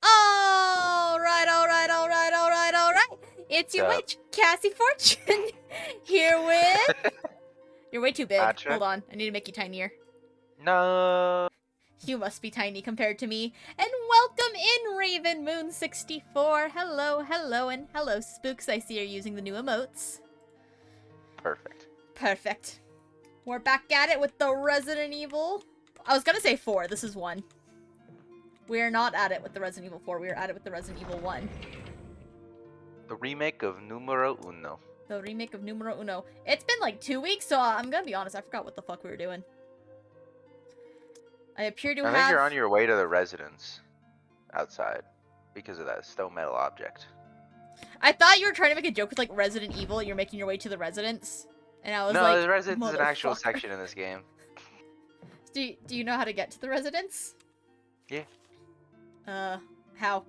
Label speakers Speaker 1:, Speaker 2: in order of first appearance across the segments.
Speaker 1: All right, all right, all right, all right, all right. It's your
Speaker 2: Sup?
Speaker 1: witch, Cassy Fortune, here with... You're way too big.
Speaker 2: Gotcha.
Speaker 1: Hold on, I need to make you tinier.
Speaker 2: No.
Speaker 1: You must be tiny compared to me. And welcome in, Raven Moon 64. Hello, hello, and hello, spooks. I see you're using the new emotes.
Speaker 2: Perfect.
Speaker 1: Perfect. We're back at it with the Resident Evil. I was gonna say 4. This is 1. We're not at it with the Resident Evil 4. We're at it with the Resident Evil 1.
Speaker 2: The remake of Numero Uno.
Speaker 1: The remake of Numero Uno. It's been like 2 weeks, so I'm gonna be honest, I forgot what the fuck we were doing. I appear to
Speaker 2: I
Speaker 1: have...
Speaker 2: think you're on your way to the residence outside because of that stone metal object.
Speaker 1: I thought you were trying to make a joke with like Resident Evil, you're making your way to the residence. And I was
Speaker 2: no,
Speaker 1: like,
Speaker 2: the residence is an actual
Speaker 1: "Motherfucker."
Speaker 2: section in this game.
Speaker 1: Do you know how to get to the residence?
Speaker 2: Yeah.
Speaker 1: How?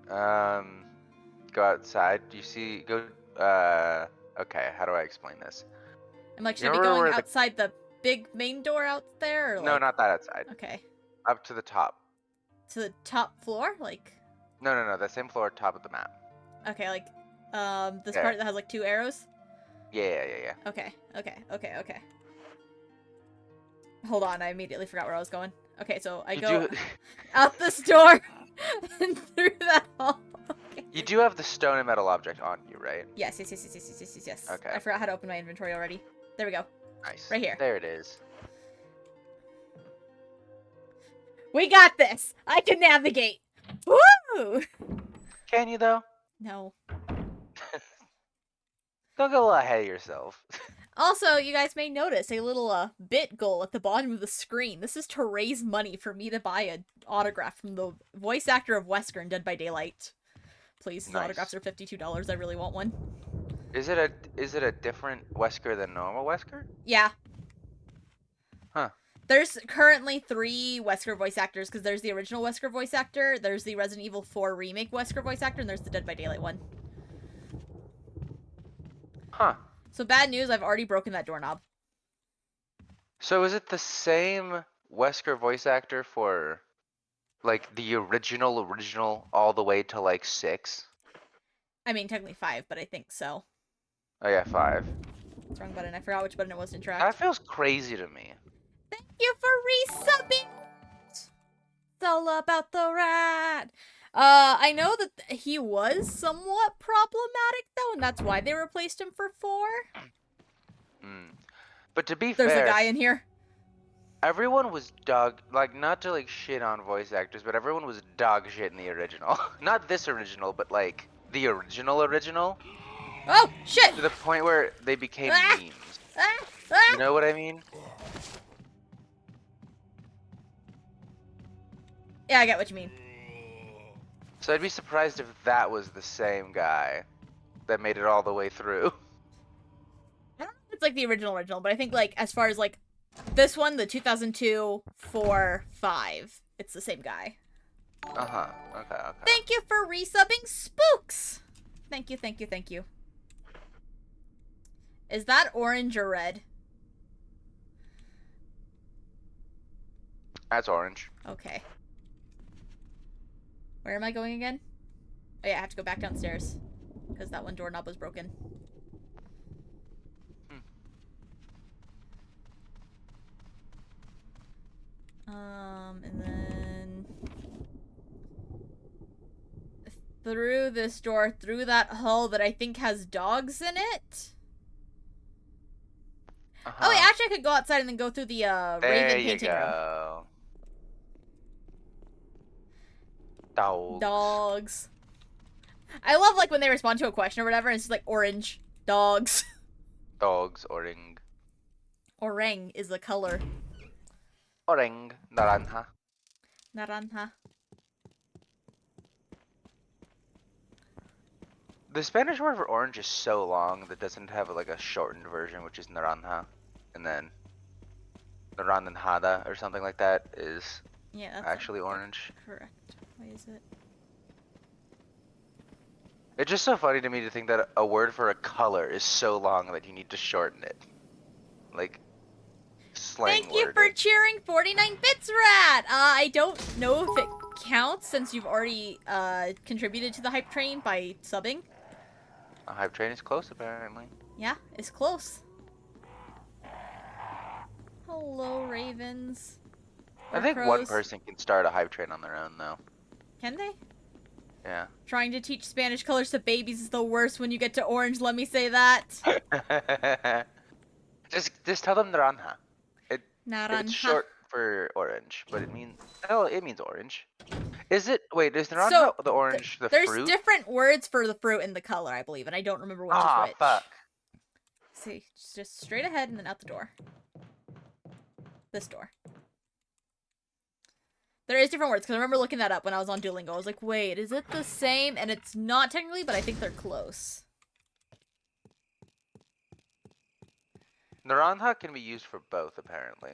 Speaker 2: Go outside. Do you see? Go. Okay. How do I explain this?
Speaker 1: I'm like, should
Speaker 2: You
Speaker 1: I be
Speaker 2: remember
Speaker 1: going
Speaker 2: where the-
Speaker 1: outside the big main door out there? Or
Speaker 2: No,
Speaker 1: like...
Speaker 2: not that outside.
Speaker 1: Okay.
Speaker 2: Up to the top.
Speaker 1: To the top floor? Like...
Speaker 2: No. The same floor, top of the map.
Speaker 1: Okay, like, this
Speaker 2: Yeah.
Speaker 1: part that has like 2 arrows?
Speaker 2: Yeah.
Speaker 1: Okay. Hold on, I immediately forgot where I was going. Okay, so I go out this door and through that hall. Okay.
Speaker 2: You do have the stone and metal object on you, right?
Speaker 1: Yes.
Speaker 2: Okay.
Speaker 1: I forgot how to open my inventory already. There we go.
Speaker 2: Nice.
Speaker 1: Right here.
Speaker 2: There it is.
Speaker 1: We got this! I can navigate! Woo!
Speaker 2: Can you though?
Speaker 1: No.
Speaker 2: Don't go ahead of yourself.
Speaker 1: Also, you guys may notice a little bit goal at the bottom of the screen. This is to raise money for me to buy an autograph from the voice actor of Wesker in Dead by Daylight. Please, his
Speaker 2: Nice.
Speaker 1: autographs are $52. I really want one.
Speaker 2: Is it a different Wesker than normal Wesker?
Speaker 1: Yeah.
Speaker 2: Huh.
Speaker 1: There's currently 3 Wesker voice actors, because there's the original Wesker voice actor, there's the Resident Evil 4 remake Wesker voice actor, and there's the Dead by Daylight one.
Speaker 2: Huh.
Speaker 1: So bad news, I've already broken that doorknob.
Speaker 2: So is it the same Wesker voice actor for like the original all the way to like 6?
Speaker 1: I mean, technically 5, but I think so.
Speaker 2: Oh yeah, 5.
Speaker 1: It's wrong button. I forgot which button it was to interact.
Speaker 2: That feels crazy to me.
Speaker 1: Thank you for resubbing! It's all about the rat! I know that he was somewhat problematic, though, and that's why they replaced him for 4.
Speaker 2: But to be
Speaker 1: There's
Speaker 2: fair,
Speaker 1: a guy in here.
Speaker 2: everyone was dog, like, not to like shit on voice actors, but everyone was dog shit in the original. Not this original, but like the original.
Speaker 1: Oh, shit!
Speaker 2: To the point where they became
Speaker 1: Ah!
Speaker 2: memes.
Speaker 1: Ah!
Speaker 2: You know what I mean?
Speaker 1: Yeah, I get what you mean.
Speaker 2: So I'd be surprised if that was the same guy that made it all the way through.
Speaker 1: I don't know if it's like the original, but I think like as far as like this one, the 2002, 4, 5, it's the same guy.
Speaker 2: Uh-huh. Okay.
Speaker 1: Thank you for resubbing Spooks! Thank you. Is that orange or red?
Speaker 2: That's orange.
Speaker 1: Okay. Where am I going again? Oh yeah, I have to go back downstairs. Because that one doorknob was broken. And then... through this door, through that hall that I think has dogs in it? Oh wait, actually I could go outside and then go through the Raven painting room. Dogs. I love like when they respond to a question or whatever and it's just like orange. Dogs.
Speaker 2: Dogs, orange.
Speaker 1: Orang is the color.
Speaker 2: Orange, naranja.
Speaker 1: Naranja.
Speaker 2: The Spanish word for orange is so long that doesn't have like a shortened version, which is naranja, and then naranjada or something like that is
Speaker 1: that's
Speaker 2: actually orange.
Speaker 1: Correct. Why is it?
Speaker 2: It's just so funny to me to think that a word for a color is so long that you need to shorten it. Like, slang
Speaker 1: Thank you
Speaker 2: word.
Speaker 1: for cheering 49 bits, Rat! I don't know if it counts since you've already contributed to the hype train by subbing.
Speaker 2: A hype train is close, apparently.
Speaker 1: Yeah, it's close. Hello, ravens.
Speaker 2: I
Speaker 1: Or
Speaker 2: think one
Speaker 1: crows.
Speaker 2: person can start a hype train on their own, though.
Speaker 1: Can they?
Speaker 2: Yeah.
Speaker 1: Trying to teach Spanish colors to babies is the worst when you get to orange, let me say that.
Speaker 2: just tell them naranja. It's
Speaker 1: Naranja.
Speaker 2: short for orange, but it means orange. Is naranja
Speaker 1: So,
Speaker 2: the orange the
Speaker 1: there's
Speaker 2: fruit?
Speaker 1: different words for the fruit and the color, I believe, and I don't remember which is
Speaker 2: Ah,
Speaker 1: which.
Speaker 2: fuck.
Speaker 1: See, just straight ahead and then out the door. This door. There is different words, because I remember looking that up when I was on Duolingo. I was like, wait, is it the same? And it's not technically, but I think they're close.
Speaker 2: Naranja can be used for both, apparently.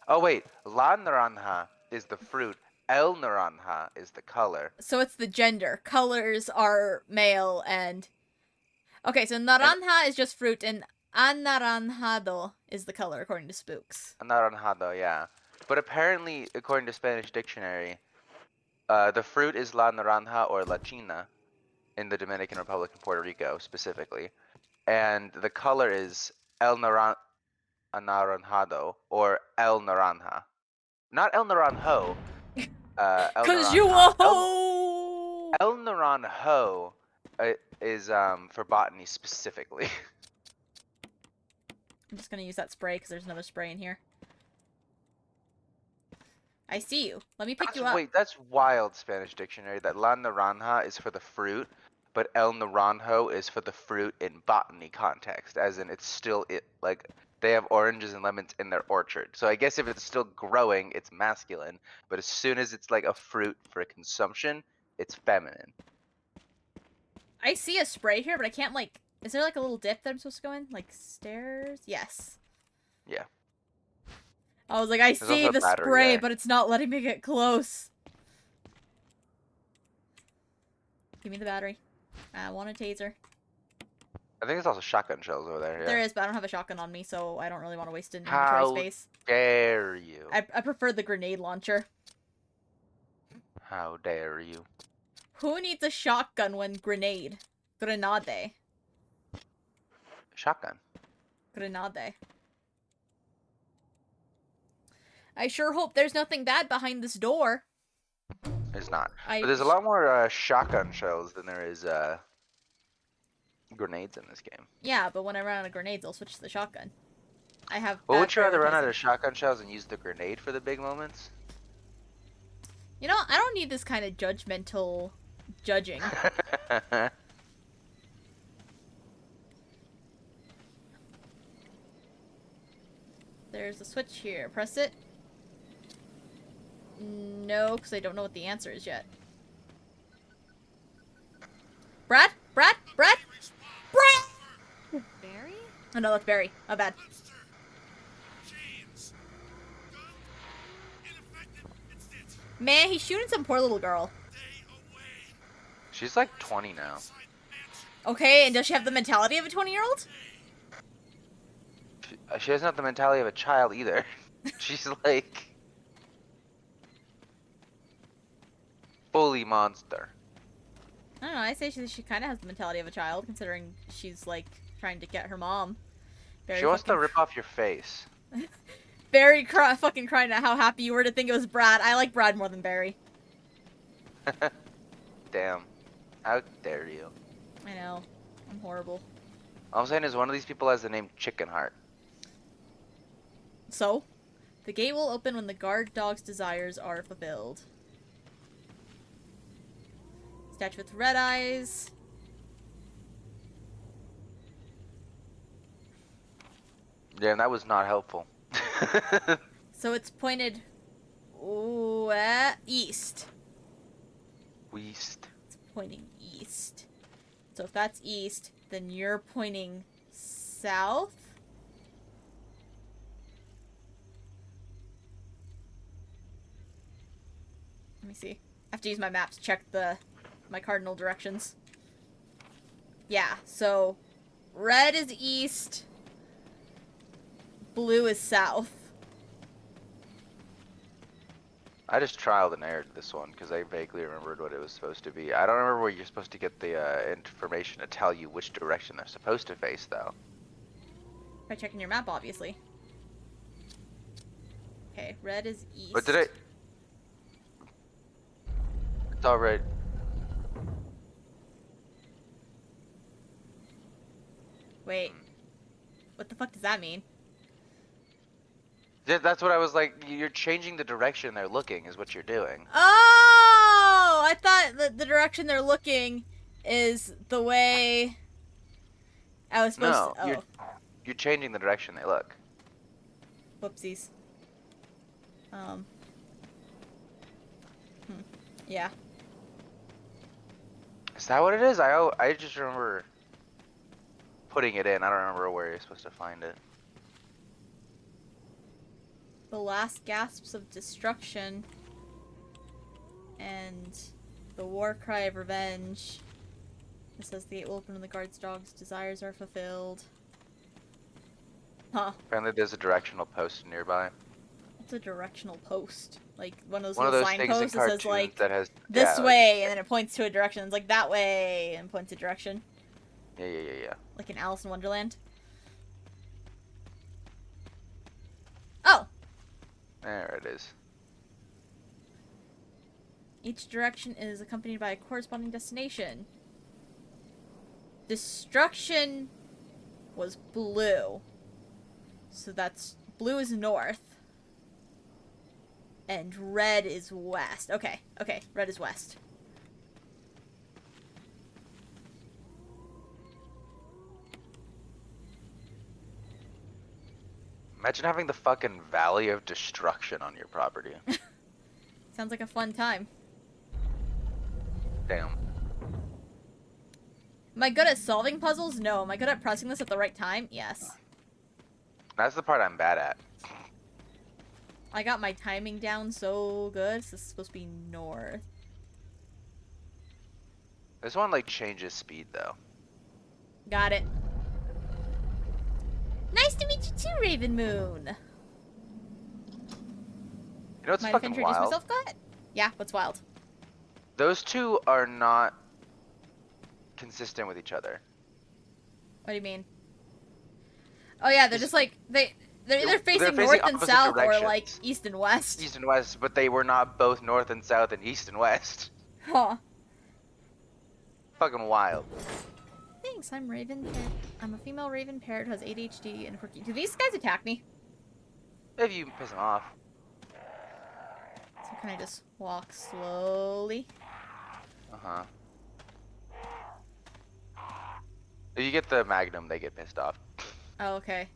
Speaker 2: Oh, wait. La naranja is the fruit. El naranja is the color.
Speaker 1: So it's the gender. Colors are male and... Okay, so
Speaker 2: And
Speaker 1: naranja is just fruit, and anaranjado is the color, according to Spooks.
Speaker 2: naranjado, yeah. But apparently, according to Spanish dictionary, the fruit is la naranja or la china in the Dominican Republic and Puerto Rico, specifically. And the color is anaranjado or el naranja. Not el naranjo, el
Speaker 1: Cause you
Speaker 2: naranja.
Speaker 1: a hoe!
Speaker 2: El naranjo is for botany specifically.
Speaker 1: I'm just gonna use that spray, because there's another spray in here. I see you. Let me pick you up.
Speaker 2: Wait, that's wild Spanish dictionary that la naranja is for the fruit, but el naranjo is for the fruit in botany context, as in it's still like they have oranges and lemons in their orchard. So I guess if it's still growing, it's masculine, but as soon as it's like a fruit for consumption, it's feminine.
Speaker 1: I see a spray here, but I can't, like... Is there, like, a little dip that I'm supposed to go in? Like, stairs? Yes.
Speaker 2: Yeah.
Speaker 1: I was like, I
Speaker 2: There's
Speaker 1: see
Speaker 2: also a
Speaker 1: the
Speaker 2: battery
Speaker 1: spray,
Speaker 2: there.
Speaker 1: but it's not letting me get close. Give me the battery. I want a taser.
Speaker 2: I think there's also shotgun shells over there, yeah.
Speaker 1: There is, but I don't have a shotgun on me, so I don't really want to waste an inventory
Speaker 2: How
Speaker 1: space.
Speaker 2: dare you?
Speaker 1: I prefer the grenade launcher.
Speaker 2: How dare you?
Speaker 1: Who needs a shotgun when grenade? Grenade.
Speaker 2: Shotgun.
Speaker 1: Grenade. I sure hope there's nothing bad behind this door.
Speaker 2: It's not.
Speaker 1: I
Speaker 2: But there's a lot more shotgun shells than there is grenades in this game.
Speaker 1: Yeah, but when I run out of grenades, I'll switch to the shotgun. I have
Speaker 2: Well,
Speaker 1: bad
Speaker 2: would you rather run out
Speaker 1: prioritizing.
Speaker 2: of shotgun shells and use the grenade for the big moments?
Speaker 1: You know, I don't need this kind of judgmental judging. There's a switch here. Press it. No, because I don't know what the answer is yet. Brad? Brad? Brad? Brad!
Speaker 3: Barry?
Speaker 1: Oh no, that's Barry. My bad. Man, he's shooting some poor little girl.
Speaker 2: She's like 20 now.
Speaker 1: Okay, and does she have the mentality of a 20-year-old?
Speaker 2: She doesn't have the mentality of a child either. She's like fully monster.
Speaker 1: I don't know, I say she kind of has the mentality of a child, considering she's, like, trying to get her mom. Barry
Speaker 2: She wants to rip off your face.
Speaker 1: Barry fucking crying at how happy you were to think it was Brad. I like Brad more than Barry.
Speaker 2: Damn. How dare you?
Speaker 1: I know. I'm horrible.
Speaker 2: All I'm saying is one of these people has the name Chicken Heart.
Speaker 1: So, the gate will open when the guard dog's desires are fulfilled. Statue with red eyes.
Speaker 2: Damn, that was not helpful.
Speaker 1: So it's pointed east.
Speaker 2: Weast.
Speaker 1: It's pointing east. So if that's east, then you're pointing south? Let me see. I have to use my map to check my cardinal directions. Yeah, so red is east, blue is south.
Speaker 2: I just trialed and errored this one because I vaguely remembered what it was supposed to be. I don't remember where you're supposed to get the information to tell you which direction they're supposed to face, though.
Speaker 1: By checking your map, obviously. Okay, red is east.
Speaker 2: But did it? It's all right.
Speaker 1: Wait. What the fuck does that mean?
Speaker 2: Yeah, that's what I was like. You're changing the direction they're looking, is what you're doing.
Speaker 1: Oh! I thought that the direction they're looking is the way I was supposed to.
Speaker 2: No,
Speaker 1: Oh.
Speaker 2: you're changing the direction they look.
Speaker 1: Whoopsies. Yeah.
Speaker 2: Is that what it is? I just remember putting it in. I don't remember where you're supposed to find it.
Speaker 1: The last gasps of destruction and the war cry of revenge. It says the gate will open when the guard's dog's desires are fulfilled. Huh.
Speaker 2: Apparently there's a directional post nearby.
Speaker 1: It's a directional post. Like one of those
Speaker 2: One of
Speaker 1: little
Speaker 2: those things in
Speaker 1: signposts that says
Speaker 2: cartoons
Speaker 1: like
Speaker 2: that has
Speaker 1: this
Speaker 2: yeah,
Speaker 1: way and then it points to a direction. It's like that way and points a direction.
Speaker 2: Yeah.
Speaker 1: Like in Alice in Wonderland. Oh!
Speaker 2: There it is.
Speaker 1: Each direction is accompanied by a corresponding destination. Destruction was blue. So that's... blue is north. And red is west. Okay, red is west.
Speaker 2: Imagine having the fucking Valley of Destruction on your property.
Speaker 1: Sounds like a fun time.
Speaker 2: Damn.
Speaker 1: Am I good at solving puzzles? No. Am I good at pressing this at the right time? Yes.
Speaker 2: That's the part I'm bad at.
Speaker 1: I got my timing down so good. This is supposed to be north.
Speaker 2: This one, like, changes speed, though.
Speaker 1: Got it. Nice to meet you too, Raven Moon.
Speaker 2: You know what's
Speaker 1: Mind if I
Speaker 2: fucking
Speaker 1: introduce
Speaker 2: wild?
Speaker 1: myself? Go ahead. Yeah, what's wild?
Speaker 2: Those two are not consistent with each other.
Speaker 1: What do you mean? Oh yeah, they're just like they're either facing
Speaker 2: facing
Speaker 1: north and
Speaker 2: opposite
Speaker 1: south or
Speaker 2: directions.
Speaker 1: like east and west.
Speaker 2: East and west, but they were not both north and south and east and west.
Speaker 1: Huh.
Speaker 2: Fucking wild.
Speaker 1: Thanks, I'm Raven Parrot. I'm a female Raven Parrot who has ADHD and quirky. Do these guys attack me?
Speaker 2: If you piss them off.
Speaker 1: So can I just walk slowly?
Speaker 2: Uh-huh. If you get the Magnum, they get pissed off.
Speaker 1: Oh, okay.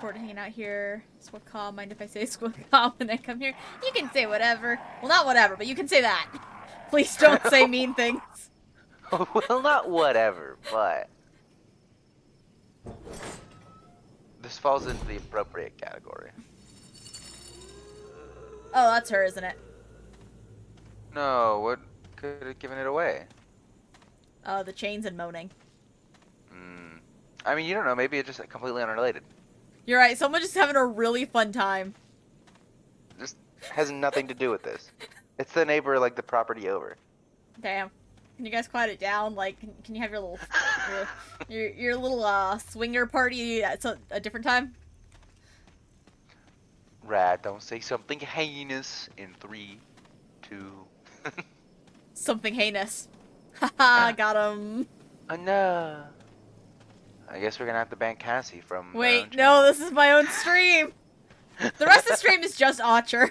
Speaker 1: Forward hanging out here. Squawkaw, mind if I say squawkaw when I come here? You can say whatever. Well, not whatever, but you can say that. Please don't say mean things.
Speaker 2: Well, not whatever, but... This falls into the appropriate category.
Speaker 1: Oh, that's her, isn't it?
Speaker 2: No, what could have given it away?
Speaker 1: Oh, the chains and moaning.
Speaker 2: I mean, you don't know. Maybe it's just completely unrelated.
Speaker 1: You're right. Someone just having a really fun time.
Speaker 2: Just has nothing to do with this. It's the neighbor, like, the property over.
Speaker 1: Damn. Can you guys quiet it down? Like, can you have your little, your little swinger party at a different time?
Speaker 2: Rad, don't say something heinous in 3, 2...
Speaker 1: Something heinous. Haha, got him.
Speaker 2: Oh no. I guess we're gonna have to ban Cassy from...
Speaker 1: Wait, no, this is my own stream. The rest of the stream is just Archer.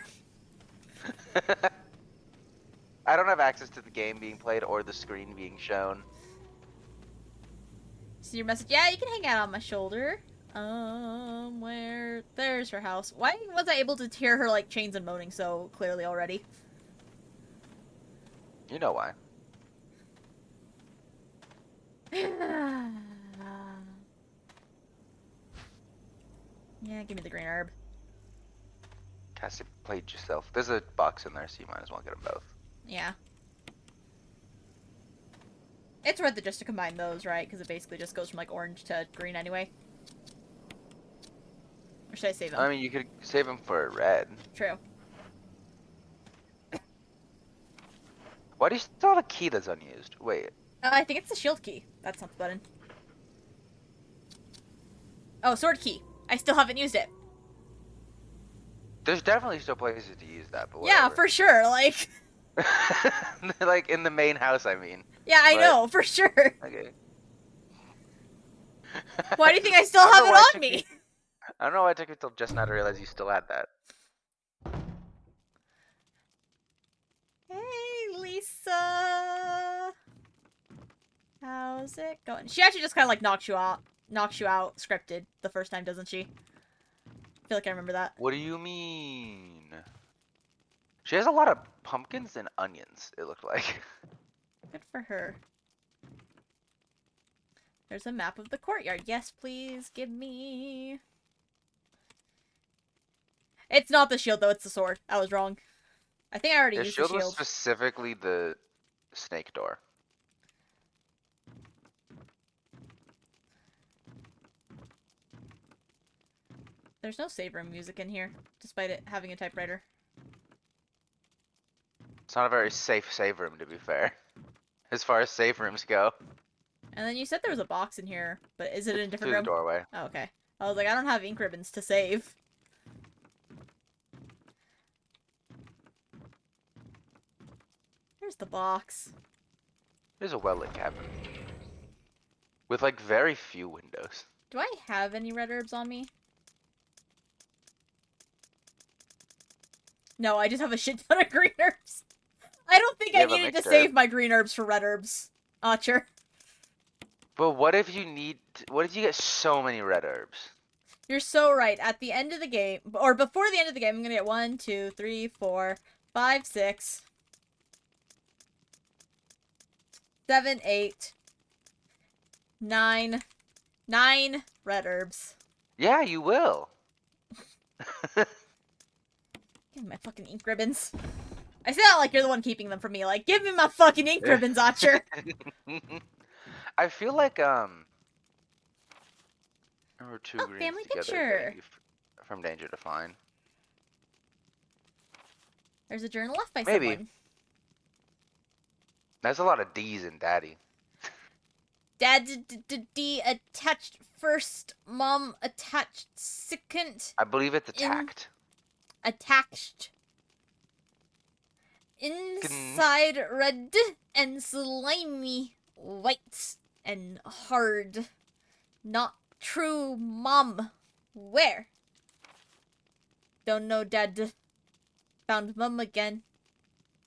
Speaker 2: I don't have access to the game being played or the screen being shown.
Speaker 1: See your message? Yeah, you can hang out on my shoulder. Where? There's her house. Why was I able to hear her, like, chains and moaning so clearly already?
Speaker 2: You know why.
Speaker 1: Yeah, give me the green herb.
Speaker 2: Cassy played yourself. There's a box in there, so you might as well get them both.
Speaker 1: Yeah. It's worth it just to combine those, right? Because it basically just goes from, like, orange to green anyway. should I save them?
Speaker 2: I mean, you could save them for a red.
Speaker 1: True.
Speaker 2: Why do you still have a key that's unused? Wait.
Speaker 1: I think it's the shield key. That's not the button. Oh, sword key. I still haven't used it.
Speaker 2: There's definitely still places to use that, but
Speaker 1: Yeah,
Speaker 2: whatever.
Speaker 1: for sure. Like,
Speaker 2: Like in the main house, I mean.
Speaker 1: yeah, I
Speaker 2: But-
Speaker 1: know, for sure.
Speaker 2: Okay.
Speaker 1: Why do you think I still
Speaker 2: I don't
Speaker 1: have
Speaker 2: know
Speaker 1: it
Speaker 2: why
Speaker 1: on
Speaker 2: took
Speaker 1: me?
Speaker 2: I don't know why it took me till just now to realize you still had that.
Speaker 1: Hey, Lisa. How's it going? She actually just kind of like knocks you out scripted the first time, doesn't she? I feel like I remember that.
Speaker 2: What do you mean? She has a lot of pumpkins and onions, it looked like.
Speaker 1: Good for her. There's a map of the courtyard. Yes, please, give me. It's not the shield, though. It's the sword. I was wrong. I think I already
Speaker 2: The
Speaker 1: used the
Speaker 2: shield was
Speaker 1: shield.
Speaker 2: specifically the snake door.
Speaker 1: There's no save room music in here, despite it having a typewriter.
Speaker 2: It's not a very safe save room, to be fair. As far as save rooms go.
Speaker 1: And then you said there was a box in here, but is it in a
Speaker 2: It's
Speaker 1: different
Speaker 2: through
Speaker 1: room?
Speaker 2: the doorway.
Speaker 1: Oh, okay. I was like, I don't have ink ribbons to save. Here's the box.
Speaker 2: There's a well-lit cabin. With like very few windows.
Speaker 1: Do I have any red herbs on me? No, I just have a shit ton of green herbs. I don't think
Speaker 2: You
Speaker 1: I
Speaker 2: have a
Speaker 1: needed to
Speaker 2: mixer.
Speaker 1: save my green herbs for red herbs. Archer.
Speaker 2: But what if you what if you get so many red herbs?
Speaker 1: You're so right. At the end of the game, or before the end of the game, I'm gonna get 1, 2, 3, 4, 5, 6, 7, 8, 9, 9 red herbs.
Speaker 2: Yeah, you will.
Speaker 1: Give me my fucking ink ribbons. I say that like you're the one keeping them from me. Like, give me my fucking ink ribbons, Archer.
Speaker 2: I feel like there were two
Speaker 1: Oh,
Speaker 2: greens
Speaker 1: family
Speaker 2: together
Speaker 1: picture.
Speaker 2: getting you from danger to find.
Speaker 1: There's a journal left by
Speaker 2: Maybe.
Speaker 1: someone.
Speaker 2: That's a lot of D's in daddy.
Speaker 1: Dad D attached first, mom attached second,
Speaker 2: I believe it's attacked.
Speaker 1: attached. Inside red and slimy, white and hard. Not true, mom. Where? Don't know, dad. Found mom again.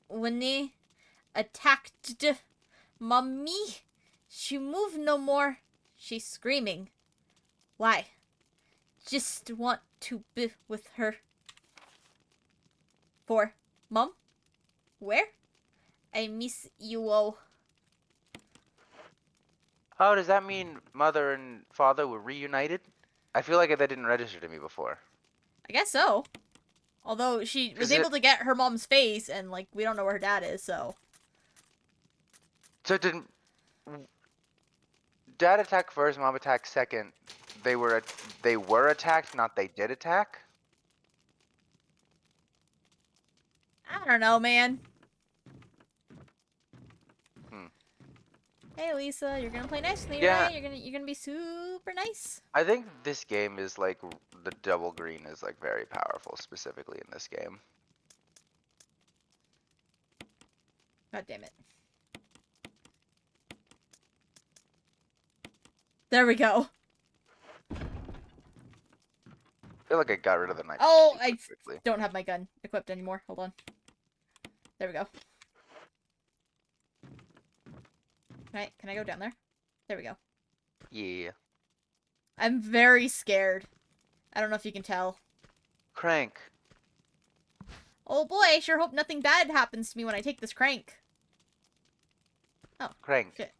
Speaker 1: When he attacked mommy, she moved no more. She's screaming. Why? Just want to be with her. For mom? Where? I miss you all.
Speaker 2: Oh, does that mean mother and father were reunited? I feel like that didn't register to me before.
Speaker 1: I guess so. Although she was able to get her mom's face, and like we don't know where her dad is, so.
Speaker 2: So didn't dad attack first, mom attack second? They were attacked, not they did attack.
Speaker 1: I don't know, man.
Speaker 2: Hmm.
Speaker 1: Hey Lisa, you're gonna play nice with me,
Speaker 2: Yeah.
Speaker 1: right? You're gonna be super nice.
Speaker 2: I think this game is like the double green is like very powerful, specifically in this game.
Speaker 1: God damn it. There we go.
Speaker 2: I feel like I got rid of the knife.
Speaker 1: Oh,
Speaker 2: super
Speaker 1: I
Speaker 2: quickly.
Speaker 1: don't have my gun equipped anymore. Hold on. There we go. Can I go down there? There we go.
Speaker 2: Yeah.
Speaker 1: I'm very scared. I don't know if you can tell.
Speaker 2: Crank.
Speaker 1: Oh boy, I sure hope nothing bad happens to me when I take this crank. Oh,
Speaker 2: Crank.
Speaker 1: shit.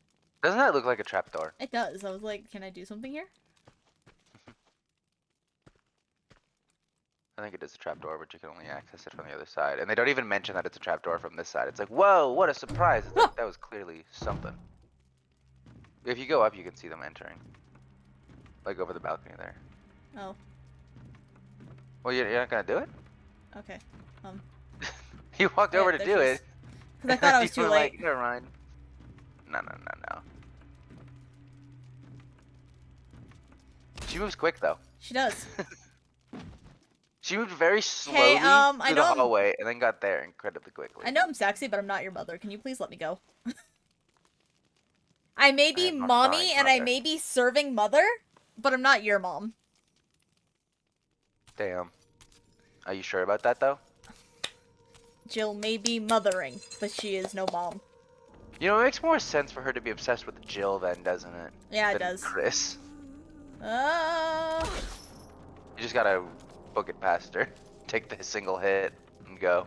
Speaker 2: Doesn't that look like a trapdoor?
Speaker 1: It does. I was like, can I do something here?
Speaker 2: I think it is a trapdoor, but you can only access it from the other side. And they don't even mention that it's a trapdoor from this side. It's like, whoa, what a surprise. It's like, that was clearly something. If you go up, you can see them entering. Like over the balcony there.
Speaker 1: Oh.
Speaker 2: Well, you're not gonna do it?
Speaker 1: Okay.
Speaker 2: You walked
Speaker 1: Oh, yeah,
Speaker 2: over to
Speaker 1: there
Speaker 2: do
Speaker 1: she
Speaker 2: it.
Speaker 1: is. Because I thought I was
Speaker 2: You
Speaker 1: too
Speaker 2: were
Speaker 1: late.
Speaker 2: like, never mind. No, no, no, no. She moves quick though.
Speaker 1: She does.
Speaker 2: She moved very
Speaker 1: Hey,
Speaker 2: slowly
Speaker 1: I
Speaker 2: through the
Speaker 1: know
Speaker 2: hallway and then got there incredibly quickly.
Speaker 1: I'm sexy, but I'm not your mother. Can you please let me go? I may
Speaker 2: I
Speaker 1: be
Speaker 2: am not trying,
Speaker 1: mommy and I
Speaker 2: mother.
Speaker 1: may be serving mother, but I'm not your mom.
Speaker 2: Damn. Are you sure about that though?
Speaker 1: Jill may be mothering, but she is no mom.
Speaker 2: You know, it makes more sense for her to be obsessed with Jill then, doesn't it?
Speaker 1: Yeah, it
Speaker 2: Than
Speaker 1: does.
Speaker 2: Chris.
Speaker 1: Uh,
Speaker 2: You just gotta book it past her. Take the single hit and go.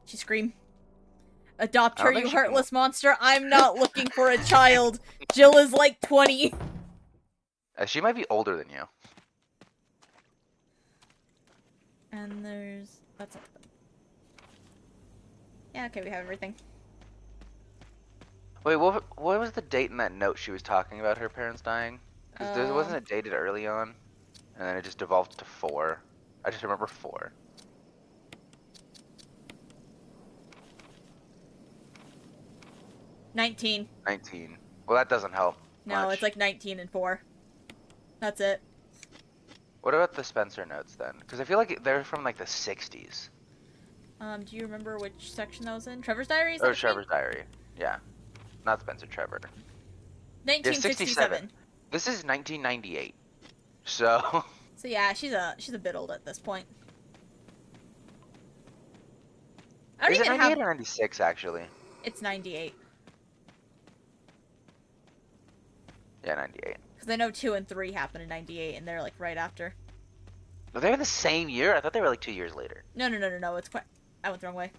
Speaker 1: she screamed. Adopt
Speaker 2: I
Speaker 1: her,
Speaker 2: don't think
Speaker 1: you
Speaker 2: she can.
Speaker 1: heartless monster. I'm not looking for a child. Jill is like 20.
Speaker 2: She might be older than you.
Speaker 1: And there's... That's not... Yeah, okay, we have everything.
Speaker 2: Wait, what was the date in that note she was talking about her parents dying? Because there wasn't it dated early on, and then it just devolved to 4. I just remember 4.
Speaker 1: 19.
Speaker 2: 19. Well, that doesn't help
Speaker 1: No,
Speaker 2: much.
Speaker 1: it's like 19 and 4. That's it.
Speaker 2: What about the Spencer notes then? Because I feel like they're from like the 60s.
Speaker 1: Do you remember which section that was in? Trevor's Diary? Is that
Speaker 2: Or
Speaker 1: what you mean?
Speaker 2: Trevor's Diary. Yeah. Not Spencer, Trevor. Yeah,
Speaker 1: 1967.
Speaker 2: 67. This is 1998. So.
Speaker 1: So yeah, she's a bit old at this point. I don't
Speaker 2: Is it
Speaker 1: even
Speaker 2: 98
Speaker 1: have...
Speaker 2: or 96 actually?
Speaker 1: It's 98.
Speaker 2: Yeah, 98.
Speaker 1: Because I know 2 and 3 happened in 98, and they're like right after.
Speaker 2: But they were the same year? I thought they were like 2 years later.
Speaker 1: No. It's quite... I went the wrong way.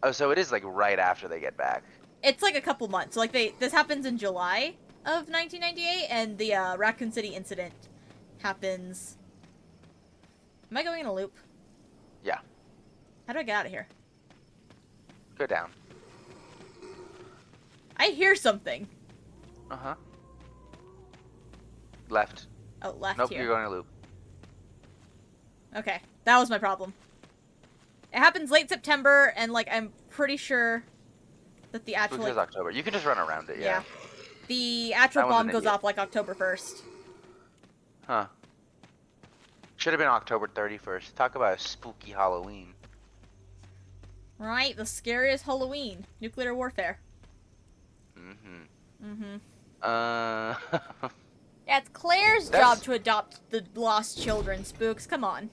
Speaker 2: Oh, so it is like right after they get back.
Speaker 1: It's like a couple months. So like this happens in July of 1998, and the Raccoon City incident happens... Am I going in a loop?
Speaker 2: Yeah.
Speaker 1: How do I get out of here?
Speaker 2: Go down.
Speaker 1: I hear something.
Speaker 2: Uh-huh. Left.
Speaker 1: Oh, left
Speaker 2: Nope,
Speaker 1: here.
Speaker 2: you're going to loop.
Speaker 1: Okay, that was my problem. It happens late September, and like I'm pretty sure that the actual...
Speaker 2: Spooks is October. You can just run around it, yeah.
Speaker 1: The actual
Speaker 2: That one's
Speaker 1: bomb
Speaker 2: an
Speaker 1: goes
Speaker 2: idiot.
Speaker 1: off like October 1st.
Speaker 2: Huh. Should have been October 31st. Talk about a spooky Halloween.
Speaker 1: Right, the scariest Halloween. Nuclear warfare.
Speaker 2: Mm-hmm.
Speaker 1: Mm-hmm. Yeah, it's Claire's job to adopt the lost children, Spooks. Come on.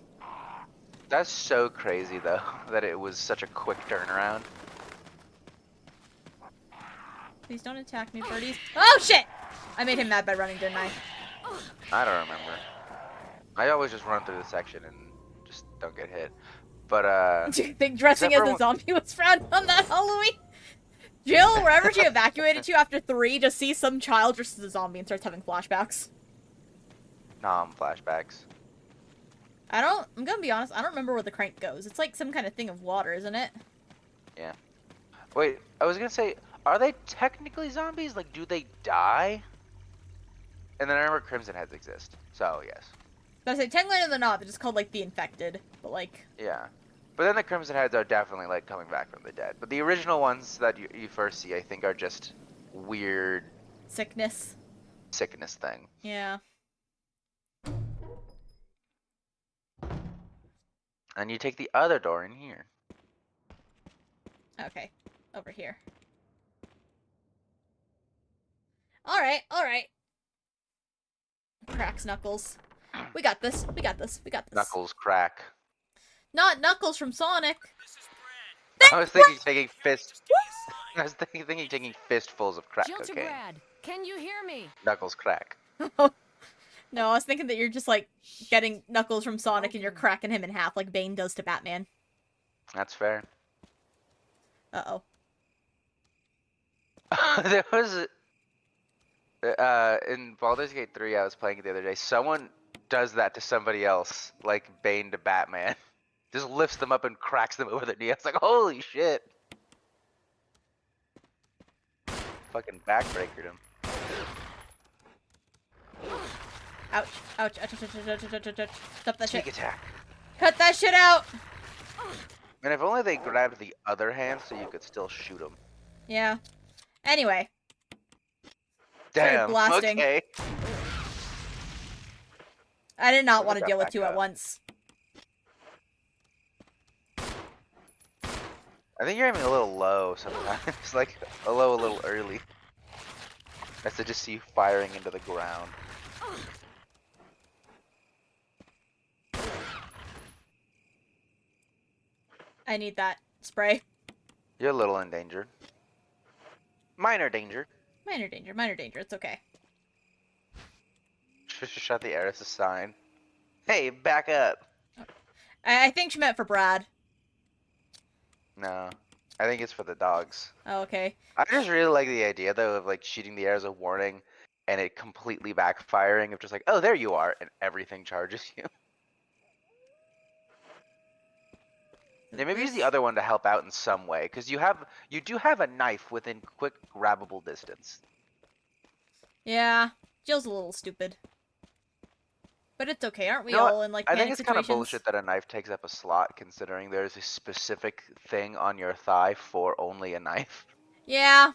Speaker 2: That's so crazy, though, that it was such a quick turnaround.
Speaker 1: Please don't attack me, birdies. Oh, shit! I made him mad by running, didn't I?
Speaker 2: I don't remember. I always just run through the section and just don't get hit. But,
Speaker 1: Do you think dressing as a zombie was frowned on that Halloween? Jill, wherever she evacuated you after 3, just sees some child dressed as a zombie and starts having flashbacks.
Speaker 2: Flashbacks.
Speaker 1: I'm gonna be honest, I don't remember where the crank goes. It's like some kind of thing of water, isn't it?
Speaker 2: Yeah. Wait, I was gonna say, are they technically zombies? Like, do they die? And then I remember Crimson Heads exist. So, yes.
Speaker 1: So I say, technically they're not, they're just called, like, the infected. But, like...
Speaker 2: Yeah. But then the Crimson Heads are definitely, like, coming back from the dead. But the original ones that you first see, I think, are just weird...
Speaker 1: sickness
Speaker 2: thing.
Speaker 1: Yeah.
Speaker 2: And you take the other door in here.
Speaker 1: Okay. Over here. Alright. Cracks Knuckles. We got this.
Speaker 2: Knuckles crack.
Speaker 1: Not Knuckles from Sonic.
Speaker 2: I was thinking taking fist. I was thinking taking fistfuls of crack cocaine.
Speaker 3: Brad, can you hear me?
Speaker 2: Knuckles crack.
Speaker 1: No, I was thinking that you're just, like, getting Knuckles from Sonic and you're cracking him in half like Bane does to Batman.
Speaker 2: That's fair.
Speaker 1: Uh-oh.
Speaker 2: There was in Baldur's Gate 3, I was playing it the other day. Someone does that to somebody else, like Bane to Batman. Just lifts them up and cracks them over the knee. I was like, holy shit. Fucking backbreakered him.
Speaker 1: Ouch. Ouch. Ouch. Ouch. Ouch. Ouch. Ouch. Ouch. Ouch. Ouch. Stop that
Speaker 2: Sneak
Speaker 1: shit.
Speaker 2: attack.
Speaker 1: Cut that shit out.
Speaker 2: And if only they grabbed the other hand so you could still shoot them.
Speaker 1: Yeah. Anyway. Started
Speaker 2: Damn.
Speaker 1: blasting.
Speaker 2: Okay.
Speaker 1: I did not
Speaker 2: Look
Speaker 1: want
Speaker 2: at
Speaker 1: to
Speaker 2: that
Speaker 1: deal with
Speaker 2: back
Speaker 1: two at
Speaker 2: up.
Speaker 1: once.
Speaker 2: I think you're aiming a little low sometimes. Like, a little early. I should just see you firing into the ground.
Speaker 1: I need that spray.
Speaker 2: You're a little endangered. Minor danger.
Speaker 1: Minor danger. Minor danger. It's okay.
Speaker 2: Trisha shot the heiress a sign. Hey, back up.
Speaker 1: I think she meant for Brad.
Speaker 2: No. I think it's for the dogs.
Speaker 1: Oh, okay.
Speaker 2: I just really like the idea, though, of, like, shooting the air as a warning and it completely backfiring of just like, oh, there you are, and everything charges you. Yeah, maybe use the other one to help out in some way, because you do have a knife within quick grabbable distance.
Speaker 1: Yeah. Jill's a little stupid. But it's okay. Aren't we
Speaker 2: You know what?
Speaker 1: all in, like,
Speaker 2: I think
Speaker 1: panic
Speaker 2: it's kind of
Speaker 1: situations?
Speaker 2: bullshit that a knife takes up a slot, considering there's a specific thing on your thigh for only a knife.
Speaker 1: Yeah.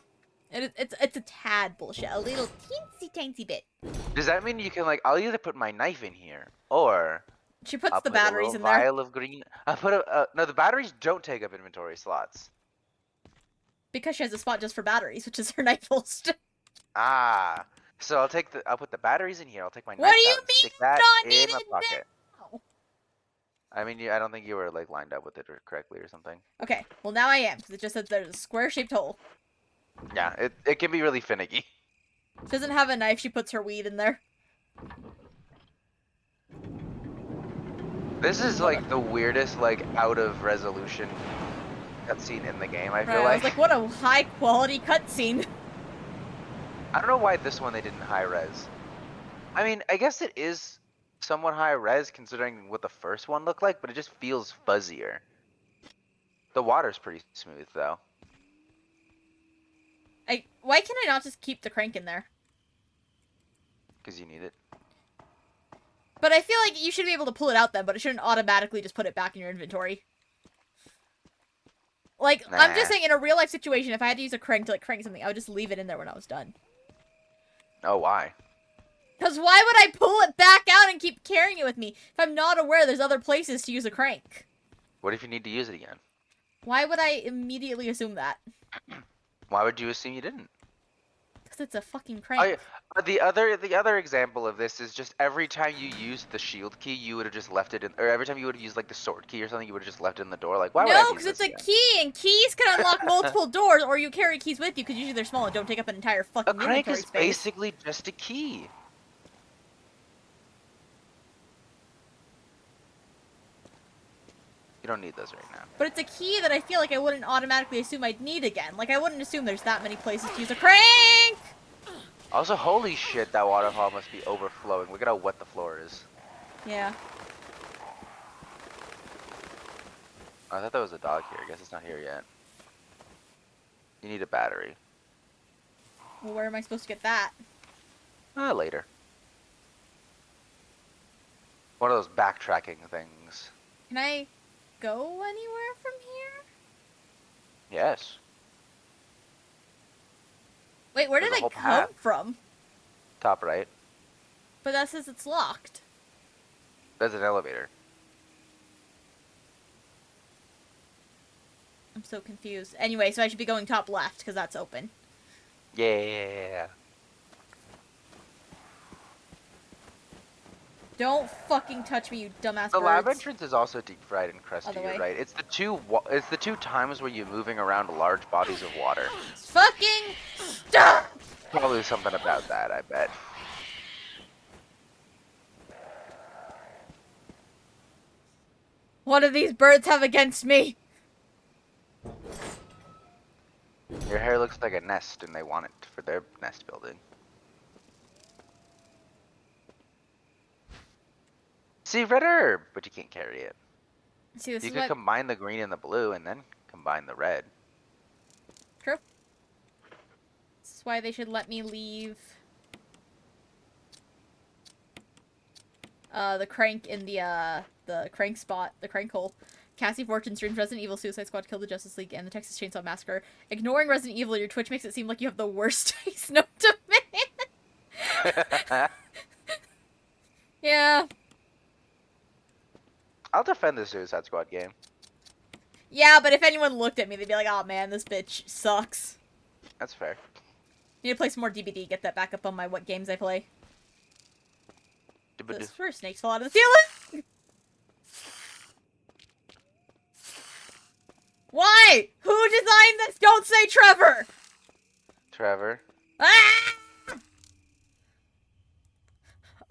Speaker 1: It's a tad bullshit. A little teensy tiny bit.
Speaker 2: Does that mean you can, like, I'll either put my knife in here, or
Speaker 1: She puts
Speaker 2: I'll
Speaker 1: the
Speaker 2: put a
Speaker 1: batteries
Speaker 2: little
Speaker 1: in there.
Speaker 2: vial of green. I'll put no, the batteries don't take up inventory slots.
Speaker 1: Because she has a spot just for batteries, which is her knife holster.
Speaker 2: Ah, so I'll put the batteries in here. I'll take my
Speaker 1: What
Speaker 2: knife
Speaker 1: do you
Speaker 2: out and
Speaker 1: mean
Speaker 2: stick that
Speaker 1: not
Speaker 2: in my
Speaker 1: needed
Speaker 2: pocket.
Speaker 1: now?
Speaker 2: I mean, I don't think you were, like, lined up with it correctly or something.
Speaker 1: Okay, well now I am, because it just says there's a square-shaped hole.
Speaker 2: Yeah, it can be really finicky.
Speaker 1: She doesn't have a knife, she puts her weed in there.
Speaker 2: This is, like, the weirdest, like, out of resolution cutscene in the game, I feel
Speaker 1: Right, I was
Speaker 2: like.
Speaker 1: like, what a high-quality cutscene.
Speaker 2: I don't know why this one they didn't high res. I mean, I guess it is somewhat high res considering what the first one looked like, but it just feels fuzzier. The water's pretty smooth, though.
Speaker 1: Why can I not just keep the crank in there?
Speaker 2: Because you need it.
Speaker 1: But I feel like you should be able to pull it out then, but it shouldn't automatically just put it back in your inventory. Like, I'm just
Speaker 2: Nah.
Speaker 1: saying, in a real-life situation, if I had to use a crank to, like, crank something, I would just leave it in there when I was done.
Speaker 2: Oh, why?
Speaker 1: Because why would I pull it back out and keep carrying it with me if I'm not aware there's other places to use a crank?
Speaker 2: What if you need to use it again?
Speaker 1: Why would I immediately assume that?
Speaker 2: Why would you assume you didn't?
Speaker 1: Because it's a fucking crank.
Speaker 2: The other example of this is just every time you used the shield key, you would have just left it in, or every time you would have used like the sword key or something, you would have just left it in the door. Like, why would I
Speaker 1: No,
Speaker 2: use
Speaker 1: because
Speaker 2: this
Speaker 1: it's a
Speaker 2: again?
Speaker 1: key, and keys can unlock multiple doors, or you carry keys with you, because usually they're small and don't take up an entire
Speaker 2: A
Speaker 1: fucking
Speaker 2: crank
Speaker 1: inventory
Speaker 2: is
Speaker 1: space.
Speaker 2: basically just a key. You don't need those right now.
Speaker 1: But it's a key that I feel like I wouldn't automatically assume I'd need again. Like, I wouldn't assume there's that many places to use a crank!
Speaker 2: Also, holy shit, that waterfall must be overflowing. Look at how wet the floor is.
Speaker 1: Yeah.
Speaker 2: I thought there was a dog here. I guess it's not here yet. You need a battery.
Speaker 1: Well, where am I supposed to get that?
Speaker 2: Later. One of those backtracking things.
Speaker 1: Can I go anywhere from here?
Speaker 2: Yes.
Speaker 1: Wait, where
Speaker 2: There's
Speaker 1: did
Speaker 2: a
Speaker 1: I
Speaker 2: whole
Speaker 1: come
Speaker 2: path.
Speaker 1: from?
Speaker 2: Top right.
Speaker 1: But that says it's locked.
Speaker 2: There's an elevator.
Speaker 1: I'm so confused. Anyway, so I should be going top left, because that's open.
Speaker 2: Yeah.
Speaker 1: Don't fucking touch me, you dumbass
Speaker 2: The lab
Speaker 1: birds.
Speaker 2: entrance is also deep fried and crusty.
Speaker 1: Other
Speaker 2: You're
Speaker 1: way.
Speaker 2: right. It's the two times where you're moving around large bodies of water.
Speaker 1: Fucking stop!
Speaker 2: Probably something about that, I bet.
Speaker 1: What do these birds have against me?
Speaker 2: Your hair looks like a nest, and they want it for their nest building. See, red herb, but you can't carry it.
Speaker 1: See, this
Speaker 2: You
Speaker 1: is
Speaker 2: could
Speaker 1: what...
Speaker 2: combine the green and the blue, and then combine the red.
Speaker 1: True. This is why they should let me leave. The crank in the crank spot, the crank hole. Cassy Fortune streams Resident Evil Suicide Squad killed the Justice League and the Texas Chainsaw Massacre. Ignoring Resident Evil, your Twitch makes it seem like you have the worst taste known to man. Yeah.
Speaker 2: I'll defend the Suicide Squad game.
Speaker 1: Yeah, but if anyone looked at me, they'd be like, oh man, this bitch sucks.
Speaker 2: That's fair.
Speaker 1: Need to play some more DBD, get that back up on my what games I play.
Speaker 2: Dibba-doo.
Speaker 1: This where snakes fall out of the ceiling! Why? Who designed this? Don't say Trevor!
Speaker 2: Trevor.
Speaker 1: Ah!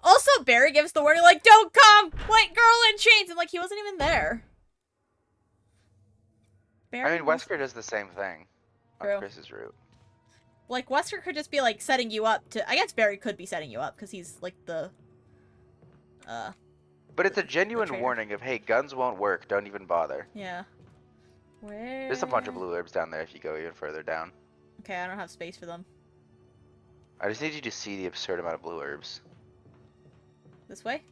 Speaker 1: Also, Barry gives the warning, like, don't come! White girl in chains! And, like, he wasn't even there. Barry
Speaker 2: I mean, Wesker does the same thing
Speaker 1: True.
Speaker 2: on Chris's route.
Speaker 1: Like, Wesker could just be, like, setting you up to... I guess Barry could be setting you up, because he's, like, the...
Speaker 2: But it's a genuine
Speaker 1: traitor.
Speaker 2: warning of, hey, guns won't work, don't even bother.
Speaker 1: Yeah. Where...
Speaker 2: There's a bunch of blue herbs down there if you go even further down.
Speaker 1: Okay, I don't have space for them.
Speaker 2: I just need you to see the absurd amount of blue herbs.
Speaker 1: This way?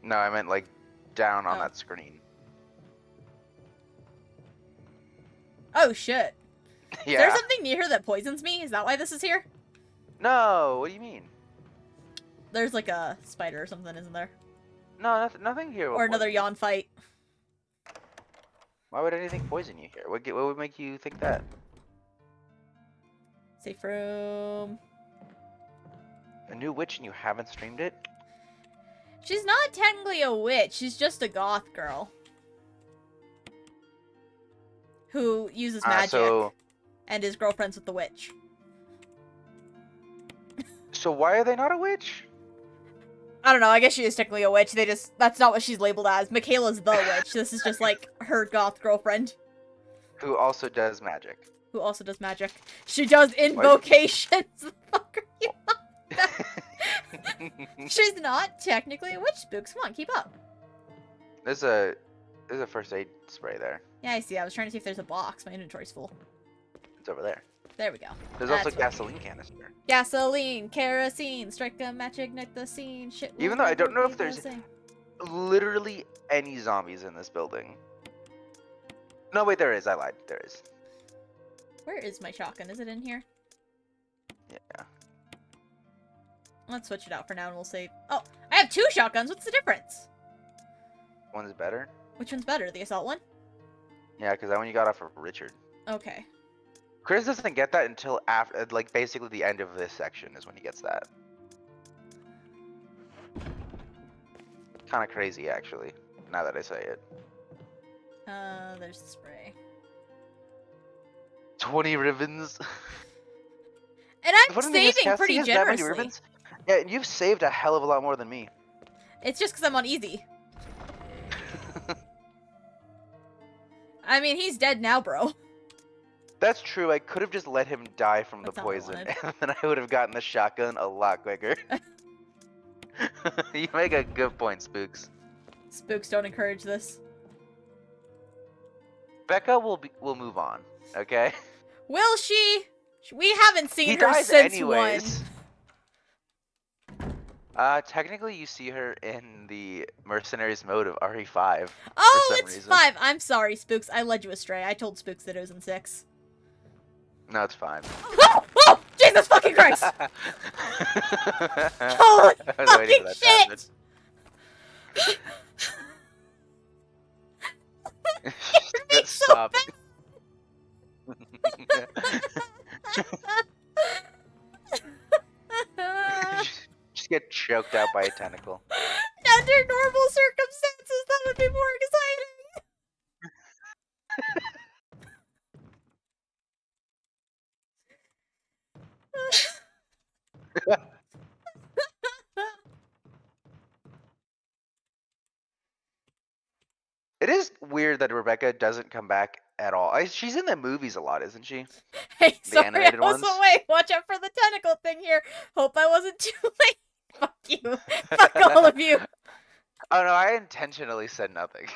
Speaker 2: No, I meant, like, down on
Speaker 1: Oh.
Speaker 2: that screen.
Speaker 1: Oh, shit.
Speaker 2: Yeah.
Speaker 1: Is there something near here that poisons me? Is that why this is here?
Speaker 2: No, what do you mean?
Speaker 1: There's, like, a spider or something, isn't there?
Speaker 2: No, nothing here will
Speaker 1: Or another
Speaker 2: poison you.
Speaker 1: yawn fight.
Speaker 2: What would anything poison you here? What would make you think that?
Speaker 1: Safe room.
Speaker 2: A new witch and you haven't streamed it?
Speaker 1: She's not technically a witch. She's just a goth girl. Who uses magic and is girlfriends with the witch.
Speaker 2: So why are they not a witch?
Speaker 1: I don't know. I guess she is technically a witch. That's not what she's labeled as. Michaela's the witch. This is just like her goth girlfriend.
Speaker 2: Who also does magic.
Speaker 1: Who also does magic. She does invocations. The fuck are you on? She's not technically a witch, Spooks. Come on, keep up.
Speaker 2: There's a first aid spray there.
Speaker 1: Yeah, I see. I was trying to see if there's a box. My inventory's full.
Speaker 2: It's over there.
Speaker 1: There we go.
Speaker 2: There's
Speaker 1: That's
Speaker 2: also
Speaker 1: what I
Speaker 2: gasoline canister.
Speaker 1: Gasoline, kerosene, strike a match, ignite the scene. Shit.
Speaker 2: Even
Speaker 1: will
Speaker 2: though I
Speaker 1: never
Speaker 2: don't know
Speaker 1: be
Speaker 2: if there's
Speaker 1: the same.
Speaker 2: literally any zombies in this building. No, wait, there is. I lied. There is.
Speaker 1: Where is my shotgun? Is it in here?
Speaker 2: Yeah.
Speaker 1: Let's switch it out for now and we'll save. Oh, I have two shotguns. What's the difference?
Speaker 2: One's better.
Speaker 1: Which one's better? The assault one?
Speaker 2: Yeah, because that one you got off of Richard.
Speaker 1: Okay.
Speaker 2: Chris doesn't get that until after, like, basically the end of this section is when he gets that. Kind of crazy, actually, now that I say it.
Speaker 1: There's the spray.
Speaker 2: 20 ribbons.
Speaker 1: And
Speaker 2: The
Speaker 1: I'm
Speaker 2: funny thing is,
Speaker 1: saving
Speaker 2: Cassie
Speaker 1: pretty
Speaker 2: has that many
Speaker 1: generously.
Speaker 2: ribbons. Yeah, and you've saved a hell of a lot more than me.
Speaker 1: It's just because I'm on easy. I mean, he's dead now, bro.
Speaker 2: That's true. I could have just let him die from
Speaker 1: That's
Speaker 2: the
Speaker 1: not what I
Speaker 2: poison,
Speaker 1: wanted.
Speaker 2: and then I would have gotten the shotgun a lot quicker. You make a good point, Spooks.
Speaker 1: Spooks don't encourage this.
Speaker 2: Becca will move on, okay?
Speaker 1: Will she? We haven't seen
Speaker 2: He
Speaker 1: her
Speaker 2: dies
Speaker 1: since
Speaker 2: anyways.
Speaker 1: one.
Speaker 2: Technically you see her in the Mercenaries mode of RE5.
Speaker 1: Oh,
Speaker 2: some
Speaker 1: it's
Speaker 2: reason.
Speaker 1: 5. I'm sorry, Spooks. I led you astray. I told Spooks that it was in 6.
Speaker 2: No, it's fine.
Speaker 1: Oh! Oh! Jesus fucking Christ! Holy
Speaker 2: I was waiting
Speaker 1: fucking
Speaker 2: for that to
Speaker 1: shit!
Speaker 2: happen.
Speaker 1: You're so
Speaker 2: Stop. Just get choked out by a tentacle.
Speaker 1: Under normal circumstances, that would be more exciting.
Speaker 2: It is weird that Rebecca doesn't come back at all. She's in the movies a lot, isn't she?
Speaker 1: Hey,
Speaker 2: The
Speaker 1: sorry, I
Speaker 2: animated
Speaker 1: was
Speaker 2: ones?
Speaker 1: away. Watch out for the tentacle thing here. Hope I wasn't too late. Fuck you. Fuck all of you.
Speaker 2: Oh no, I intentionally said nothing.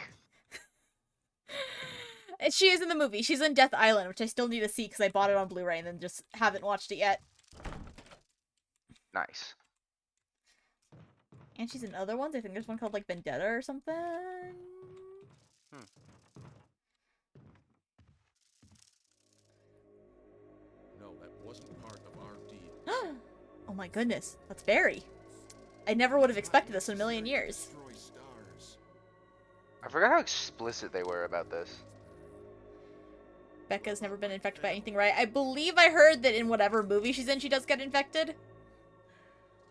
Speaker 1: She is in the movie. She's in Death Island, which I still need to see because I bought it on Blu-ray and then just haven't watched it yet.
Speaker 2: Nice.
Speaker 1: And she's in other ones. I think there's one called like Vendetta or something.
Speaker 4: No, that wasn't part of our deal.
Speaker 1: Oh my goodness, that's Barry. I never would have expected this in a million years.
Speaker 4: Destroy stars.
Speaker 2: I forgot how explicit they were about this.
Speaker 1: Becca's never been infected by anything, right? I believe I heard that in whatever movie she's in, she does get infected.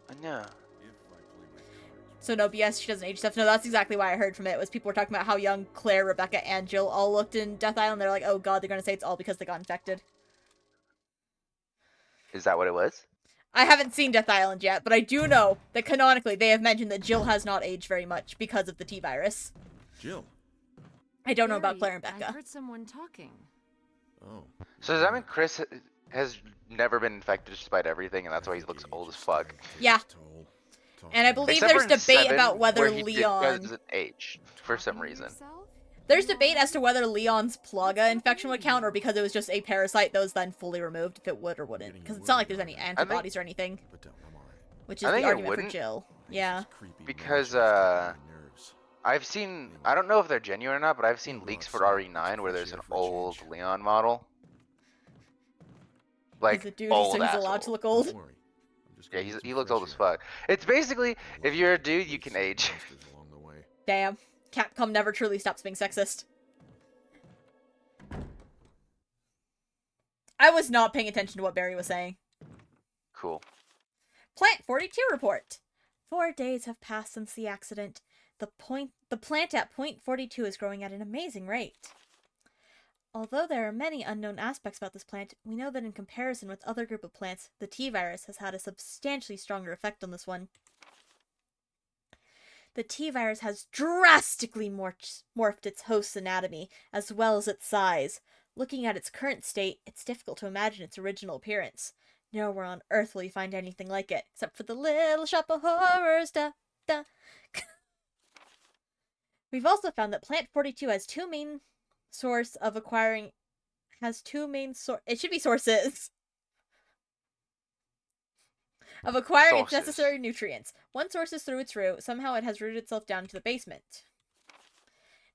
Speaker 2: I know.
Speaker 4: If I play my cards.
Speaker 1: So no, BS, she doesn't age stuff. No, that's exactly why I heard from it, was people were talking about how young Claire, Rebecca, and Jill all looked in Death Island. They're like, oh god, they're gonna say it's all because they got infected.
Speaker 2: Is that what it was?
Speaker 1: I haven't seen Death Island yet, but I do know that canonically they have mentioned that Jill has not aged very much because of the T-virus.
Speaker 4: Jill.
Speaker 1: I don't know about
Speaker 3: Barry,
Speaker 1: Claire and
Speaker 3: I
Speaker 1: Becca.
Speaker 3: heard someone talking.
Speaker 4: Oh.
Speaker 2: So does that mean Chris has never been infected despite everything, and that's why he looks old as fuck?
Speaker 1: Yeah. And I believe
Speaker 2: Except
Speaker 1: there's
Speaker 2: for in
Speaker 1: debate
Speaker 2: 7,
Speaker 1: about whether
Speaker 2: where he
Speaker 1: Leon...
Speaker 2: doesn't age for some
Speaker 3: Talking to
Speaker 2: reason.
Speaker 3: yourself?
Speaker 1: There's debate as to whether Leon's Plaga infection would count, or because it was just a parasite that was then fully removed, if it would or wouldn't. Because it's not like there's any antibodies or anything.
Speaker 4: But don't, I'm alright.
Speaker 1: Which
Speaker 2: I
Speaker 1: is the
Speaker 2: think it
Speaker 1: argument for
Speaker 2: wouldn't.
Speaker 1: Jill. Yeah.
Speaker 2: Because, I've seen, I don't know if they're genuine or not, but I've seen leaks for RE9 where there's an old Leon model. Like,
Speaker 1: He's a dude,
Speaker 2: old
Speaker 1: so he's
Speaker 2: asshole.
Speaker 1: allowed to look old.
Speaker 2: Yeah, he looks old as fuck. It's basically, if you're a dude, you can age.
Speaker 1: Damn. Capcom never truly stops being sexist. I was not paying attention to what Barry was saying.
Speaker 2: Cool.
Speaker 1: Plant 42 report. 4 days have passed since the accident. The plant at point 42 is growing at an amazing rate. Although there are many unknown aspects about this plant, we know that in comparison with other group of plants, the T-virus has had a substantially stronger effect on this one. The T-virus has drastically morphed its host's anatomy, as well as its size. Looking at its current state, it's difficult to imagine its original appearance. Nowhere on Earth will you find anything like it, except for the Little Shop of Horrors. Da, da. We've also found that Plant 42 has two main sources of acquiring its necessary nutrients. One source is through its root. Somehow it has rooted itself down into the basement.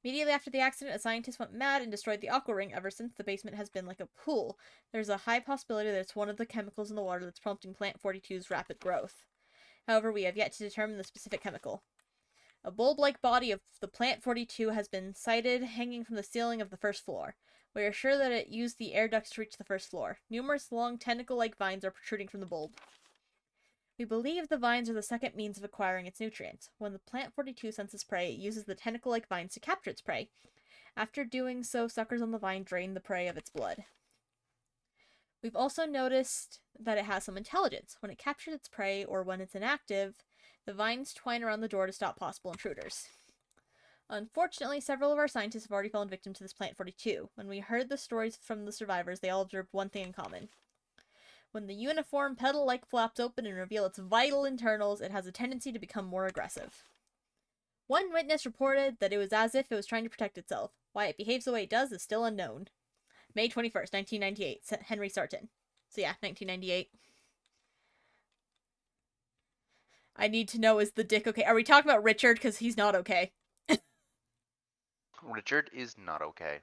Speaker 1: Immediately after the accident, a scientist went mad and destroyed the aqua ring. Ever since, the basement has been like a pool. There's a high possibility that it's one of the chemicals in the water that's prompting Plant 42's rapid growth. However, we have yet to determine the specific chemical. A bulb-like body of the Plant 42 has been sighted hanging from the ceiling of the first floor. We are sure that it used the air ducts to reach the first floor. Numerous long tentacle-like vines are protruding from the bulb. We believe the vines are the second means of acquiring its nutrients. When the Plant 42 senses prey, it uses the tentacle-like vines to capture its prey. After doing so, suckers on the vine drain the prey of its blood. We've also noticed that it has some intelligence. When it captures its prey, or when it's inactive, the vines twine around the door to stop possible intruders. Unfortunately, several of our scientists have already fallen victim to this Plant 42. When we heard the stories from the survivors, they all observed one thing in common. When the uniform petal-like flaps open and reveal its vital internals, it has a tendency to become more aggressive. One witness reported that it was as if it was trying to protect itself. Why it behaves the way it does is still unknown. May 21st, 1998. Henry Sarton. So yeah, 1998. I need to know, is the dick okay? Are we talking about Richard? Because he's not okay.
Speaker 2: Richard is not okay.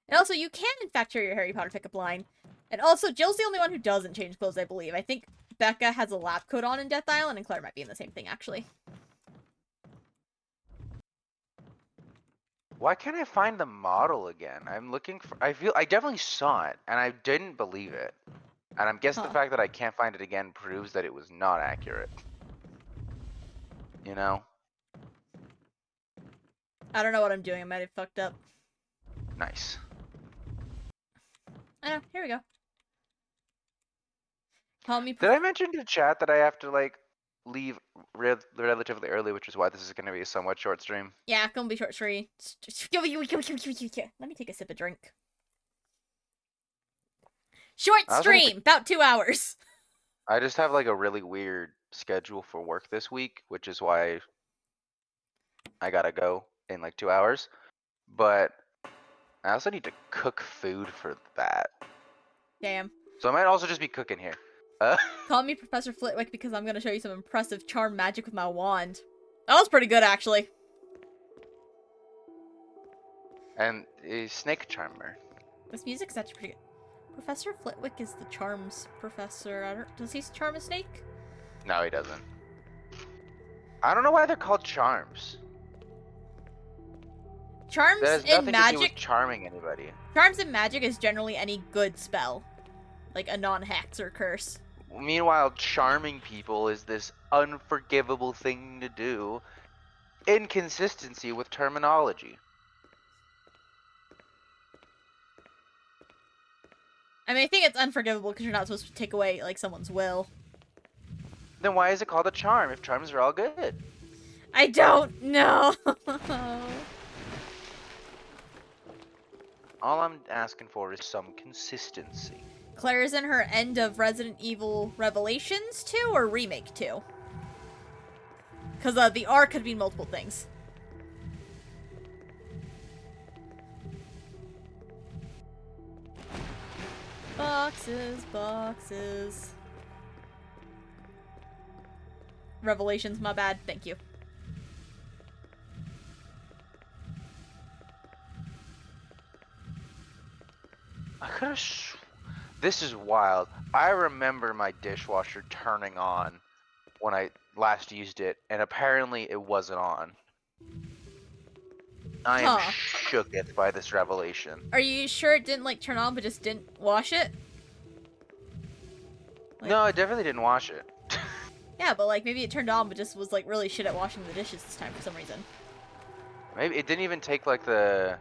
Speaker 1: And also, you can in fact share your Harry Potter pickup line. And also, Jill's the only one who doesn't change clothes, I believe. I think Becca has a lab coat on in Death Island, and Claire might be in the same thing, actually.
Speaker 2: Why can't I find the model again? I'm looking for... I definitely saw it, and I didn't believe it. And I'm guessing the fact that I can't find it again proves that it was not accurate. You know?
Speaker 1: I don't know what I'm doing. I might have fucked up.
Speaker 2: Nice.
Speaker 1: I know. Here we go. Call me.
Speaker 2: Did I mention to chat that I have to, like, leave relatively early, which is why this is going to be a somewhat short stream?
Speaker 1: Yeah, it's gonna be short stream. Let me take a sip of drink. Short stream! About 2 hours.
Speaker 2: I just have, like, a really weird schedule for work this week, which is why I gotta go in, like, 2 hours. But I also need to cook food for that.
Speaker 1: Damn.
Speaker 2: So I might also just be cooking here.
Speaker 1: Call me Professor Flitwick because I'm gonna show you some impressive charm magic with my wand. That was pretty good, actually.
Speaker 2: And a snake charmer.
Speaker 1: This music's actually pretty good. Professor Flitwick is the charms professor. Does he charm a snake?
Speaker 2: No, he doesn't. I don't know why they're called charms.
Speaker 1: Charms
Speaker 2: That has
Speaker 1: in
Speaker 2: nothing to do with
Speaker 1: magic.
Speaker 2: charming anybody.
Speaker 1: Charms in magic is generally any good spell, like a non-hex or curse.
Speaker 2: Meanwhile, charming people is this unforgivable thing to do. Inconsistency with terminology.
Speaker 1: I mean, I think it's unforgivable because you're not supposed to take away like someone's will.
Speaker 2: Then why is it called a charm if charms are all good?
Speaker 1: I don't know.
Speaker 2: All I'm asking for is some consistency.
Speaker 1: Claire's in her end of Resident Evil Revelations 2 or Remake 2? Because the R could mean multiple things. Boxes, boxes. Revelations, my bad. Thank you.
Speaker 2: I could have. This is wild. I remember my dishwasher turning on when I last used it, and apparently it wasn't on. I am
Speaker 1: Huh.
Speaker 2: shooketh by this revelation.
Speaker 1: Are you sure it didn't like turn on but just didn't wash it? Like-
Speaker 2: No, I definitely didn't wash it.
Speaker 1: Yeah, but like maybe it turned on but just was like really shit at washing the dishes this time for some reason.
Speaker 2: Maybe it didn't even take like the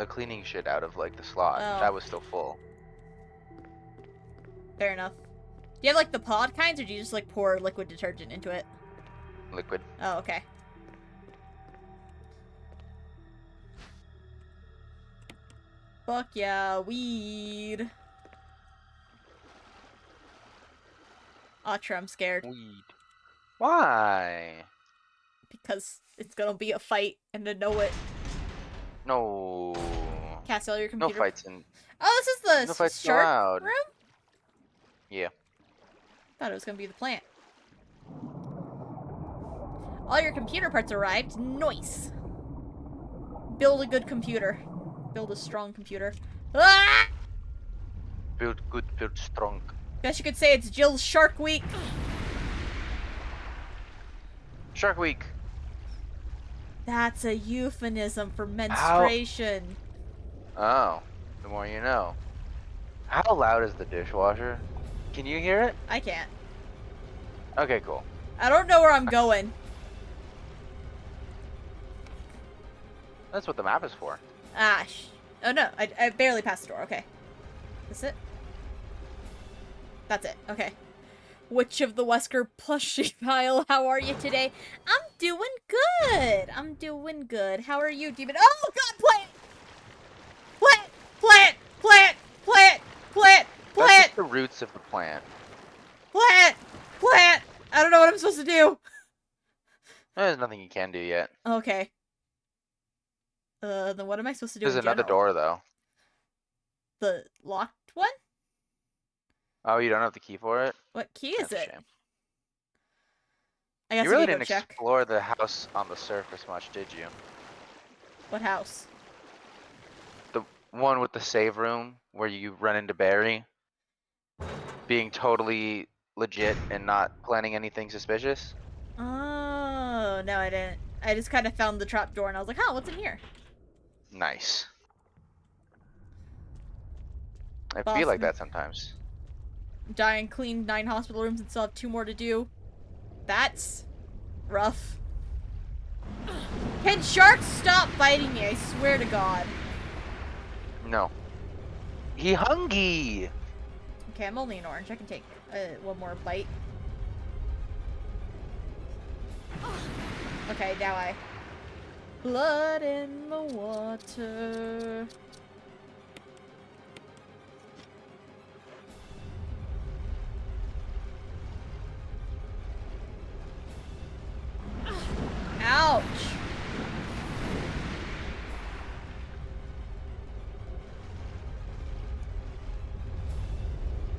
Speaker 2: cleaning shit out of like the slot.
Speaker 1: Oh.
Speaker 2: That was still full.
Speaker 1: Fair enough. Do you have like the pod kinds or do you just like pour liquid detergent into it?
Speaker 2: Liquid.
Speaker 1: Oh, okay. Fuck yeah, weed. Atra, I'm scared.
Speaker 2: Weed. Why?
Speaker 1: Because it's gonna be a fight and to know it.
Speaker 2: No.
Speaker 1: Cassy, your
Speaker 2: No
Speaker 1: computer.
Speaker 2: fights in.
Speaker 1: Oh, this is
Speaker 2: No
Speaker 1: the
Speaker 2: fights
Speaker 1: shark
Speaker 2: allowed.
Speaker 1: room?
Speaker 2: Yeah.
Speaker 1: Thought it was gonna be the plant. All your computer parts arrived. Nice. Build a good computer. Build a strong computer. Ah!
Speaker 2: Build good, build strong.
Speaker 1: Guess you could say it's Jill's Shark Week.
Speaker 2: Shark Week.
Speaker 1: That's a euphemism for menstruation.
Speaker 2: Oh, the more you know. How loud is the dishwasher? Can you hear it?
Speaker 1: I can't.
Speaker 2: Okay, cool.
Speaker 1: I don't know where I'm going.
Speaker 2: That's what the map is for.
Speaker 1: Ah, oh no, I barely passed the door. Okay. Is it? That's it. Okay. Witch of the Wesker plushie pile, how are you today? I'm doing good. I'm doing good. How are you, demon? Oh god, plant! Plant! Plant! Plant! Plant! Plant!
Speaker 2: That's
Speaker 1: Plant!
Speaker 2: just the roots of the plant.
Speaker 1: Plant! Plant! I don't know what I'm supposed to do.
Speaker 2: There's nothing you can do yet.
Speaker 1: Okay. Then what am I supposed to do
Speaker 2: There's
Speaker 1: in
Speaker 2: another
Speaker 1: general?
Speaker 2: door, though.
Speaker 1: The locked one?
Speaker 2: Oh, you don't have the key for it?
Speaker 1: What key is
Speaker 2: That's a
Speaker 1: it?
Speaker 2: shame.
Speaker 1: I guess
Speaker 2: You really
Speaker 1: I need to
Speaker 2: didn't
Speaker 1: go check.
Speaker 2: explore the house on the surface much, did you?
Speaker 1: What house?
Speaker 2: The one with the save room where you run into Barry being totally legit and not planning anything suspicious?
Speaker 1: Oh, no, I didn't. I just kind of found the trap door and I was like, huh, what's in here?
Speaker 2: Nice. I
Speaker 1: Boss
Speaker 2: feel like
Speaker 1: me.
Speaker 2: that sometimes.
Speaker 1: Die and clean 9 hospital rooms and still have 2 more to do. That's rough. Can sharks stop biting me? I swear to God.
Speaker 2: No. He hungry!
Speaker 1: Okay, I'm only an orange. I can take one more bite. Okay, now I... Blood in the water. Ouch!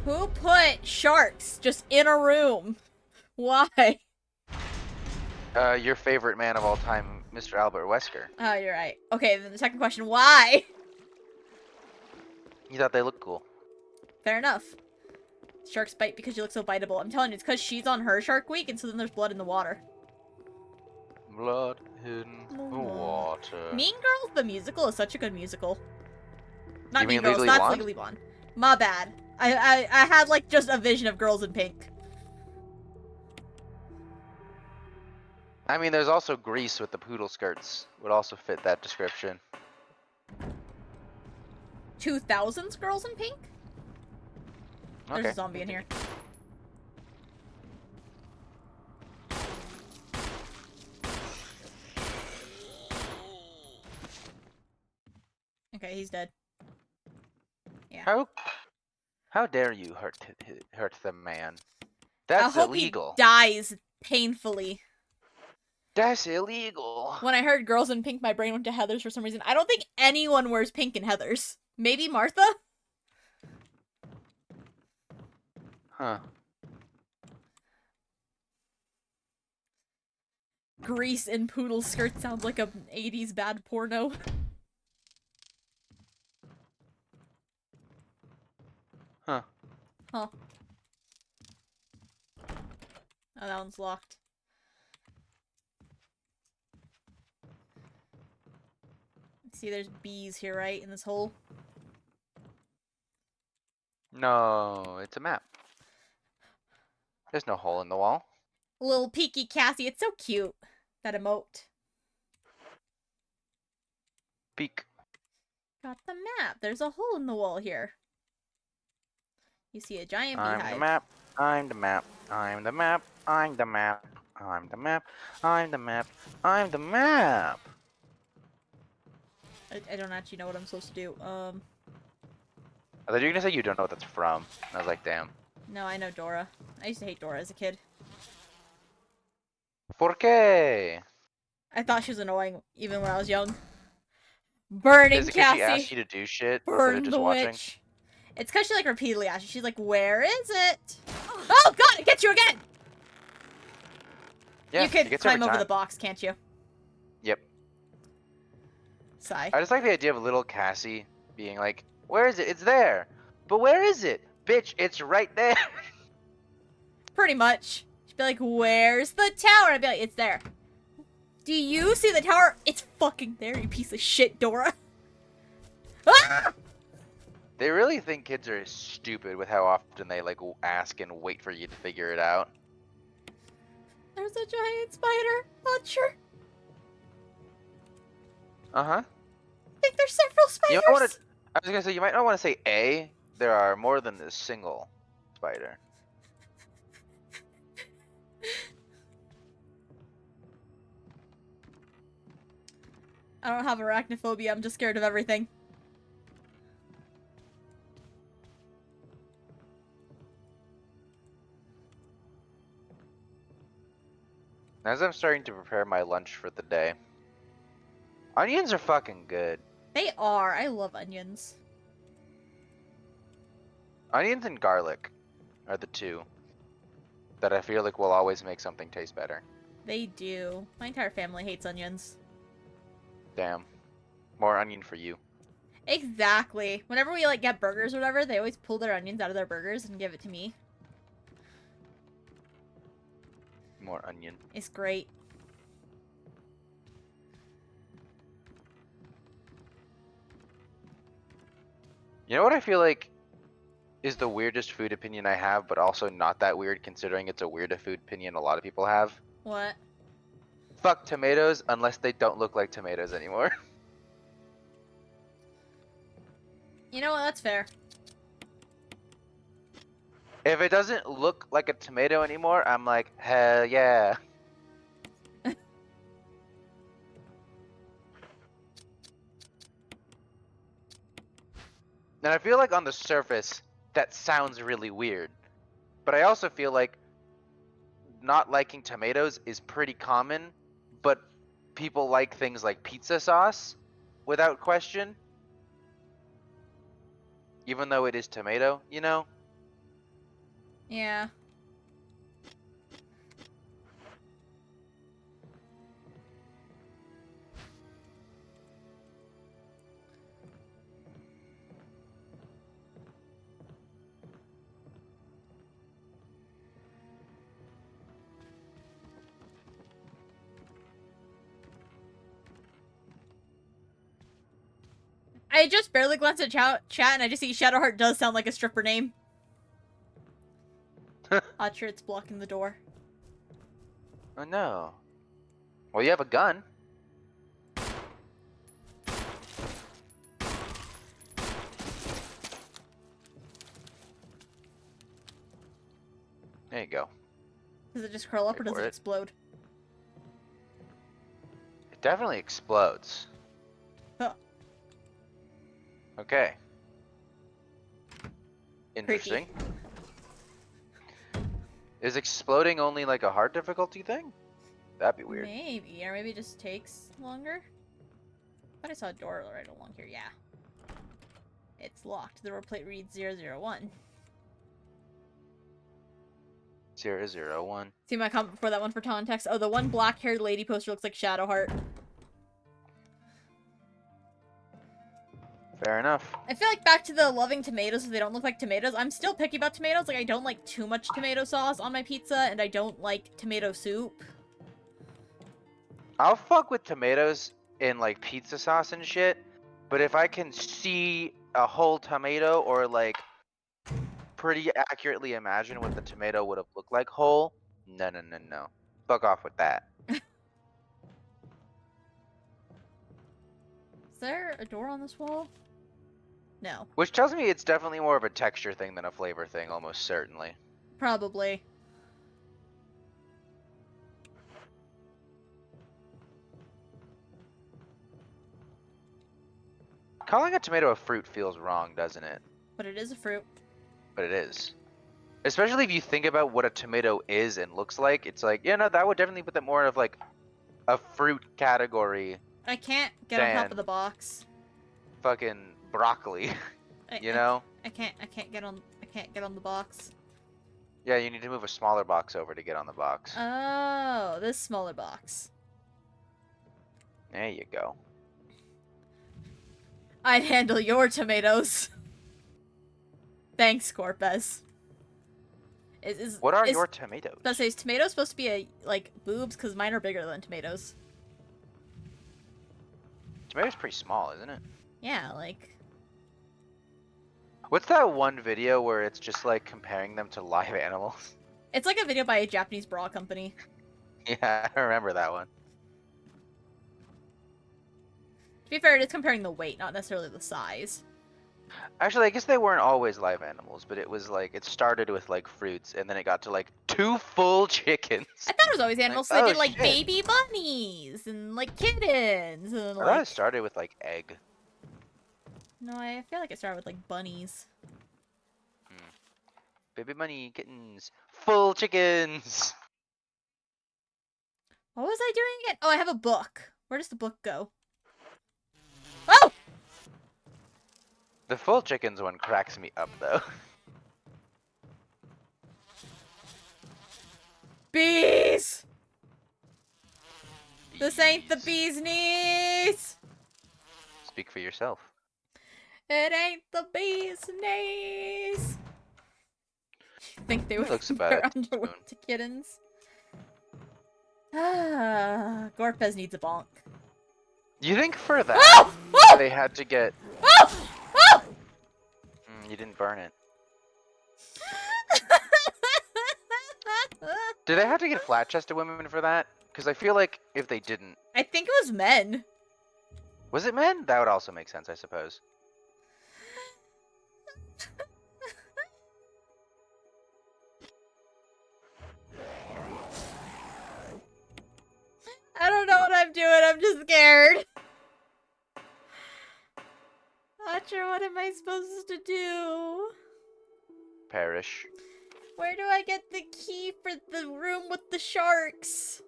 Speaker 1: Who put sharks just in a room? Why?
Speaker 2: Your favorite man of all time, Mr. Albert Wesker.
Speaker 1: Oh, you're right. Okay, then the second question, why?
Speaker 2: You thought they looked cool.
Speaker 1: Fair enough. Sharks bite because you look so biteable. I'm telling you, it's because she's on her Shark Week, and so then there's blood in the water.
Speaker 2: Blood in the water.
Speaker 1: Mean Girls, the musical, is such a good musical. Not
Speaker 2: You
Speaker 1: Mean
Speaker 2: mean
Speaker 1: Girls,
Speaker 2: Legally
Speaker 1: that's
Speaker 2: Blonde?
Speaker 1: Legally Blonde. My bad. I had, like, just a vision of girls in pink.
Speaker 2: I mean, there's also Grease with the poodle skirts. Would also fit that description.
Speaker 1: 2000s girls in pink? There's
Speaker 2: Okay.
Speaker 1: a zombie in here. Okay, he's dead. Yeah.
Speaker 2: How dare you hurt the man?
Speaker 1: I
Speaker 2: That's
Speaker 1: hope
Speaker 2: illegal.
Speaker 1: he dies painfully.
Speaker 2: That's illegal.
Speaker 1: When I heard girls in pink, my brain went to Heathers for some reason. I don't think anyone wears pink in Heathers. Maybe Martha?
Speaker 2: Huh.
Speaker 1: Grease in poodle skirt sounds like a 80s bad porno.
Speaker 2: Huh.
Speaker 1: Huh. Oh, that one's locked. See, there's bees here, right? In this hole?
Speaker 2: No, it's a map. There's no hole in the wall.
Speaker 1: Little peeky Cassie, it's so cute. That emote.
Speaker 2: Peek.
Speaker 1: Got the map. There's a hole in the wall here. You see a giant
Speaker 2: I'm
Speaker 1: beehive.
Speaker 2: the map. I'm the map. I'm the map. I'm the map. I'm the map. I'm the map. I'm the map.
Speaker 1: I don't actually know what I'm supposed to do.
Speaker 2: I thought you were gonna say you don't know what that's from. I was like, damn.
Speaker 1: No, I know Dora. I used to hate Dora as a kid.
Speaker 2: ¿Por qué?
Speaker 1: I thought she was annoying even when I was young. Burning
Speaker 2: Is it because she asked
Speaker 1: Cassie!
Speaker 2: you to do shit instead of
Speaker 1: Burn
Speaker 2: just
Speaker 1: the
Speaker 2: watching?
Speaker 1: witch! It's because she like repeatedly asks you. She's like, where is it? Oh god, it gets you again!
Speaker 2: Yeah,
Speaker 1: You could
Speaker 2: it gets
Speaker 1: climb
Speaker 2: every
Speaker 1: over
Speaker 2: time.
Speaker 1: the box, can't you?
Speaker 2: Yep.
Speaker 1: Sigh.
Speaker 2: I just like the idea of little Cassie being like, where is it? It's there. But where is it? Bitch, it's right there.
Speaker 1: Pretty much. She'd be like, where's the tower? I'd be like, it's there. Do you see the tower? It's fucking there, you piece of shit, Dora. Ah!
Speaker 2: They really think kids are stupid with how often they like ask and wait for you to figure it out.
Speaker 1: There's a giant spider. Not sure.
Speaker 2: Uh-huh.
Speaker 1: I think there's several
Speaker 2: You
Speaker 1: spiders.
Speaker 2: might want to. I was gonna say you might not want to say a. There are more than a single spider.
Speaker 1: I don't have arachnophobia. I'm just scared of everything.
Speaker 2: As I'm starting to prepare my lunch for the day, onions are fucking good.
Speaker 1: They are. I love onions.
Speaker 2: Onions and garlic are the two that I feel like will always make something taste better.
Speaker 1: They do. My entire family hates onions.
Speaker 2: Damn. More onion for you.
Speaker 1: Exactly. Whenever we like get burgers or whatever, they always pull their onions out of their burgers and give it to me.
Speaker 2: More onion.
Speaker 1: It's great.
Speaker 2: You know what I feel like is the weirdest food opinion I have, but also not that weird considering it's a weird food opinion a lot of people have?
Speaker 1: What?
Speaker 2: Fuck tomatoes unless they don't look like tomatoes anymore.
Speaker 1: You know what? That's fair.
Speaker 2: If it doesn't look like a tomato anymore, I'm like, hell yeah. And I feel like on the surface, that sounds really weird. But I also feel like not liking tomatoes is pretty common, but people like things like pizza sauce without question. Even though it is tomato, you know?
Speaker 1: Yeah. I just barely glanced at chat and I just see Shadowheart does sound like a stripper name. Odd sure it's blocking the door.
Speaker 2: Oh no. Well, you have a gun. There you go.
Speaker 1: Does it just curl up
Speaker 2: Wait
Speaker 1: or does
Speaker 2: for
Speaker 1: it
Speaker 2: it.
Speaker 1: explode?
Speaker 2: It definitely explodes.
Speaker 1: Huh.
Speaker 2: Okay. Interesting.
Speaker 1: Creepy.
Speaker 2: Is exploding only like a hard difficulty thing? That'd be weird.
Speaker 1: Maybe, or maybe it just takes longer. I thought I saw a door right along here. Yeah. It's locked. The door plate reads 001.
Speaker 2: 001.
Speaker 1: See my comment before that one for context? Oh, the one black-haired lady poster looks like Shadowheart.
Speaker 2: Fair enough.
Speaker 1: I feel like back to the loving tomatoes, so they don't look like tomatoes. I'm still picky about tomatoes. Like, I don't like too much tomato sauce on my pizza, and I don't like tomato soup.
Speaker 2: I'll fuck with tomatoes in like pizza sauce and shit, but if I can see a whole tomato or like pretty accurately imagine what the tomato would have looked like whole, no. Fuck off with that.
Speaker 1: Is there a door on this wall? No.
Speaker 2: Which tells me it's definitely more of a texture thing than a flavor thing, almost certainly.
Speaker 1: Probably.
Speaker 2: Calling a tomato a fruit feels wrong, doesn't it?
Speaker 1: But it is a fruit.
Speaker 2: But it is. Especially if you think about what a tomato is and looks like, it's like, yeah, no, that would definitely put them more of like a fruit category
Speaker 1: I can't get on top
Speaker 2: than
Speaker 1: of the box.
Speaker 2: fucking broccoli. You know?
Speaker 1: I can't get on the box.
Speaker 2: Yeah, you need to move a smaller box over to get on the box.
Speaker 1: Oh, this smaller box.
Speaker 2: There you go.
Speaker 1: I'd handle your tomatoes. Thanks, Corpez.
Speaker 2: What are
Speaker 1: is,
Speaker 2: your tomatoes?
Speaker 1: I was say, is tomatoes supposed to be a like boobs? Because mine are bigger than tomatoes.
Speaker 2: Tomatoes pretty small, isn't it?
Speaker 1: Yeah, like
Speaker 2: What's that one video where it's just like comparing them to live animals?
Speaker 1: it's like a video by a Japanese bra company.
Speaker 2: Yeah, I remember that one.
Speaker 1: To be fair, it is comparing the weight, not necessarily the size.
Speaker 2: Actually, I guess they weren't always live animals, but it was like it started with like fruits, and then it got to like 2 full chickens.
Speaker 1: I thought it was always animals. So
Speaker 2: oh,
Speaker 1: they did like
Speaker 2: shit.
Speaker 1: baby bunnies and like kittens and
Speaker 2: I thought
Speaker 1: like.
Speaker 2: it started with like egg.
Speaker 1: No, I feel like it started with like bunnies.
Speaker 2: Baby bunny kittens, full chickens.
Speaker 1: What was I doing again? Oh, I have a book. Where does the book go? Oh!
Speaker 2: The full chickens one cracks me up though.
Speaker 1: Bees! This ain't the bee's knees!
Speaker 2: Speak for yourself.
Speaker 1: It ain't the bee's knees! Think they would
Speaker 2: Looks
Speaker 1: wear
Speaker 2: about it,
Speaker 1: underwear
Speaker 2: spoon.
Speaker 1: to kittens? Ah, Gorpez needs a bonk.
Speaker 2: You think for that
Speaker 1: Oh! Oh!
Speaker 2: they had to get?
Speaker 1: Oh! Oh!
Speaker 2: You didn't burn it. Did they have to get flat-chested women for that? Because I feel like if they didn't,
Speaker 1: I think it was men.
Speaker 2: was it men? That would also make sense, I suppose.
Speaker 1: I don't know what I'm doing, I'm just scared. Not sure what am I supposed to do.
Speaker 2: Perish.
Speaker 1: Where do I get the key for the room with the sharks?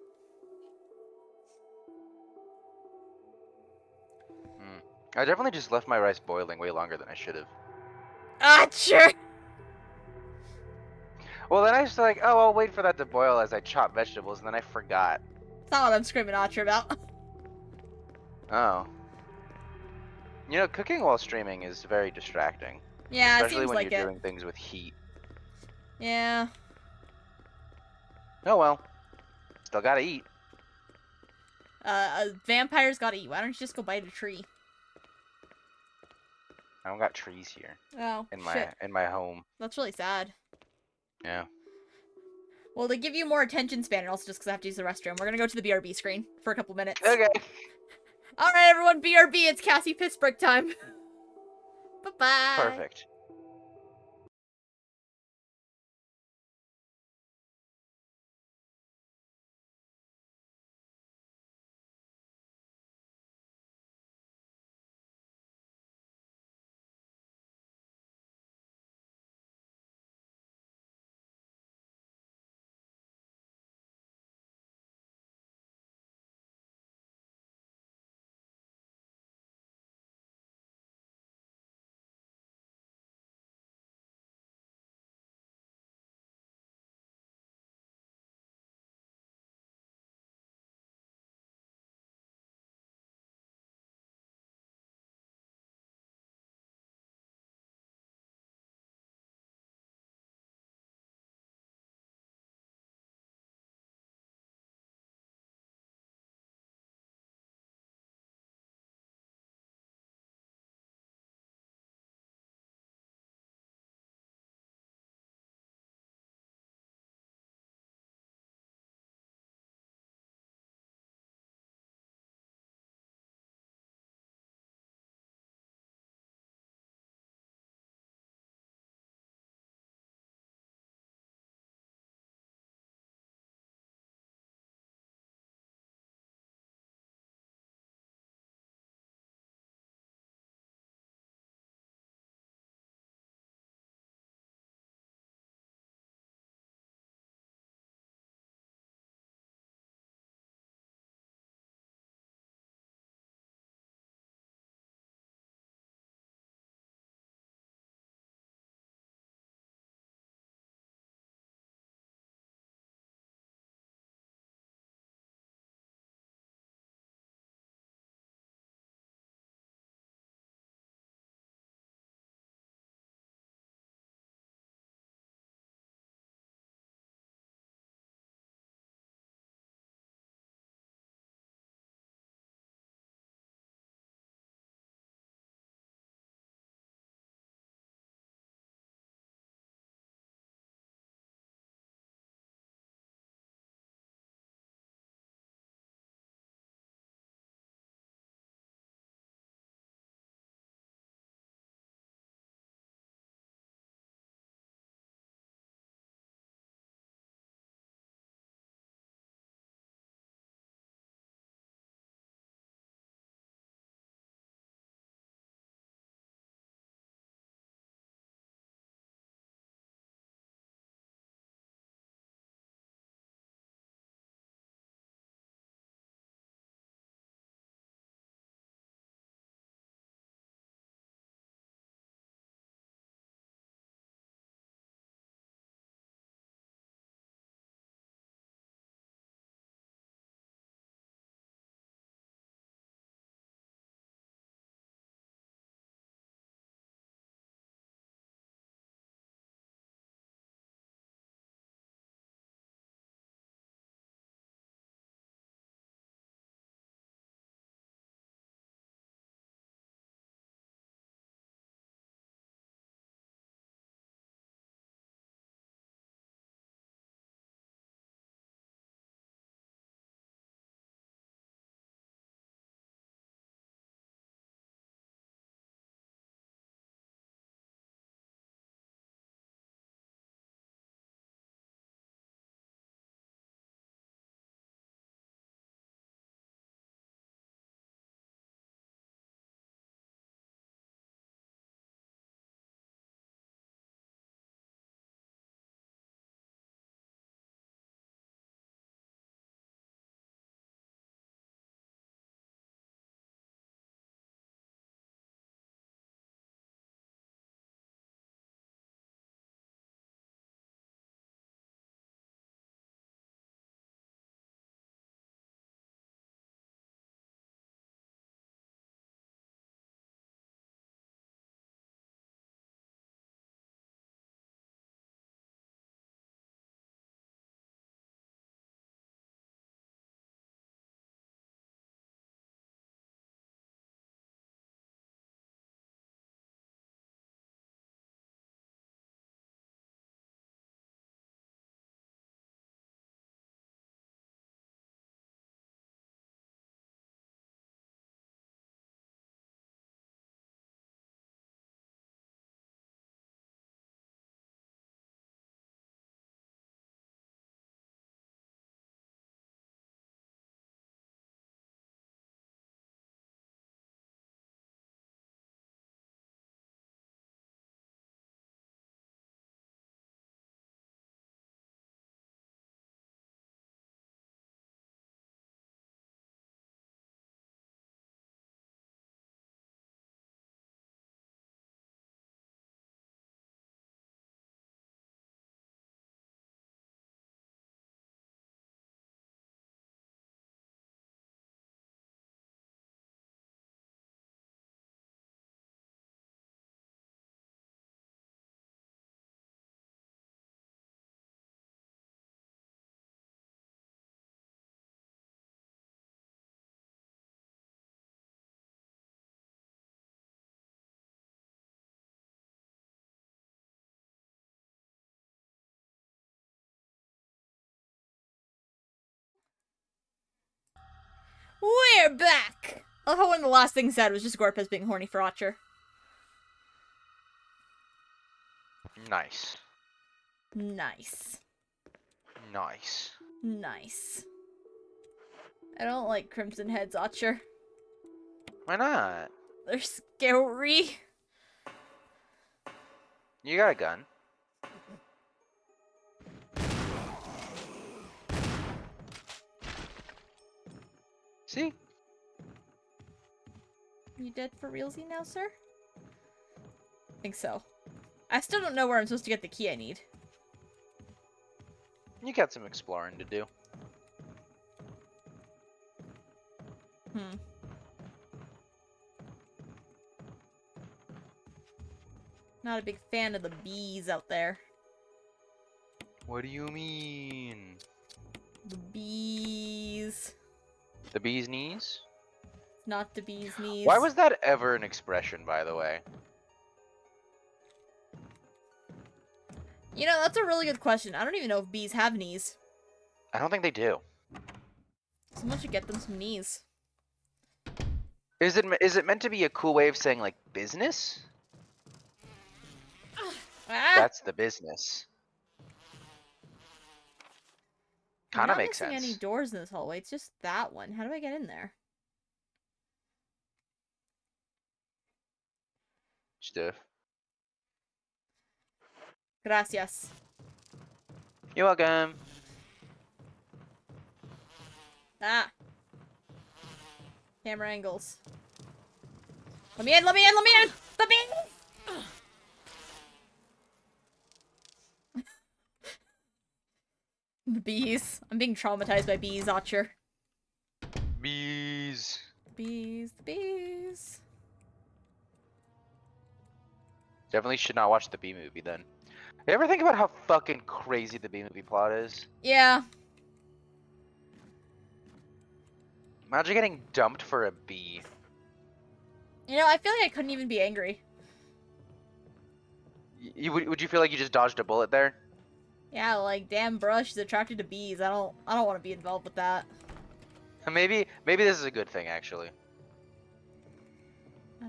Speaker 2: I definitely just left my rice boiling way longer than I should have.
Speaker 1: Ah, sure.
Speaker 2: Well, then I was like, oh, I'll wait for that to boil as I chop vegetables, and then I forgot.
Speaker 1: It's not what I'm screaming at you about.
Speaker 2: Oh. You know, cooking while streaming is very distracting.
Speaker 1: Yeah, it
Speaker 2: Especially
Speaker 1: seems
Speaker 2: when
Speaker 1: like
Speaker 2: you're
Speaker 1: it.
Speaker 2: doing things with heat.
Speaker 1: Yeah.
Speaker 2: Oh well. Still gotta eat.
Speaker 1: Vampires gotta eat. Why don't you just go bite a tree?
Speaker 2: I don't got trees here.
Speaker 1: Oh,
Speaker 2: In
Speaker 1: shit.
Speaker 2: my home.
Speaker 1: That's really sad.
Speaker 2: Yeah.
Speaker 1: Well, to give you more attention span, and also just because I have to use the restroom, we're gonna go to the BRB screen for a couple minutes.
Speaker 2: Okay.
Speaker 1: Alright, everyone, BRB, it's Cassie Pittsburgh time. Bye-bye.
Speaker 2: Perfect.
Speaker 1: We're back! I love how one of the last things said was just Gorpez being horny for Archer.
Speaker 2: Nice.
Speaker 1: Nice.
Speaker 2: Nice.
Speaker 1: Nice. I don't like Crimson Heads, Archer.
Speaker 2: Why not?
Speaker 1: They're scary.
Speaker 2: You got a gun. See?
Speaker 1: You dead for realsy now, sir? I think so. I still don't know where I'm supposed to get the key I need.
Speaker 2: You got some exploring to do.
Speaker 1: Hmm. Not a big fan of the bees out there.
Speaker 2: What do you mean?
Speaker 1: The bees.
Speaker 2: The bee's knees?
Speaker 1: Not the bee's knees.
Speaker 2: Why was that ever an expression, by the way?
Speaker 1: You know, that's a really good question. I don't even know if bees have knees.
Speaker 2: I don't think they do.
Speaker 1: Someone should get them some knees.
Speaker 2: Is it meant to be a cool way of saying, like, business?
Speaker 1: Ah!
Speaker 2: That's the business.
Speaker 1: I'm
Speaker 2: Kind of
Speaker 1: not
Speaker 2: makes
Speaker 1: missing
Speaker 2: sense.
Speaker 1: any doors in this hallway. It's just that one. How do I get in there?
Speaker 2: Stuff.
Speaker 1: Gracias.
Speaker 2: You're welcome.
Speaker 1: Ah. Camera angles. Let me in, let me in, let me in! Let me in! The bees. I'm being traumatized by bees, Archer.
Speaker 2: Bees.
Speaker 1: Bees, the bees.
Speaker 2: Definitely should not watch the bee movie then. You ever think about how fucking crazy the bee movie plot is?
Speaker 1: Yeah.
Speaker 2: Imagine getting dumped for a bee.
Speaker 1: You know, I feel like I couldn't even be angry.
Speaker 2: Would you feel like you just dodged a bullet there?
Speaker 1: Yeah, like, damn, bruh, she's attracted to bees. I don't want to be involved with that.
Speaker 2: Maybe this is a good thing actually.
Speaker 1: I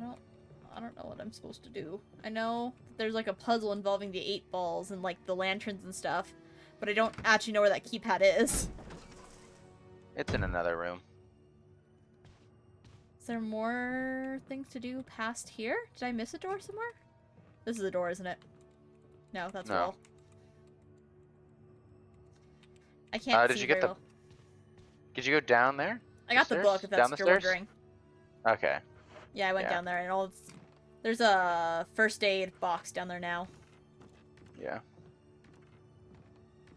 Speaker 1: don't know what I'm supposed to do. I know there's like a puzzle involving the 8 balls and like the lanterns and stuff, but I don't actually know where that keypad is.
Speaker 2: It's in another room.
Speaker 1: Is there more things to do past here? Did I miss a door somewhere? This is a door, isn't it? No, that's a
Speaker 2: No.
Speaker 1: wall. I can't
Speaker 2: Did
Speaker 1: see
Speaker 2: you get
Speaker 1: very
Speaker 2: the?
Speaker 1: well.
Speaker 2: Did you go down there?
Speaker 1: I got the
Speaker 2: stairs?
Speaker 1: book, if that's
Speaker 2: Down
Speaker 1: what
Speaker 2: the
Speaker 1: you're
Speaker 2: stairs?
Speaker 1: wondering.
Speaker 2: Okay.
Speaker 1: Yeah, I went
Speaker 2: Yeah.
Speaker 1: down there, and there's a first aid box down there now.
Speaker 2: Yeah.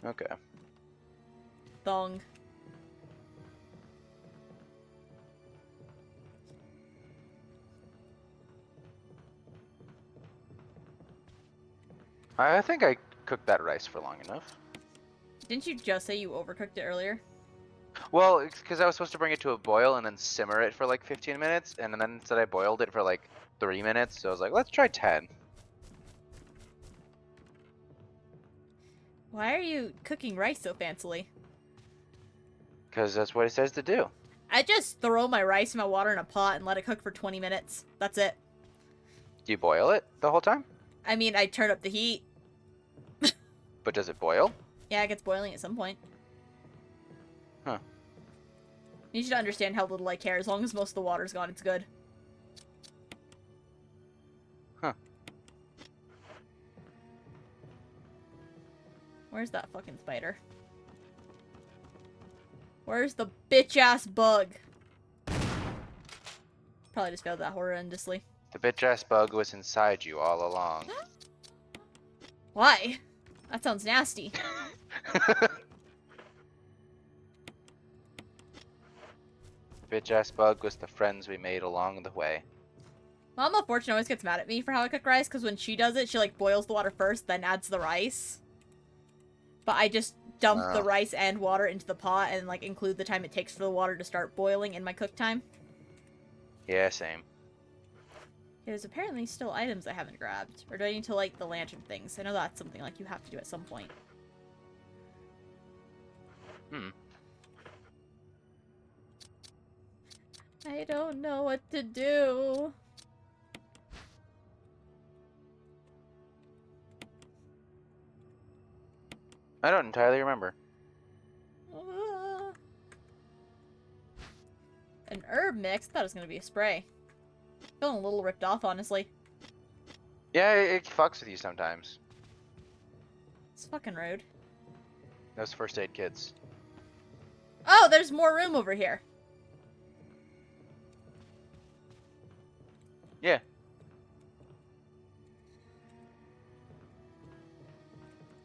Speaker 2: Okay.
Speaker 1: Thong.
Speaker 2: I think I cooked that rice for long enough.
Speaker 1: Didn't you just say you overcooked it earlier?
Speaker 2: Well, it's because I was supposed to bring it to a boil and then simmer it for like 15 minutes, and then instead I boiled it for like 3 minutes. So I was like, let's try 10.
Speaker 1: Why are you cooking rice so fancily?
Speaker 2: Because that's what it says to do.
Speaker 1: I just throw my rice and my water in a pot and let it cook for 20 minutes. That's it.
Speaker 2: Do you boil it the whole time?
Speaker 1: I mean, I turn up the heat.
Speaker 2: But does it boil?
Speaker 1: Yeah, it gets boiling at some point.
Speaker 2: Huh.
Speaker 1: You should understand how little I care. As long as most of the water's gone, it's good.
Speaker 2: Huh.
Speaker 1: Where's that fucking spider? Where's the bitch-ass bug? Probably just failed that horrendously.
Speaker 2: The bitch-ass bug was inside you all along.
Speaker 1: Why? That sounds nasty.
Speaker 2: Bitch-ass bug was the friends we made along the way.
Speaker 1: Mama Fortune always gets mad at me for how I cook rice, because when she does it, she, like, boils the water first, then adds the rice. But I just dump the rice and water into the pot and, like, include the time it takes for the water to start boiling in my cook time.
Speaker 2: Yeah, same.
Speaker 1: There's apparently still items I haven't grabbed. Or do I need to light the lantern things? I know that's something, like, you have to do at some point.
Speaker 2: Hmm.
Speaker 1: I don't know what to do.
Speaker 2: I don't entirely remember.
Speaker 1: An herb mix? I thought it was gonna be a spray. Feeling a little ripped off, honestly.
Speaker 2: Yeah, it fucks with you sometimes.
Speaker 1: It's fucking rude.
Speaker 2: Those first aid kits.
Speaker 1: Oh, there's more room over here.
Speaker 2: Yeah.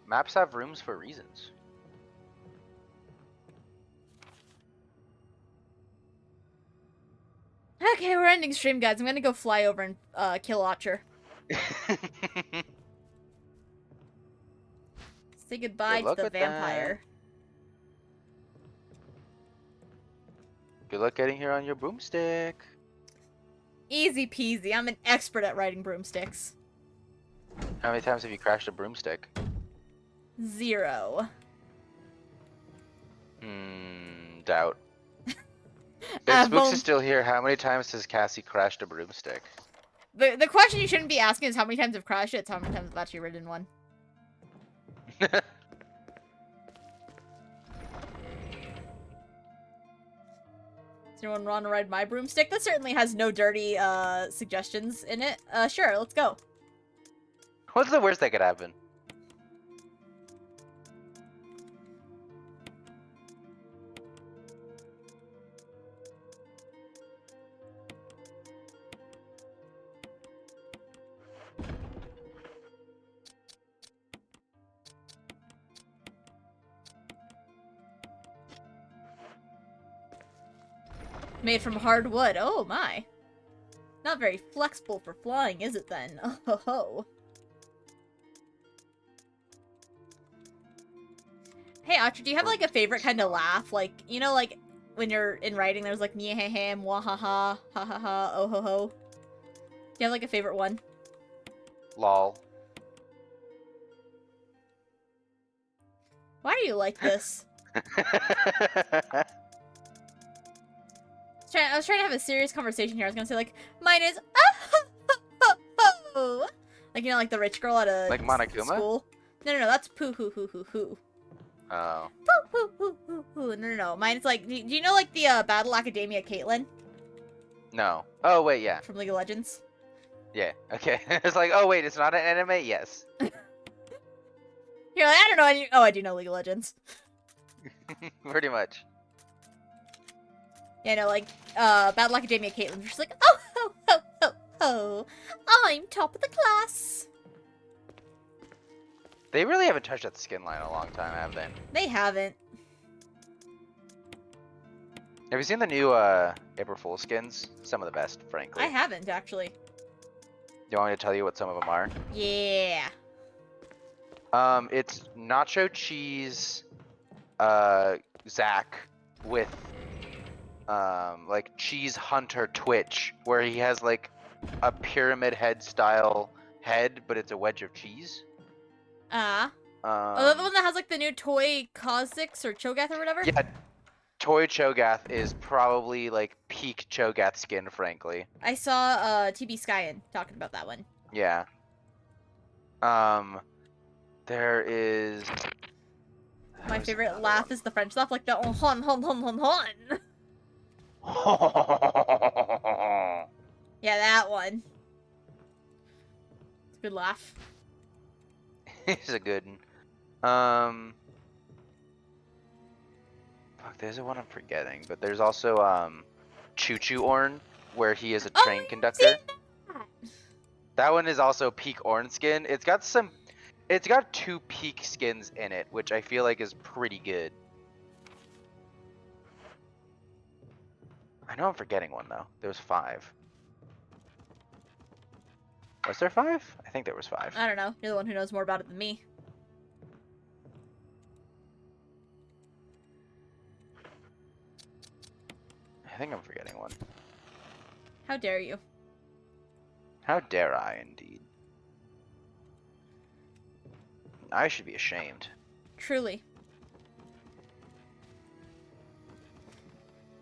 Speaker 2: Maps have rooms for reasons.
Speaker 1: Okay, we're ending stream, guys. I'm gonna go fly over and kill Archer. Say goodbye
Speaker 2: Good
Speaker 1: to
Speaker 2: luck
Speaker 1: the
Speaker 2: with
Speaker 1: vampire.
Speaker 2: Good luck getting here on your boomstick.
Speaker 1: Easy peasy. I'm an expert at riding broomsticks.
Speaker 2: How many times have you crashed a broomstick?
Speaker 1: 0.
Speaker 2: Doubt. If
Speaker 1: Uh,
Speaker 2: Spooks
Speaker 1: well,
Speaker 2: is still here, how many times has Cassy crashed a broomstick?
Speaker 1: the question you shouldn't be asking is how many times I've crashed it, it's how many times I've actually ridden one. Does anyone want to ride my broomstick? That certainly has no dirty suggestions in it. Sure, let's go.
Speaker 2: What's the worst that could happen?
Speaker 1: Made from hard wood. Oh my. Not very flexible for flying, is it then? Oh ho ho. Hey, Archer, do you have like a favorite kind of laugh? Like, you know, like when you're in writing, there's like meh heh mwah ha ha ha ha ha oh ho ho. Do you have like a favorite one?
Speaker 2: Lol.
Speaker 1: Why are you like this? I was trying to have a serious conversation here. I was gonna say like, mine is like, you know, like the rich girl at a
Speaker 2: Like Monokuma?
Speaker 1: school. No, that's poo hoo hoo hoo hoo.
Speaker 2: Oh.
Speaker 1: Poo hoo hoo hoo hoo. No. Mine is like, do you know like the Battle Academia Caitlyn
Speaker 2: No. Oh, wait, yeah.
Speaker 1: from League of Legends?
Speaker 2: Yeah, okay. It's like, oh, wait, it's not an anime? Yes.
Speaker 1: You're like, I don't know any. Oh, I do know League of Legends.
Speaker 2: Pretty much.
Speaker 1: Yeah, no, like Battle Academia Caitlyn. She's like, oh ho ho ho ho, I'm top of the class.
Speaker 2: They really haven't touched that skin line in a long time, have they?
Speaker 1: They haven't.
Speaker 2: Have you seen the new April Fool skins? Some of the best, frankly.
Speaker 1: I haven't actually.
Speaker 2: Do you want me to tell you what some of them are?
Speaker 1: Yeah.
Speaker 2: It's nacho cheese, Zach with, like cheese hunter Twitch, where he has like a pyramid head style head, but it's a wedge of cheese.
Speaker 1: Oh, the one that has like the new toy Kha'Zix or Cho'Gath or whatever?
Speaker 2: Yeah, Toy Cho'Gath is probably like peak Cho'Gath skin, frankly.
Speaker 1: I saw TB Skyen talking about that one.
Speaker 2: Yeah. There is.
Speaker 1: My favorite laugh is the French laugh, like the hon hon hon hon hon. Yeah, that one. It's a good laugh.
Speaker 2: He's a good one. Fuck, there's one I'm forgetting, but there's also Choo Choo Orn, where he is a train conductor. That one is also peak Orn skin. It's got 2 peak skins in it, which I feel like is pretty good. I know I'm forgetting one though. There was 5. Was there 5? I think there was 5.
Speaker 1: I don't know. You're the one who knows more about it than me.
Speaker 2: I think I'm forgetting one.
Speaker 1: How dare you?
Speaker 2: How dare I, indeed. I should be ashamed.
Speaker 1: Truly.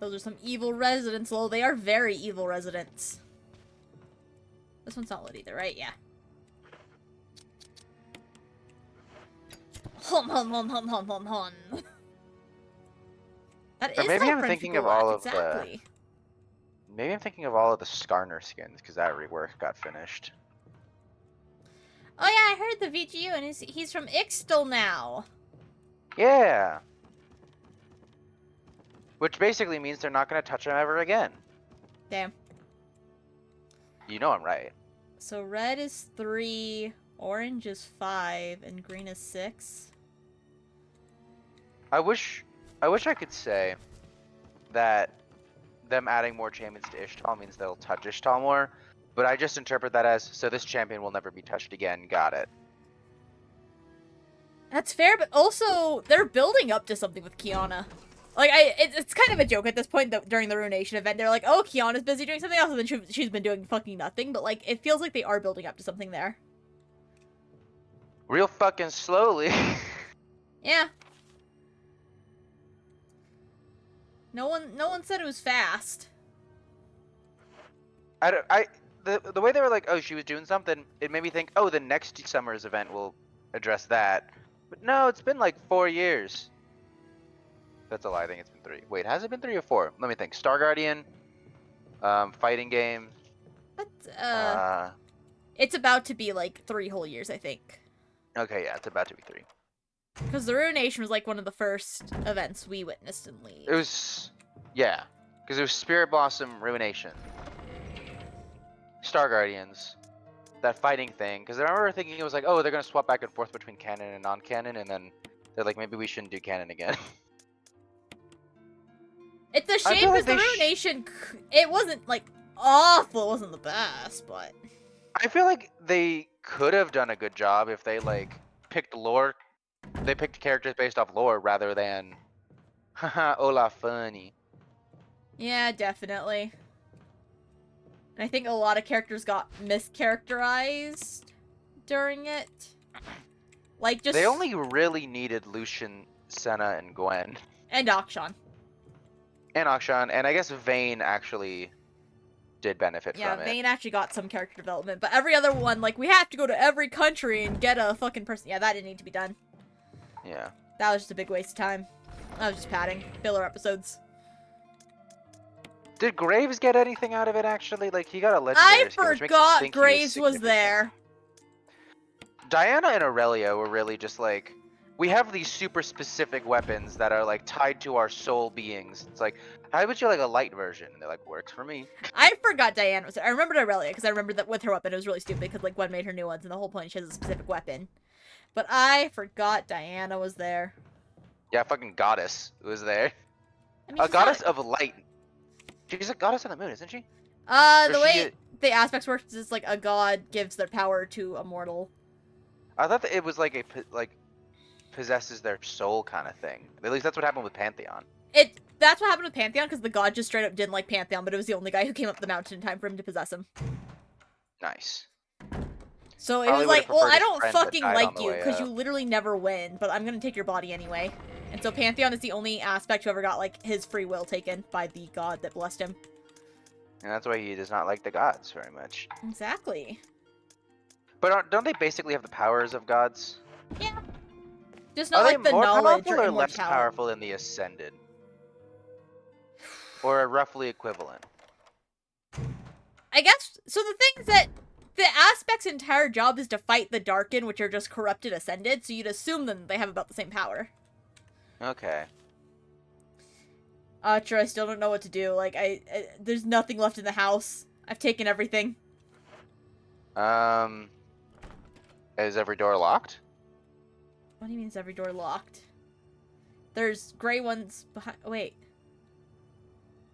Speaker 1: Those are some evil residents, lol. They are very evil residents. This one's not lit either, right? Yeah. Hum hum hum hum hum hum hum. That
Speaker 2: Or
Speaker 1: is
Speaker 2: maybe
Speaker 1: how
Speaker 2: I'm
Speaker 1: French
Speaker 2: thinking
Speaker 1: people
Speaker 2: of all
Speaker 1: laugh,
Speaker 2: of the.
Speaker 1: exactly.
Speaker 2: Maybe I'm thinking of all of the Skarner skins because that rework got finished.
Speaker 1: Oh yeah, I heard the VGU and he's from Ixtal now.
Speaker 2: Yeah. Which basically means they're not going to touch him ever again.
Speaker 1: Damn.
Speaker 2: You know I'm right.
Speaker 1: So red is 3, orange is 5, and green is 6.
Speaker 2: I wish I could say that them adding more champions to Ishtal means they'll touch Ishtal more, but I just interpret that as so this champion will never be touched again. Got it.
Speaker 1: That's fair, but also they're building up to something with Kiana. Like, it's kind of a joke at this point that during the Ruination event, they're like, oh, Kiana's busy doing something else, and then she's been doing fucking nothing, but, like, it feels like they are building up to something there.
Speaker 2: Real fucking slowly.
Speaker 1: Yeah. No one said it was fast.
Speaker 2: The way they were like, oh, she was doing something, it made me think, oh, the next summer's event will address that. But no, it's been like 4 years. That's a lie. I think it's been 3. Wait, has it been 3 or 4? Let me think. Star Guardian, fighting game.
Speaker 1: But,
Speaker 2: Uh,
Speaker 1: it's about to be, like, 3 whole years, I think.
Speaker 2: okay, yeah, it's about to be 3.
Speaker 1: Because the Ruination was, like, one of the first events we witnessed in League.
Speaker 2: It was, yeah, because it was Spirit Blossom, Ruination, Star Guardians, that fighting thing. Because I remember thinking it was like, oh, they're gonna swap back and forth between canon and non-canon, and then they're like, maybe we shouldn't do canon again.
Speaker 1: It's a
Speaker 2: I
Speaker 1: shame
Speaker 2: feel like
Speaker 1: because the
Speaker 2: they
Speaker 1: Ruination, it wasn't, like, awful. It wasn't the best, but...
Speaker 2: I feel like they could have done a good job if they like picked lore. They picked characters based off lore rather than, haha, hola funny.
Speaker 1: Yeah, definitely. And I think a lot of characters got mischaracterized during it. Like, just...
Speaker 2: They only really needed Lucian, Senna, and Gwen.
Speaker 1: And Akshan.
Speaker 2: And Akshan, and I guess Vayne actually did benefit
Speaker 1: Yeah,
Speaker 2: from it.
Speaker 1: Vayne actually got some character development, but every other one, like, we have to go to every country and get a fucking person. Yeah, that didn't need to be done.
Speaker 2: Yeah.
Speaker 1: That was just a big waste of time. I was just padding. Filler episodes.
Speaker 2: Did Graves get anything out of it, actually? Like, he got a legendary
Speaker 1: I
Speaker 2: skill, which makes me
Speaker 1: forgot
Speaker 2: think he
Speaker 1: Graves was
Speaker 2: significant.
Speaker 1: there.
Speaker 2: Diana and Aurelia were really just like, we have these super specific weapons that are like tied to our soul beings. It's like, how would you like a light version? And they're like, works for me.
Speaker 1: I forgot Diana was there. I remembered Aurelia because I remembered that with her weapon it was really stupid because like Gwen made her new ones and the whole point she has a specific weapon. But I forgot Diana was there.
Speaker 2: Yeah, fucking goddess was there.
Speaker 1: I mean,
Speaker 2: A
Speaker 1: she's
Speaker 2: goddess
Speaker 1: not-
Speaker 2: of light. She's a goddess of the moon, isn't she?
Speaker 1: the
Speaker 2: Or
Speaker 1: way
Speaker 2: she-
Speaker 1: the aspects work is like a god gives their power to a mortal.
Speaker 2: I thought that it was like like possesses their soul kind of thing. At least that's what happened with Pantheon.
Speaker 1: That's what happened with Pantheon because the god just straight up didn't like Pantheon, but it was the only guy who came up the mountain in time for him to possess him.
Speaker 2: Nice.
Speaker 1: So it
Speaker 2: Probably
Speaker 1: was like,
Speaker 2: would've
Speaker 1: well,
Speaker 2: preferred
Speaker 1: I
Speaker 2: his
Speaker 1: don't
Speaker 2: friend that
Speaker 1: fucking
Speaker 2: died on
Speaker 1: like
Speaker 2: the
Speaker 1: you
Speaker 2: way
Speaker 1: because you
Speaker 2: up.
Speaker 1: literally never win, but I'm gonna take your body anyway. And so Pantheon is the only aspect who ever got like his free will taken by the god that blessed him.
Speaker 2: And that's why he does not like the gods very much.
Speaker 1: Exactly.
Speaker 2: But don't they basically have the powers of gods?
Speaker 1: Yeah. Just
Speaker 2: Are
Speaker 1: not
Speaker 2: they
Speaker 1: like the
Speaker 2: more
Speaker 1: knowledge
Speaker 2: powerful
Speaker 1: or
Speaker 2: or less
Speaker 1: immortality.
Speaker 2: powerful than the Ascended? Or roughly equivalent?
Speaker 1: I guess, so the thing is that the Aspect's entire job is to fight the Darken, which are just corrupted Ascended, so you'd assume then they have about the same power.
Speaker 2: Okay.
Speaker 1: Sure, I still don't know what to do. Like, there's nothing left in the house. I've taken everything.
Speaker 2: Is every door locked?
Speaker 1: What do you mean is every door locked? There's gray ones behind. Oh, wait.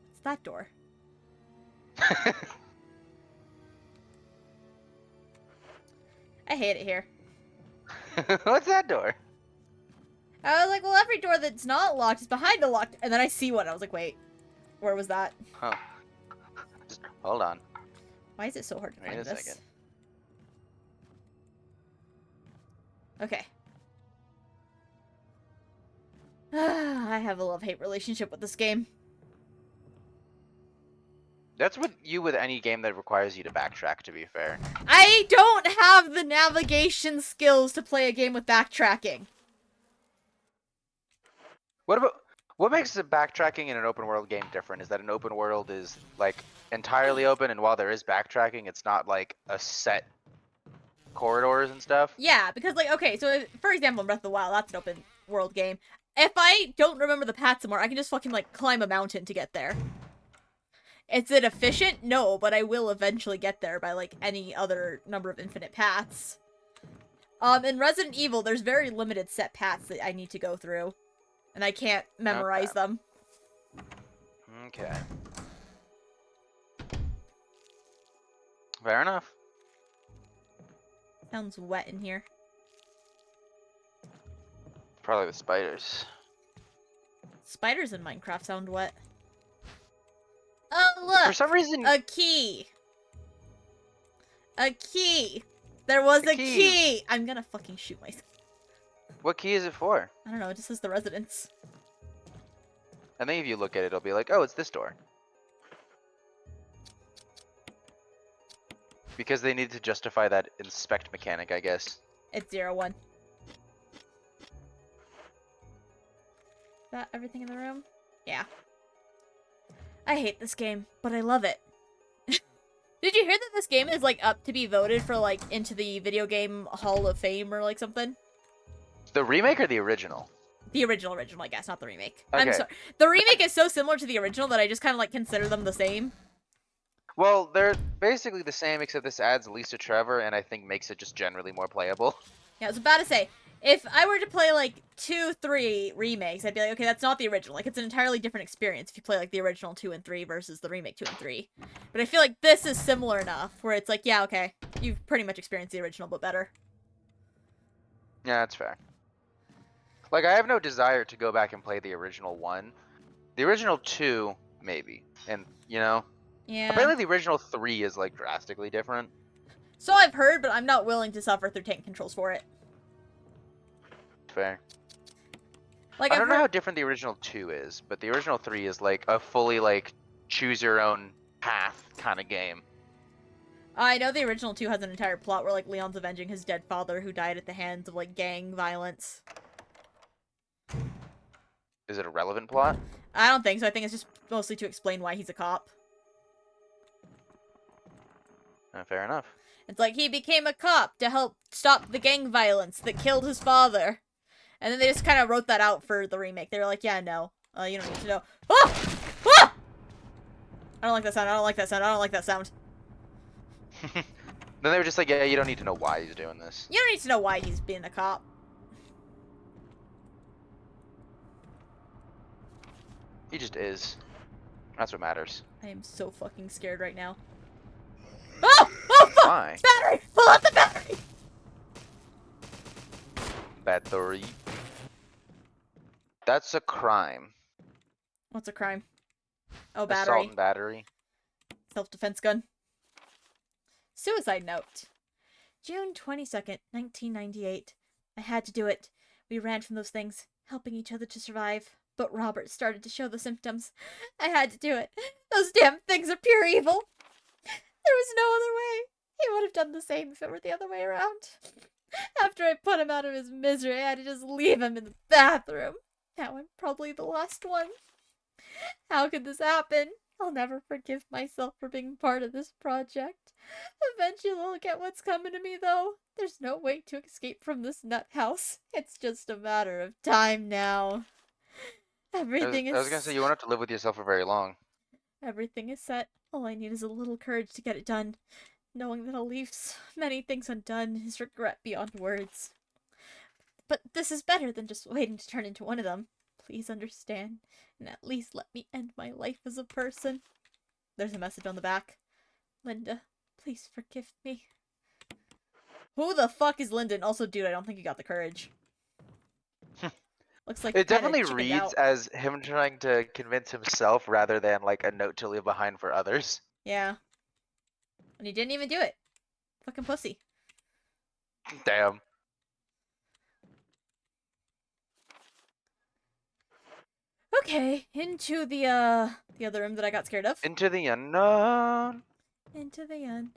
Speaker 1: What's that door? I hate it here.
Speaker 2: What's that door?
Speaker 1: I was like, well, every door that's not locked is behind a locked. And then I see one. I was like, wait, where was that?
Speaker 2: Huh. Just hold on.
Speaker 1: Why is it so hard to
Speaker 2: Wait
Speaker 1: find
Speaker 2: a
Speaker 1: this?
Speaker 2: second.
Speaker 1: Okay. I have a love-hate relationship with this game.
Speaker 2: That's what you with any game that requires you to backtrack, to be fair.
Speaker 1: I don't have the navigation skills to play a game with backtracking.
Speaker 2: What makes the backtracking in an open world game different is that an open world is like entirely open, and while there is backtracking, it's not like a set corridors and stuff.
Speaker 1: Yeah, because, like, okay, so for example, in Breath of the Wild, that's an open world game. If I don't remember the path somewhere, I can just fucking, like, climb a mountain to get there. Is it efficient? No, but I will eventually get there by, like, any other number of infinite paths. In Resident Evil, there's very limited set paths that I need to go through. And I can't memorize them.
Speaker 2: Okay. Fair enough.
Speaker 1: Sounds wet in here.
Speaker 2: Probably the spiders.
Speaker 1: Spiders in Minecraft sound wet. Oh, look!
Speaker 2: For some reason,
Speaker 1: A key! A key! There was a key! I'm gonna fucking shoot myself.
Speaker 2: what key is it for?
Speaker 1: I don't know, it just says the residence.
Speaker 2: I think if you look at it, it'll be like, oh, it's this door. Because they need to justify that inspect mechanic, I guess.
Speaker 1: It's 0-1. Is that everything in the room? Yeah. I hate this game, but I love it. Did you hear that this game is, like, up to be voted for, like, into the Video Game Hall of Fame or, like, something?
Speaker 2: The remake or the original?
Speaker 1: The original, I guess, not the remake. I'm
Speaker 2: Okay.
Speaker 1: sorry. The remake is so similar to the original that I just kind of, like, consider them the same.
Speaker 2: Well, they're basically the same, except this adds Lisa Trevor, and I think makes it just generally more playable.
Speaker 1: Yeah, I was about to say, if I were to play, like, 2, 3 remakes, I'd be like, okay, that's not the original. Like, it's an entirely different experience if you play, like, the original 2 and 3 versus the remake 2 and 3. But I feel like this is similar enough, where it's like, yeah, okay, you've pretty much experienced the original, but better.
Speaker 2: Yeah, that's fair. Like, I have no desire to go back and play the original 1. The original 2, maybe. And, you know?
Speaker 1: Yeah.
Speaker 2: Apparently the original 3 is, like, drastically different.
Speaker 1: So I've heard, but I'm not willing to suffer through tank controls for it.
Speaker 2: Fair.
Speaker 1: Like,
Speaker 2: I don't know how different the original 2 is, but the original 3 is, like, a fully, like, choose-your-own path kind of game.
Speaker 1: I know the original 2 has an entire plot where, like, Leon's avenging his dead father who died at the hands of, like, gang violence.
Speaker 2: Is it a relevant plot?
Speaker 1: I don't think so. I think it's just mostly to explain why he's a cop.
Speaker 2: Fair enough.
Speaker 1: It's like he became a cop to help stop the gang violence that killed his father. And then they just kind of wrote that out for the remake. They were like, yeah, no. You don't need to know. Oh! Ah! I don't like that sound. I don't like that sound. I don't like that sound.
Speaker 2: Then they were just like, yeah, you don't need to know why he's doing this.
Speaker 1: You don't need to know why he's being a cop.
Speaker 2: He just is. That's what matters.
Speaker 1: I am so fucking scared right now. Oh! Oh, fuck!
Speaker 2: Why?
Speaker 1: Battery! Pull out the battery!
Speaker 2: Battery. That's a crime.
Speaker 1: What's a crime? Oh,
Speaker 2: Assault
Speaker 1: battery.
Speaker 2: and battery.
Speaker 1: Self-defense gun. Suicide note. June 22nd, 1998. I had to do it. We ran from those things, helping each other to survive. But Robert started to show the symptoms. I had to do it. Those damn things are pure evil. There was no other way. He would have done the same if it were the other way around. After I put him out of his misery, I had to just leave him in the bathroom. Now I'm probably the last one. How could this happen? I'll never forgive myself for being part of this project. Eventually I'll get what's coming to me, though. There's no way to escape from this nut house. It's just a matter of time now. Everything
Speaker 2: I was gonna say, you won't have to live with yourself for very long.
Speaker 1: Everything is set. All I need is a little courage to get it done. Knowing that I'll leave many things undone is regret beyond words. But this is better than just waiting to turn into one of them. Please understand, and at least let me end my life as a person. There's a message on the back. Linda, please forgive me. Who the fuck is Linda? And also, dude, I don't think you got the courage. Looks like
Speaker 2: It
Speaker 1: you kinda
Speaker 2: definitely
Speaker 1: chickened
Speaker 2: reads
Speaker 1: out.
Speaker 2: as him trying to convince himself rather than like a note to leave behind for others.
Speaker 1: Yeah. And he didn't even do it. Fucking pussy.
Speaker 2: Damn.
Speaker 1: Okay, into the The other room that I got scared of.
Speaker 2: Into the unknown.
Speaker 1: Into the unknown.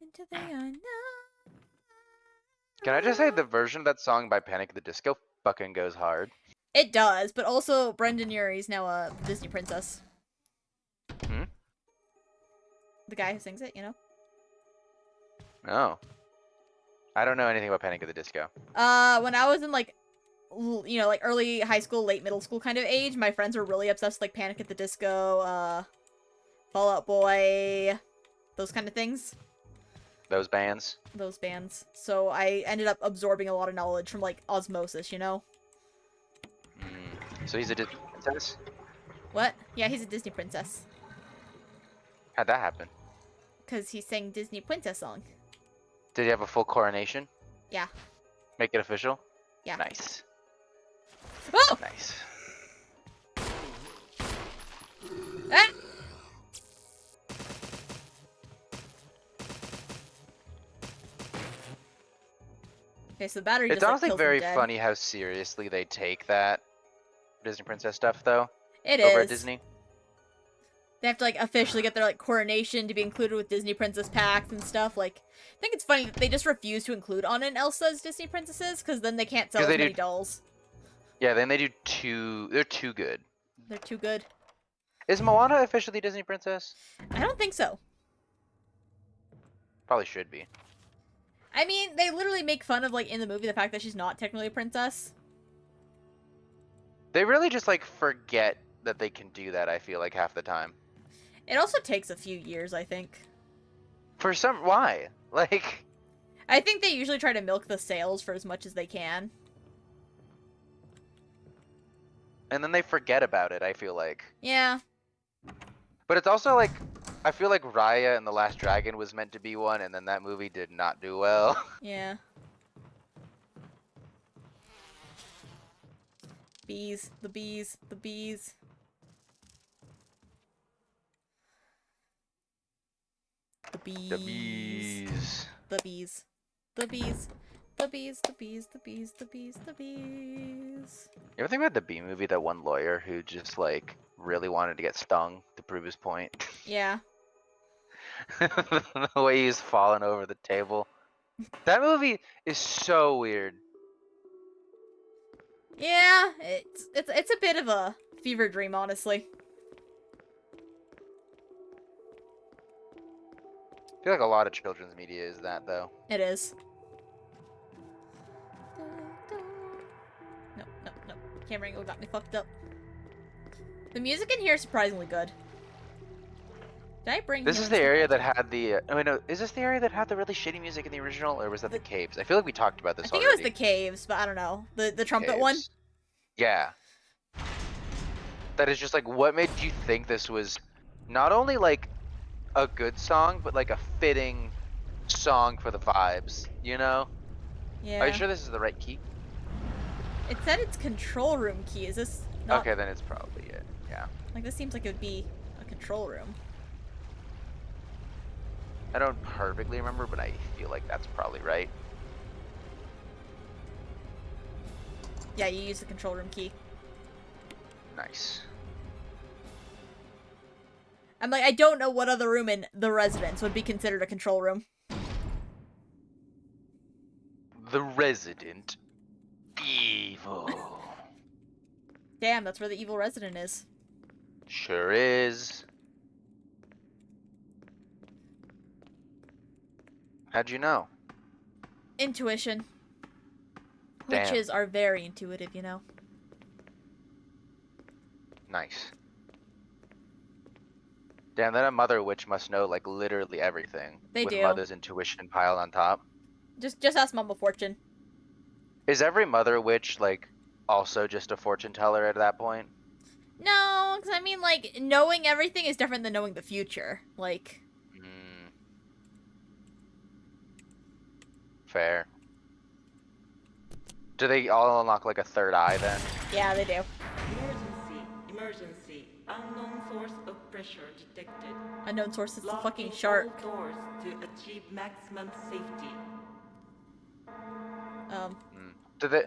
Speaker 1: Into the unknown.
Speaker 2: Can I just say the version of that song by Panic at the Disco fucking goes hard?
Speaker 1: It does, but also Brendan Urie's now a Disney princess.
Speaker 2: Hmm?
Speaker 1: The guy who sings it, you know?
Speaker 2: Oh. I don't know anything about Panic at the Disco.
Speaker 1: When I was in like, you know, like early high school, late middle school kind of age, my friends were really obsessed with like Panic at the Disco, Fall Out Boy, those kind of things.
Speaker 2: Those bands.
Speaker 1: Those bands. So I ended up absorbing a lot of knowledge from like osmosis, you know?
Speaker 2: So he's a Disney princess?
Speaker 1: What? Yeah, he's a Disney princess.
Speaker 2: How'd that happen?
Speaker 1: Because he sang Disney princess song.
Speaker 2: Did he have a full coronation?
Speaker 1: Yeah.
Speaker 2: Make it official?
Speaker 1: Yeah.
Speaker 2: Nice.
Speaker 1: Oh!
Speaker 2: Nice.
Speaker 1: Ah! Okay, so the battery
Speaker 2: It's
Speaker 1: just, like,
Speaker 2: honestly
Speaker 1: kills them
Speaker 2: very
Speaker 1: dead.
Speaker 2: funny how seriously they take that Disney princess stuff, though.
Speaker 1: It
Speaker 2: over
Speaker 1: is.
Speaker 2: at Disney.
Speaker 1: They have to, like, officially get their, like, coronation to be included with Disney Princess packs and stuff. Like, I think it's funny that they just refuse to include Anna and Elsa's Disney princesses, because then they can't sell
Speaker 2: 'Cause
Speaker 1: as
Speaker 2: they
Speaker 1: many
Speaker 2: do-
Speaker 1: dolls.
Speaker 2: Yeah, then they do two. They're too good.
Speaker 1: They're too good.
Speaker 2: Is Moana officially Disney princess?
Speaker 1: I don't think so.
Speaker 2: Probably should be.
Speaker 1: I mean, they literally make fun of, like, in the movie, the fact that she's not technically a princess.
Speaker 2: They really just like forget that they can do that. I feel like half the time.
Speaker 1: It also takes a few years, I think.
Speaker 2: Why? Like,
Speaker 1: I think they usually try to milk the sales for as much as they can.
Speaker 2: and then they forget about it. I feel like.
Speaker 1: Yeah.
Speaker 2: But it's also like, I feel like Raya and the Last Dragon was meant to be one, and then that movie did not do well.
Speaker 1: Yeah. Bees. The bees. The bees. The bees.
Speaker 2: The bees.
Speaker 1: The bees. The bees. The bees. The bees. The bees. The bees. The bees.
Speaker 2: You ever think about the Bee movie? That one lawyer who just like really wanted to get stung to prove his point.
Speaker 1: Yeah.
Speaker 2: The way he's falling over the table. That movie is so weird.
Speaker 1: Yeah, it's a bit of a fever dream, honestly.
Speaker 2: I feel like a lot of children's media is that though.
Speaker 1: It is. No, no, no. Camera angle got me fucked up. The music in here is surprisingly good. Did I bring
Speaker 2: This
Speaker 1: him
Speaker 2: is the
Speaker 1: some
Speaker 2: area that
Speaker 1: magic?
Speaker 2: had the. Oh wait, no. Is this the area that had the really shitty music in the original, or was that the caves? I feel like we talked about this
Speaker 1: I think
Speaker 2: already.
Speaker 1: it was the caves, but I don't know. The trumpet one?
Speaker 2: Caves. Yeah. That is just like, what made you think this was not only like a good song, but like a fitting song for the vibes, you know?
Speaker 1: Yeah.
Speaker 2: Are you sure this is the right key?
Speaker 1: It said it's control room key. Is this not...
Speaker 2: Okay, then it's probably it. Yeah.
Speaker 1: Like, this seems like it would be a control room.
Speaker 2: I don't perfectly remember, but I feel like that's probably right.
Speaker 1: Yeah, you use the control room key.
Speaker 2: Nice.
Speaker 1: I'm like, I don't know what other room in the residence would be considered a control room.
Speaker 2: The Resident Evil.
Speaker 1: Damn, that's where the evil resident is.
Speaker 2: Sure is. How'd you know?
Speaker 1: Intuition.
Speaker 2: Damn.
Speaker 1: Witches are very intuitive, you know.
Speaker 2: Nice. Damn, then a mother witch must know like literally everything.
Speaker 1: They
Speaker 2: with
Speaker 1: do.
Speaker 2: mother's intuition piled on top.
Speaker 1: Just ask Mama Fortune.
Speaker 2: Is every mother witch like also just a fortune teller at that point?
Speaker 1: No, because I mean, like, knowing everything is different than knowing the future. Like,
Speaker 2: Fair. Do they all unlock like a third eye then?
Speaker 1: yeah, they do.
Speaker 5: Emergency, emergency. Unknown source of pressure detected.
Speaker 1: Unknown source is the
Speaker 5: Locking
Speaker 1: fucking shark.
Speaker 5: all doors to achieve maximum safety.
Speaker 2: Do they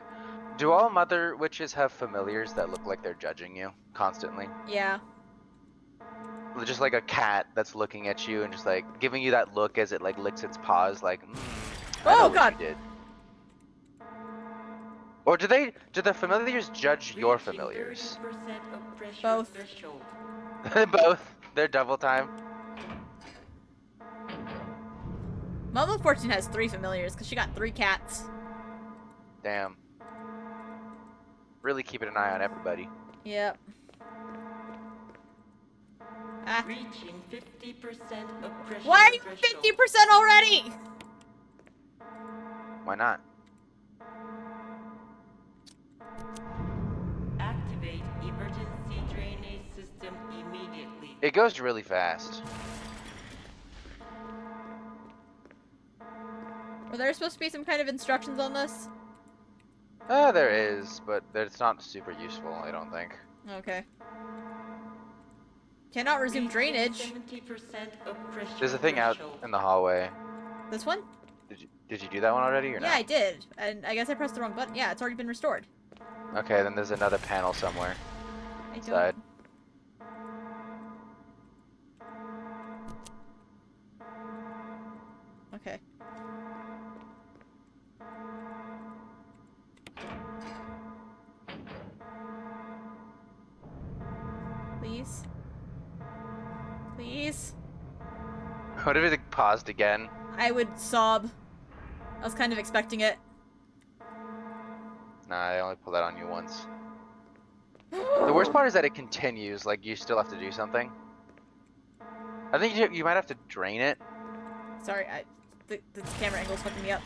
Speaker 2: Do all mother witches have familiars that look like they're judging you constantly?
Speaker 1: Yeah.
Speaker 2: Just like a cat that's looking at you and just like giving you that look as it like licks its paws, like, I know
Speaker 1: Oh,
Speaker 2: what
Speaker 1: God.
Speaker 2: you did. Or do the familiars judge your
Speaker 5: Reaching
Speaker 2: familiars?
Speaker 5: 30% of pressure
Speaker 1: Both.
Speaker 5: threshold.
Speaker 2: Both. They're double time.
Speaker 1: Mama Fortune has 3 familiars because she got 3 cats.
Speaker 2: Damn. Really keeping an eye on everybody.
Speaker 1: Yep. Ah.
Speaker 5: Reaching 50% of pressure
Speaker 1: Why are you
Speaker 5: threshold.
Speaker 1: 50% already?
Speaker 2: Why not?
Speaker 5: Activate emergency drainage system immediately.
Speaker 2: It goes really fast.
Speaker 1: Were there supposed to be some kind of instructions on this?
Speaker 2: There is, but it's not super useful, I don't think.
Speaker 1: Okay. Cannot resume
Speaker 5: Reaching
Speaker 1: drainage.
Speaker 5: 70% of pressure
Speaker 2: There's a thing out
Speaker 5: threshold.
Speaker 2: in the hallway.
Speaker 1: This one?
Speaker 2: Did you do that one already or
Speaker 1: Yeah,
Speaker 2: no?
Speaker 1: I did. And I guess I pressed the wrong button. Yeah, it's already been restored.
Speaker 2: Okay, then there's another panel somewhere.
Speaker 1: I don't...
Speaker 2: Inside.
Speaker 1: Okay. Please. Please.
Speaker 2: What if it paused again?
Speaker 1: I would sob. I was kind of expecting it.
Speaker 2: Nah, I only pulled that on you once. The worst part is that it continues, like you still have to do something. I think you might have to drain it.
Speaker 1: Sorry, this camera angle's fucking me up.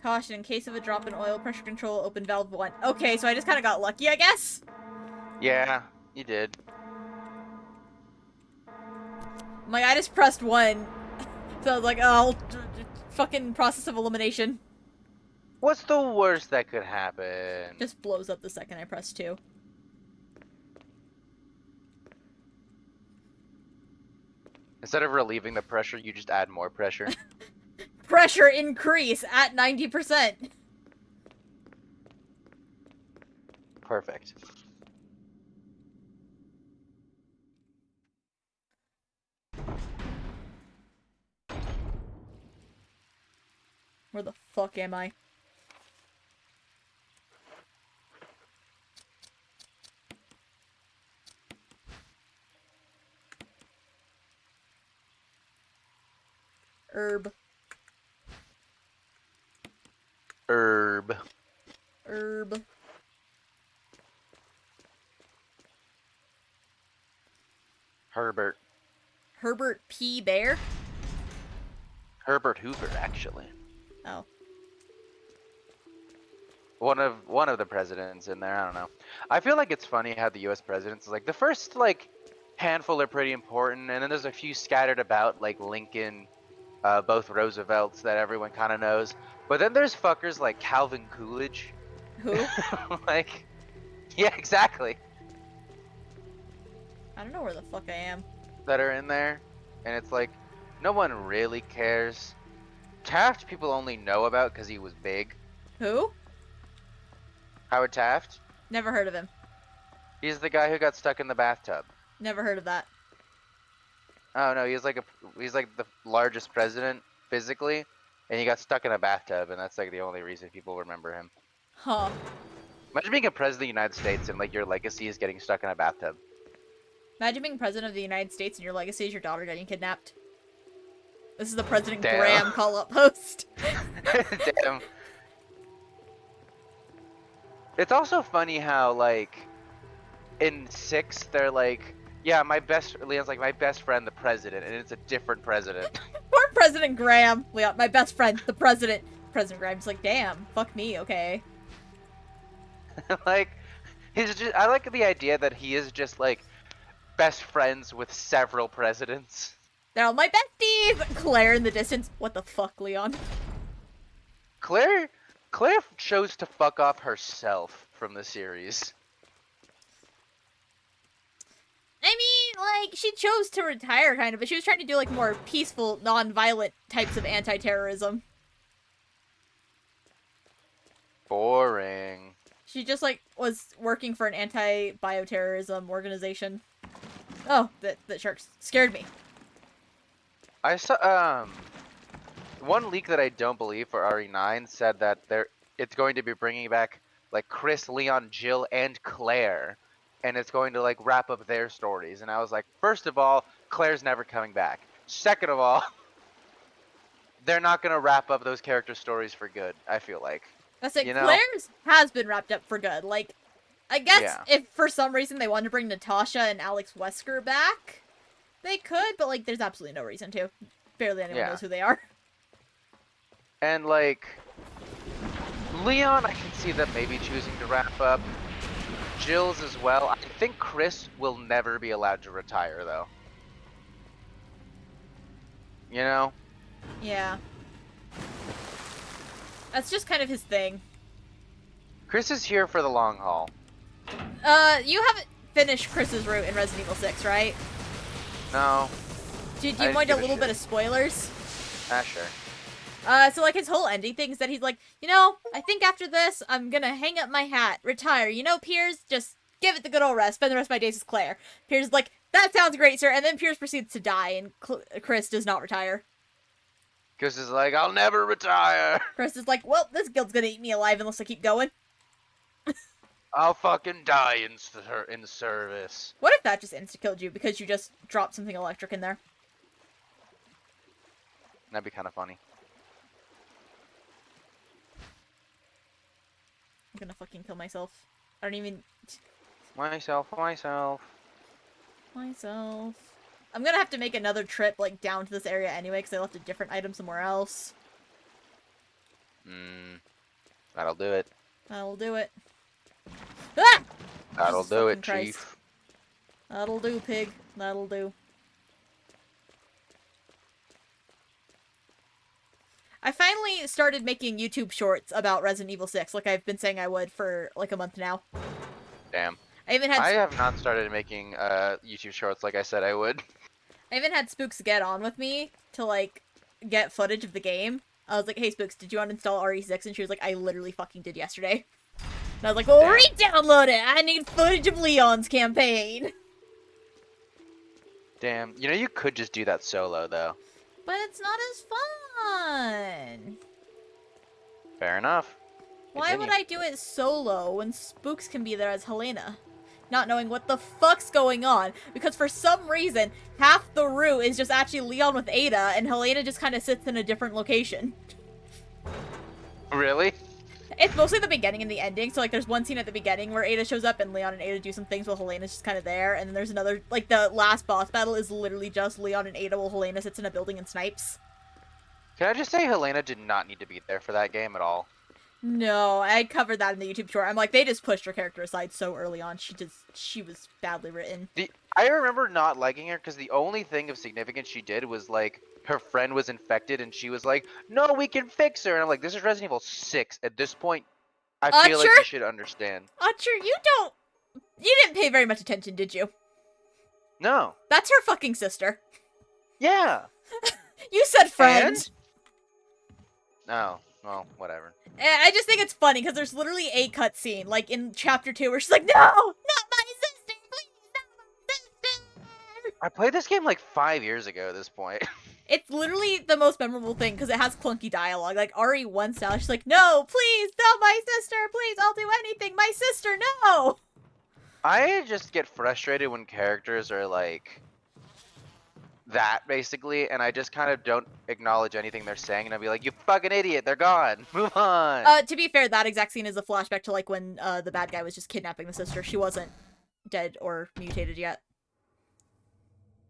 Speaker 1: Caution, in case of a drop in oil, pressure control, open valve 1. Okay, so I just kind of got lucky, I guess?
Speaker 2: Yeah, you did.
Speaker 1: Like, I just pressed 1. So I was like, oh, fucking process of elimination.
Speaker 2: What's the worst that could happen?
Speaker 1: Just blows up the second I press 2.
Speaker 2: Instead of relieving the pressure, you just add more pressure.
Speaker 1: Pressure increase at 90%.
Speaker 2: Perfect.
Speaker 1: Where the fuck am I? Herb.
Speaker 2: Herb.
Speaker 1: Herb.
Speaker 2: Herbert.
Speaker 1: Herbert P. Bear?
Speaker 2: Herbert Hoover, actually.
Speaker 1: Oh.
Speaker 2: One of the presidents in there. I don't know. I feel like it's funny how the U.S. presidents is like the first like handful are pretty important, and then there's a few scattered about like Lincoln, both Roosevelts that everyone kind of knows. But then there's fuckers like Calvin Coolidge.
Speaker 1: Who?
Speaker 2: Like, yeah, exactly.
Speaker 1: I don't know where the fuck I am.
Speaker 2: That are in there, and it's like no one really cares. Taft people only know about because he was big.
Speaker 1: Who?
Speaker 2: Howard Taft.
Speaker 1: Never heard of him.
Speaker 2: He's the guy who got stuck in the bathtub.
Speaker 1: Never heard of that.
Speaker 2: Oh no, he's like the largest president physically, and he got stuck in a bathtub, and that's like the only reason people remember him.
Speaker 1: Huh.
Speaker 2: Imagine being a president of the United States and like your legacy is getting stuck in a bathtub.
Speaker 1: Imagine being president of the United States and your legacy is your daughter getting kidnapped. This is the President
Speaker 2: Damn.
Speaker 1: Graham call-up post.
Speaker 2: Damn. It's also funny how like in 6 they're like, yeah, Leon's like my best friend, the president, and it's a different president.
Speaker 1: Poor President Graham. Leon, my best friend, the president. President Graham's like, damn, fuck me, okay.
Speaker 2: Like, I like the idea that he is just like best friends with several presidents.
Speaker 1: They're all my besties! Claire in the distance. What the fuck, Leon?
Speaker 2: Claire chose to fuck off herself from the series.
Speaker 1: I mean, like, she chose to retire, kind of, but she was trying to do, like, more peaceful, non-violent types of anti-terrorism.
Speaker 2: Boring.
Speaker 1: She just like was working for an anti-bioterrorism organization. Oh, that shark scared me.
Speaker 2: I saw one leak that I don't believe for RE9 said that it's going to be bringing back like Chris, Leon, Jill, and Claire, and it's going to like wrap up their stories. And I was like, first of all, Claire's never coming back. Second of all, they're not going to wrap up those character stories for good. I feel like,
Speaker 1: I said
Speaker 2: you know,
Speaker 1: Claire's has been wrapped up for good. Like, I guess
Speaker 2: Yeah.
Speaker 1: if for some reason they wanted to bring Natasha and Alex Wesker back, they could, but like, there's absolutely no reason to. Barely anyone
Speaker 2: Yeah.
Speaker 1: knows who they are.
Speaker 2: And like Leon, I can see them maybe choosing to wrap up. Jill's as well. I think Chris will never be allowed to retire though. You know?
Speaker 1: Yeah. That's just kind of his thing.
Speaker 2: Chris is here for the long haul.
Speaker 1: You haven't finished Chris's route in Resident Evil 6, right?
Speaker 2: No.
Speaker 1: Do
Speaker 2: I
Speaker 1: you
Speaker 2: didn't
Speaker 1: mind a
Speaker 2: give a
Speaker 1: little
Speaker 2: shit.
Speaker 1: bit of spoilers?
Speaker 2: Ah, sure.
Speaker 1: So like his whole ending thing is that he's like, you know, I think after this, I'm gonna hang up my hat, retire. You know, Piers, just give it the good old rest, spend the rest of my days with Claire. Piers is like, that sounds great, sir. And then Piers proceeds to die, and Chris does not retire.
Speaker 2: Chris is like, I'll never retire.
Speaker 1: Chris is like, well, this guild's gonna eat me alive unless I keep going.
Speaker 2: I'll fucking die in service.
Speaker 1: What if that just insta-killed you because you just dropped something electric in there?
Speaker 2: That'd be kind of funny.
Speaker 1: I'm gonna fucking kill myself. I don't even...
Speaker 2: Myself.
Speaker 1: Myself. I'm gonna have to make another trip, like, down to this area anyway, because I left a different item somewhere else.
Speaker 2: That'll do it.
Speaker 1: That'll do it. Ah!
Speaker 2: That'll
Speaker 1: Jesus
Speaker 2: do
Speaker 1: fucking
Speaker 2: it,
Speaker 1: Christ.
Speaker 2: Chief.
Speaker 1: That'll do, pig. That'll do. I finally started making YouTube shorts about Resident Evil 6, like I've been saying I would for, like, a month now.
Speaker 2: Damn.
Speaker 1: I even had...
Speaker 2: I have not started making YouTube shorts like I said I would.
Speaker 1: I even had Spooks get on with me to, like, get footage of the game. I was like, hey, Spooks, did you uninstall RE6? And she was like, I literally fucking did yesterday. And I was like, well,
Speaker 2: Damn.
Speaker 1: re-download it! I need footage of Leon's campaign!
Speaker 2: Damn. You know, you could just do that solo, though.
Speaker 1: But it's not as fun!
Speaker 2: Fair enough.
Speaker 1: Why would
Speaker 2: Continue.
Speaker 1: I do it solo when Spooks can be there as Helena? Not knowing what the fuck's going on, because for some reason, half the route is just actually Leon with Ada, and Helena just kind of sits in a different location.
Speaker 2: Really?
Speaker 1: It's mostly the beginning and the ending, so like there's one scene at the beginning where Ada shows up and Leon and Ada do some things while Helena's just kind of there, and then there's another, like the last boss battle is literally just Leon and Ada while Helena sits in a building and snipes.
Speaker 2: Can I just say Helena did not need to be there for that game at all?
Speaker 1: No, I covered that in the YouTube short. I'm like, they just pushed her character aside so early on. She was badly written.
Speaker 2: I remember not liking her because the only thing of significance she did was like her friend was infected and she was like, "No, we can fix her." And I'm like, "This is Resident Evil 6. At this point, I feel like
Speaker 1: Utcher?
Speaker 2: you should understand."
Speaker 1: Utcher, you didn't pay very much attention, did you?
Speaker 2: No.
Speaker 1: That's her fucking sister.
Speaker 2: Yeah.
Speaker 1: You said friend.
Speaker 2: And? No. Well, whatever.
Speaker 1: And I just think it's funny because there's literally a cutscene, like in chapter 2, where she's like, "No, not my sister, please, not my sister."
Speaker 2: I played this game like 5 years ago at this point.
Speaker 1: It's literally the most memorable thing because it has clunky dialogue, like RE1 style. She's like, "No, please, not my sister, please, I'll do anything, my sister, no."
Speaker 2: I just get frustrated when characters are like that, basically, and I just kind of don't acknowledge anything they're saying, and I'll be like, "You fucking idiot, they're gone. Move on."
Speaker 1: To be fair, that exact scene is a flashback to like when the bad guy was just kidnapping the sister. She wasn't dead or mutated yet.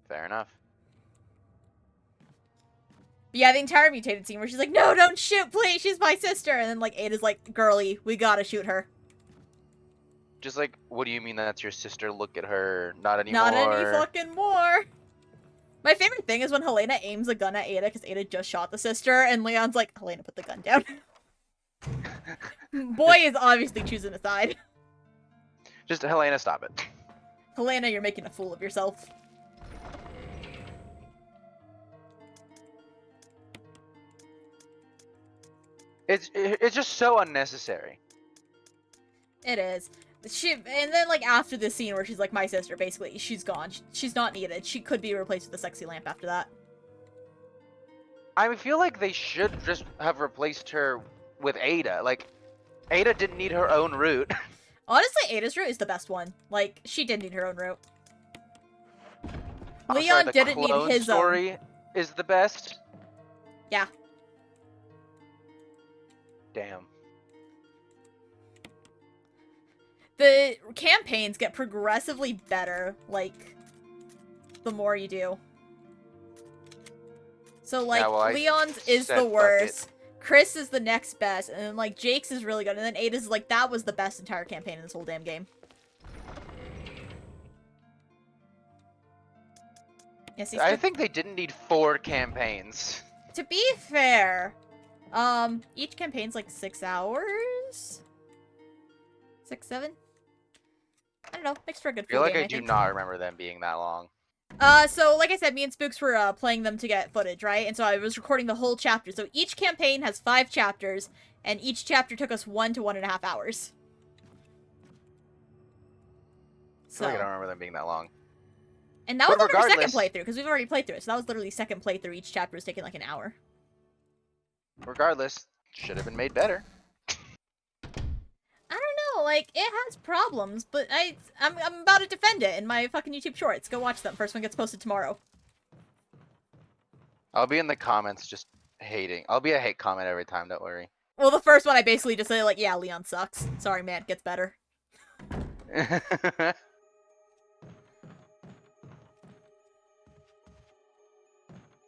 Speaker 2: Fair enough.
Speaker 1: But yeah, the entire mutated scene where she's like, "No, don't shoot, please, she's my sister," and then like Ada's like, "Girly, we gotta shoot her."
Speaker 2: Just like, what do you mean that's your sister? Look at her. Not anymore.
Speaker 1: Not any fucking more. My favorite thing is when Helena aims a gun at Ada because Ada just shot the sister, and Leon's like, "Helena, put the gun down." Boy is obviously choosing a side.
Speaker 2: Just, Helena, stop it.
Speaker 1: Helena, you're making a fool of yourself.
Speaker 2: It's just so unnecessary.
Speaker 1: It is. And then, like, after the scene where she's like, my sister, basically, she's gone. She's not needed. She could be replaced with a sexy lamp after that.
Speaker 2: I feel like they should just have replaced her with Ada. Like, Ada didn't need her own route.
Speaker 1: Honestly, Ada's route is the best one. Like, she did need her own route.
Speaker 2: I'm
Speaker 1: Leon
Speaker 2: sorry,
Speaker 1: didn't need
Speaker 2: clone
Speaker 1: his
Speaker 2: story is the best.
Speaker 1: Yeah.
Speaker 2: Damn.
Speaker 1: The campaigns get progressively better, like, the more you do. So, like,
Speaker 2: Yeah, well,
Speaker 1: Leon's is
Speaker 2: said
Speaker 1: the
Speaker 2: fuck it.
Speaker 1: worst. Chris is the next best, and then, like, Jake's is really good, and then Ada's like, that was the best entire campaign in this whole damn game. Yes,
Speaker 2: I think they didn't need 4 campaigns.
Speaker 1: To be fair, each campaign's like 6 hours? 6, 7? I don't know, makes for a good
Speaker 2: I feel
Speaker 1: full
Speaker 2: like
Speaker 1: game,
Speaker 2: I do
Speaker 1: think.
Speaker 2: not remember them being that long.
Speaker 1: So like I said, me and Spooks were playing them to get footage, right? And so I was recording the whole chapter. So each campaign has 5 chapters, and each chapter took us 1 to 1.5 hours.
Speaker 2: I feel like I
Speaker 1: So,
Speaker 2: don't remember them being that long.
Speaker 1: and that was
Speaker 2: But
Speaker 1: only our second
Speaker 2: regardless-
Speaker 1: playthrough, because we've already played through it. So that was literally second playthrough. Each chapter was taking like an hour.
Speaker 2: Regardless, should have been made better.
Speaker 1: I don't know, like, it has problems, but I'm about to defend it in my fucking YouTube shorts. Go watch them. First one gets posted tomorrow.
Speaker 2: I'll be in the comments just hating. I'll be a hate comment every time, don't worry.
Speaker 1: Well, the first one I basically just say, like, yeah, Leon sucks. Sorry, man, it gets better.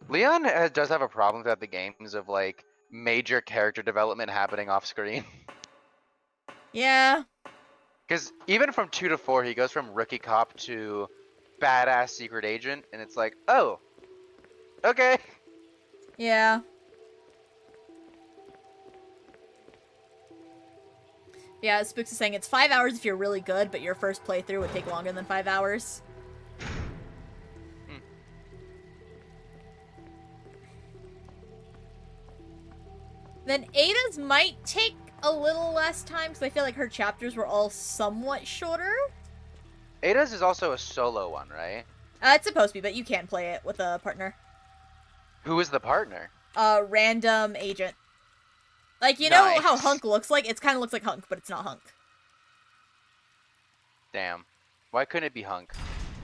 Speaker 2: Leon does have a problem throughout the games of, like, major character development happening off screen.
Speaker 1: Yeah.
Speaker 2: Because even from 2 to 4, he goes from rookie cop to badass secret agent, and it's like, oh, okay.
Speaker 1: Yeah. Yeah, Spooks is saying it's 5 hours if you're really good, but your first playthrough would take longer than 5 hours. Then Ada's might take a little less time, because I feel like her chapters were all somewhat shorter.
Speaker 2: Ada's is also a solo one, right?
Speaker 1: It's supposed to be, but you can play it with a partner.
Speaker 2: Who is the partner?
Speaker 1: A random agent. Like, you know how
Speaker 2: Nice.
Speaker 1: Hunk looks like? It kind of looks like Hunk, but it's not Hunk.
Speaker 2: Damn. Why couldn't it be Hunk?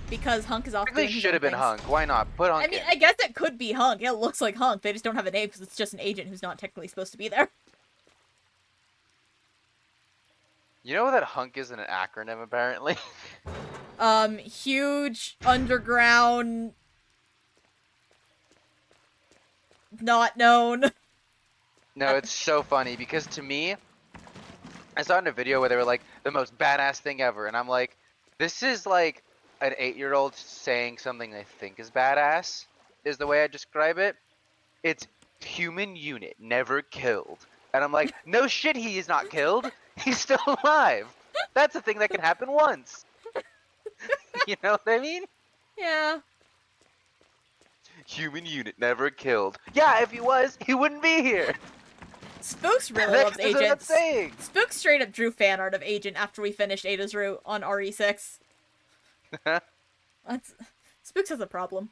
Speaker 1: Because Hunk is off
Speaker 2: Technically
Speaker 1: doing his
Speaker 2: should
Speaker 1: own
Speaker 2: have been
Speaker 1: things.
Speaker 2: Hunk. Why not? Put Hunk
Speaker 1: I mean,
Speaker 2: in.
Speaker 1: I guess it could be Hunk. It looks like Hunk. They just don't have a name because it's just an agent who's not technically supposed to be there.
Speaker 2: You know that Hunk isn't an acronym, apparently?
Speaker 1: Huge underground, not known.
Speaker 2: No, it's so funny because to me, I saw in a video where they were like, the most badass thing ever. And I'm like, this is like an 8-year-old saying something they think is badass, is the way I describe it. It's human unit, never killed. And I'm like, no shit, he is not killed. He's still alive. That's a thing that can happen once. You know what I mean?
Speaker 1: Yeah.
Speaker 2: Human unit, never killed. Yeah, if he was, he wouldn't be here.
Speaker 1: Spooks really
Speaker 2: That's
Speaker 1: loves
Speaker 2: what I'm
Speaker 1: agents.
Speaker 2: saying.
Speaker 1: Spooks straight up drew fan art of Agent after we finished Ada's route on RE6. Spooks has a problem.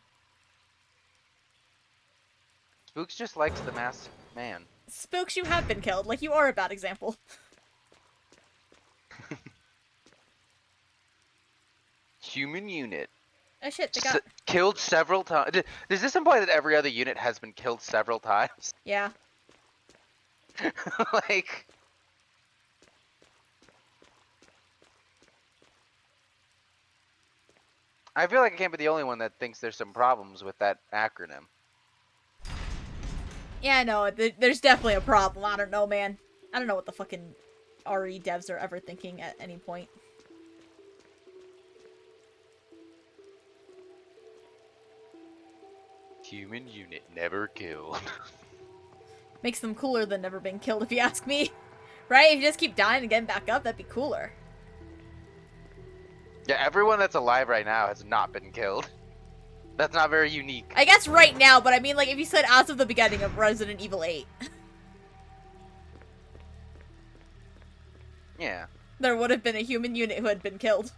Speaker 2: Spooks just likes the masked man.
Speaker 1: Spooks, you have been killed. Like, you are a bad example.
Speaker 2: Human unit.
Speaker 1: Oh shit, they got...
Speaker 2: Killed several times. Does this imply that every other unit has been killed several times?
Speaker 1: Yeah.
Speaker 2: Like... I feel like I can't be the only one that thinks there's some problems with that acronym.
Speaker 1: Yeah, no, there's definitely a problem. I don't know, man. I don't know what the fucking RE devs are ever thinking at any point.
Speaker 2: Human unit never killed.
Speaker 1: Makes them cooler than never being killed, if you ask me. Right? If you just keep dying and getting back up, that'd be cooler.
Speaker 2: Yeah, everyone that's alive right now has not been killed. That's not very unique.
Speaker 1: I guess right now, but I mean, like, if you said as of the beginning of Resident Evil 8.
Speaker 2: Yeah.
Speaker 1: there would have been a human unit who had been killed.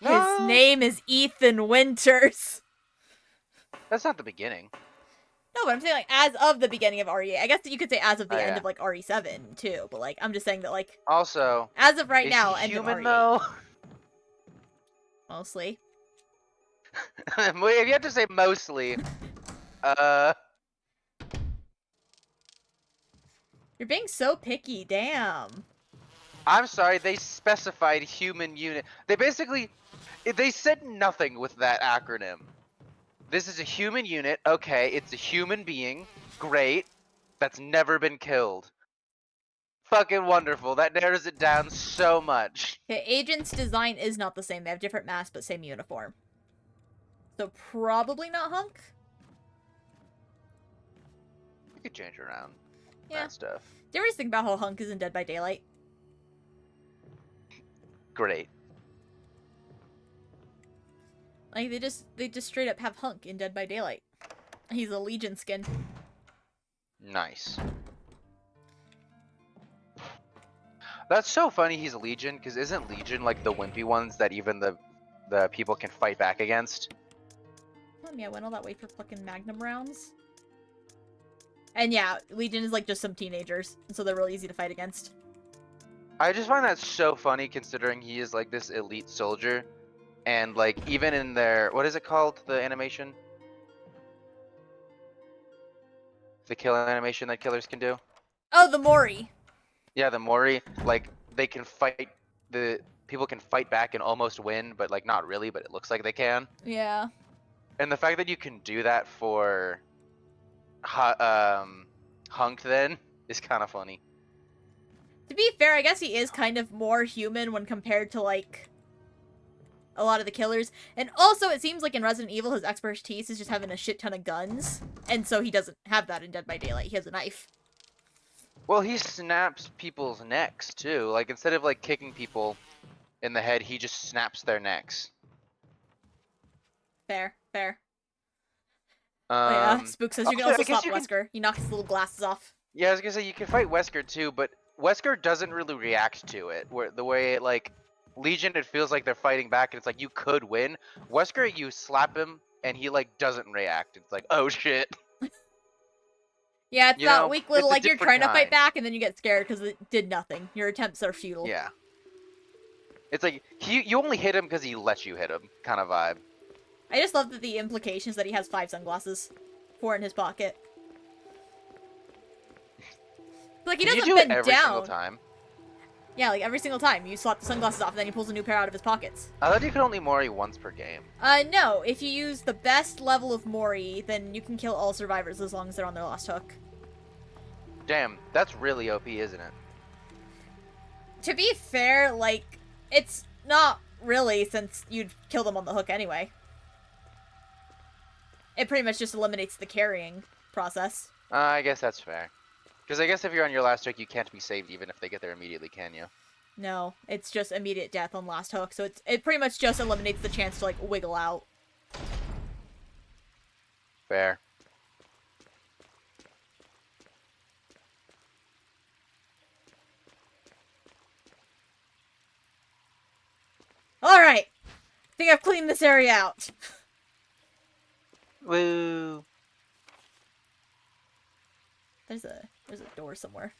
Speaker 2: No,
Speaker 1: His name is Ethan Winters.
Speaker 2: that's not the beginning.
Speaker 1: No, but I'm saying, like, as of the beginning of RE8. I guess that you could say as of the
Speaker 2: Oh,
Speaker 1: end
Speaker 2: yeah.
Speaker 1: of, like, RE7, too. But, like, I'm just saying that, like,
Speaker 2: Also,
Speaker 1: as of right
Speaker 2: is
Speaker 1: now,
Speaker 2: he
Speaker 1: end
Speaker 2: human
Speaker 1: of RE8.
Speaker 2: though?
Speaker 1: Mostly.
Speaker 2: If you have to say mostly,
Speaker 1: You're being so picky, damn.
Speaker 2: I'm sorry, they specified human unit. They said nothing with that acronym. This is a human unit. Okay, it's a human being. Great. That's never been killed. Fucking wonderful. That narrows it down so much.
Speaker 1: Okay, agent's design is not the same. They have different masks, but same uniform. So probably not Hunk?
Speaker 2: You could change around
Speaker 1: Yeah.
Speaker 2: that stuff.
Speaker 1: Do you ever just think about how Hunk is in Dead by Daylight?
Speaker 2: Great.
Speaker 1: Like, they just straight up have Hunk in Dead by Daylight. He's a Legion skin.
Speaker 2: Nice. That's so funny he's a Legion, because isn't Legion like the wimpy ones that even the people can fight back against?
Speaker 1: I went all that way for fucking Magnum rounds. And yeah, Legion is like just some teenagers, and so they're really easy to fight against.
Speaker 2: I just find that so funny considering he is like this elite soldier. And like even in their what is it called? The animation? The kill animation that killers can do?
Speaker 1: Oh, the Mori.
Speaker 2: Yeah, the Mori, like they can fight the people can fight back and almost win, but like not really, but it looks like they can.
Speaker 1: Yeah.
Speaker 2: And the fact that you can do that for Hunk then is kind of funny.
Speaker 1: To be fair, I guess he is kind of more human when compared to, like, a lot of the killers. And also, it seems like in Resident Evil, his expertise is just having a shit ton of guns. And so he doesn't have that in Dead by Daylight. He has a knife.
Speaker 2: Well, he snaps people's necks too. Like instead of like kicking people in the head, he just snaps their necks.
Speaker 1: Fair, fair. Oh yeah, Spook says you can
Speaker 2: also,
Speaker 1: also
Speaker 2: I guess
Speaker 1: stop
Speaker 2: you can.
Speaker 1: Wesker. He knocks his little glasses off.
Speaker 2: Yeah, I was gonna say you can fight Wesker too, but Wesker doesn't really react to it. Where the way like Legion, it feels like they're fighting back, and it's like you could win. Wesker, you slap him, and he like doesn't react. It's like, oh shit.
Speaker 1: Yeah, it's
Speaker 2: You
Speaker 1: that
Speaker 2: know,
Speaker 1: weak little,
Speaker 2: it's a
Speaker 1: like, you're
Speaker 2: different
Speaker 1: trying to fight
Speaker 2: kind.
Speaker 1: back, and then you get scared because it did nothing. Your attempts are futile.
Speaker 2: Yeah. It's like you only hit him because he lets you hit him, kind of vibe.
Speaker 1: I just love that the implications that he has 5 sunglasses. 4 in his pocket. Like, he
Speaker 2: Can you
Speaker 1: doesn't
Speaker 2: do it
Speaker 1: bend
Speaker 2: every
Speaker 1: down.
Speaker 2: single time?
Speaker 1: Yeah, like, every single time. You swap the sunglasses off, and then he pulls a new pair out of his pockets.
Speaker 2: I thought you could only Mori once per game.
Speaker 1: No. If you use the best level of Mori, then you can kill all survivors as long as they're on their last hook.
Speaker 2: Damn, that's really OP, isn't it?
Speaker 1: To be fair, like, it's not really, since you'd kill them on the hook anyway. It pretty much just eliminates the carrying process.
Speaker 2: I guess that's fair. Because I guess if you're on your last hook, you can't be saved even if they get there immediately, can you?
Speaker 1: No, it's just immediate death on last hook, so it pretty much just eliminates the chance to, like, wiggle out.
Speaker 2: Fair.
Speaker 1: Alright! I think I've cleaned this area out.
Speaker 2: Woo!
Speaker 1: There's a door somewhere.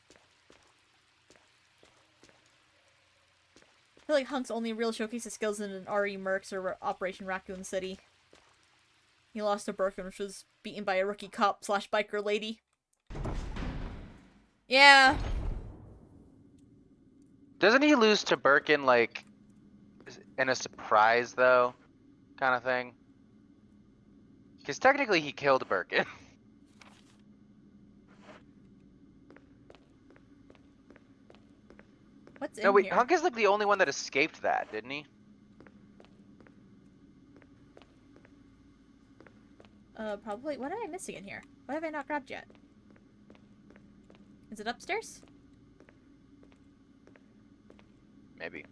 Speaker 1: I feel like Hunk's only real showcase of skills in an RE Mercs or Operation Raccoon City. He lost to Birkin, which was beaten by a rookie cop / biker lady. Yeah.
Speaker 2: Doesn't he lose to Birkin, like, in a surprise, though? Kind of thing? Because technically he killed Birkin.
Speaker 1: What's
Speaker 2: No,
Speaker 1: in
Speaker 2: wait,
Speaker 1: here?
Speaker 2: Hunk is like the only one that escaped that, didn't he?
Speaker 1: Probably. What am I missing in here? What have I not grabbed yet? Is it upstairs?
Speaker 2: Maybe.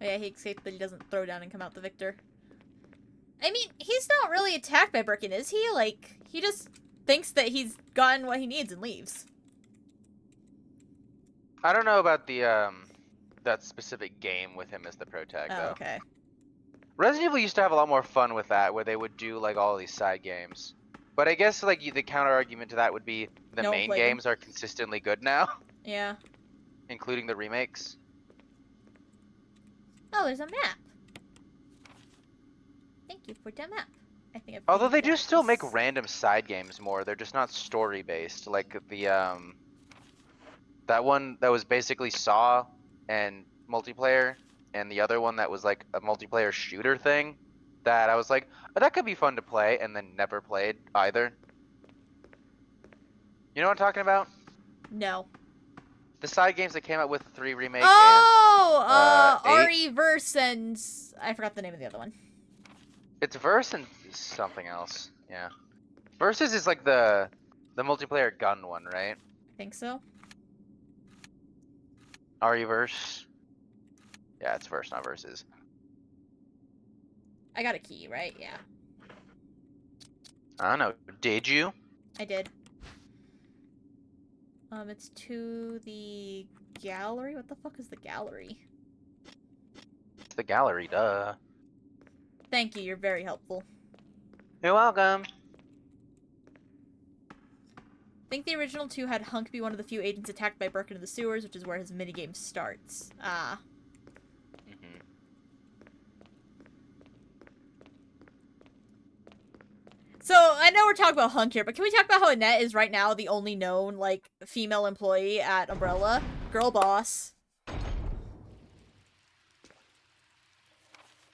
Speaker 1: Oh yeah, he escaped, but he doesn't throw down and come out the victor. I mean, he's not really attacked by Birkin, is he? Like, he just thinks that he's gotten what he needs and leaves.
Speaker 2: I don't know about the that specific game with him as the pro tag
Speaker 1: Oh,
Speaker 2: though.
Speaker 1: okay.
Speaker 2: Resident Evil used to have a lot more fun with that, where they would do like all these side games. But I guess like the counter argument to that would be the
Speaker 1: No one
Speaker 2: main
Speaker 1: played them.
Speaker 2: games are consistently good now,
Speaker 1: Yeah.
Speaker 2: including the remakes.
Speaker 1: Oh, there's a map. Thank you for the map. I think I've
Speaker 2: Although they
Speaker 1: cleaned
Speaker 2: do
Speaker 1: up
Speaker 2: still make
Speaker 1: this.
Speaker 2: random side games more. They're just not story based. Like the that one that was basically Saw and multiplayer, and the other one that was like a multiplayer shooter thing. That I was like, oh, that could be fun to play, and then never played either. You know what I'm talking about?
Speaker 1: No.
Speaker 2: The side games that came out with the 3 remake
Speaker 1: Oh,
Speaker 2: and 8.
Speaker 1: RE Verse and I forgot the name of the other one.
Speaker 2: It's Verse and something else. Yeah, Versus is like the multiplayer gun one, right?
Speaker 1: I think so.
Speaker 2: Reverse. Yeah, it's Verse, not Versus.
Speaker 1: I got a key, right? Yeah,
Speaker 2: I don't know. Did you?
Speaker 1: I did. It's to the gallery. What the fuck is the gallery?
Speaker 2: It's the gallery, duh.
Speaker 1: Thank you. You're very helpful.
Speaker 2: You're welcome.
Speaker 1: I think the original 2 had Hunk be one of the few agents attacked by Birkin in the sewers, which is where his minigame starts. Ah.
Speaker 2: Mhm.
Speaker 1: So, I know we're talking about Hunk here, but can we talk about how Annette is right now the only known, like, female employee at Umbrella? Girl boss.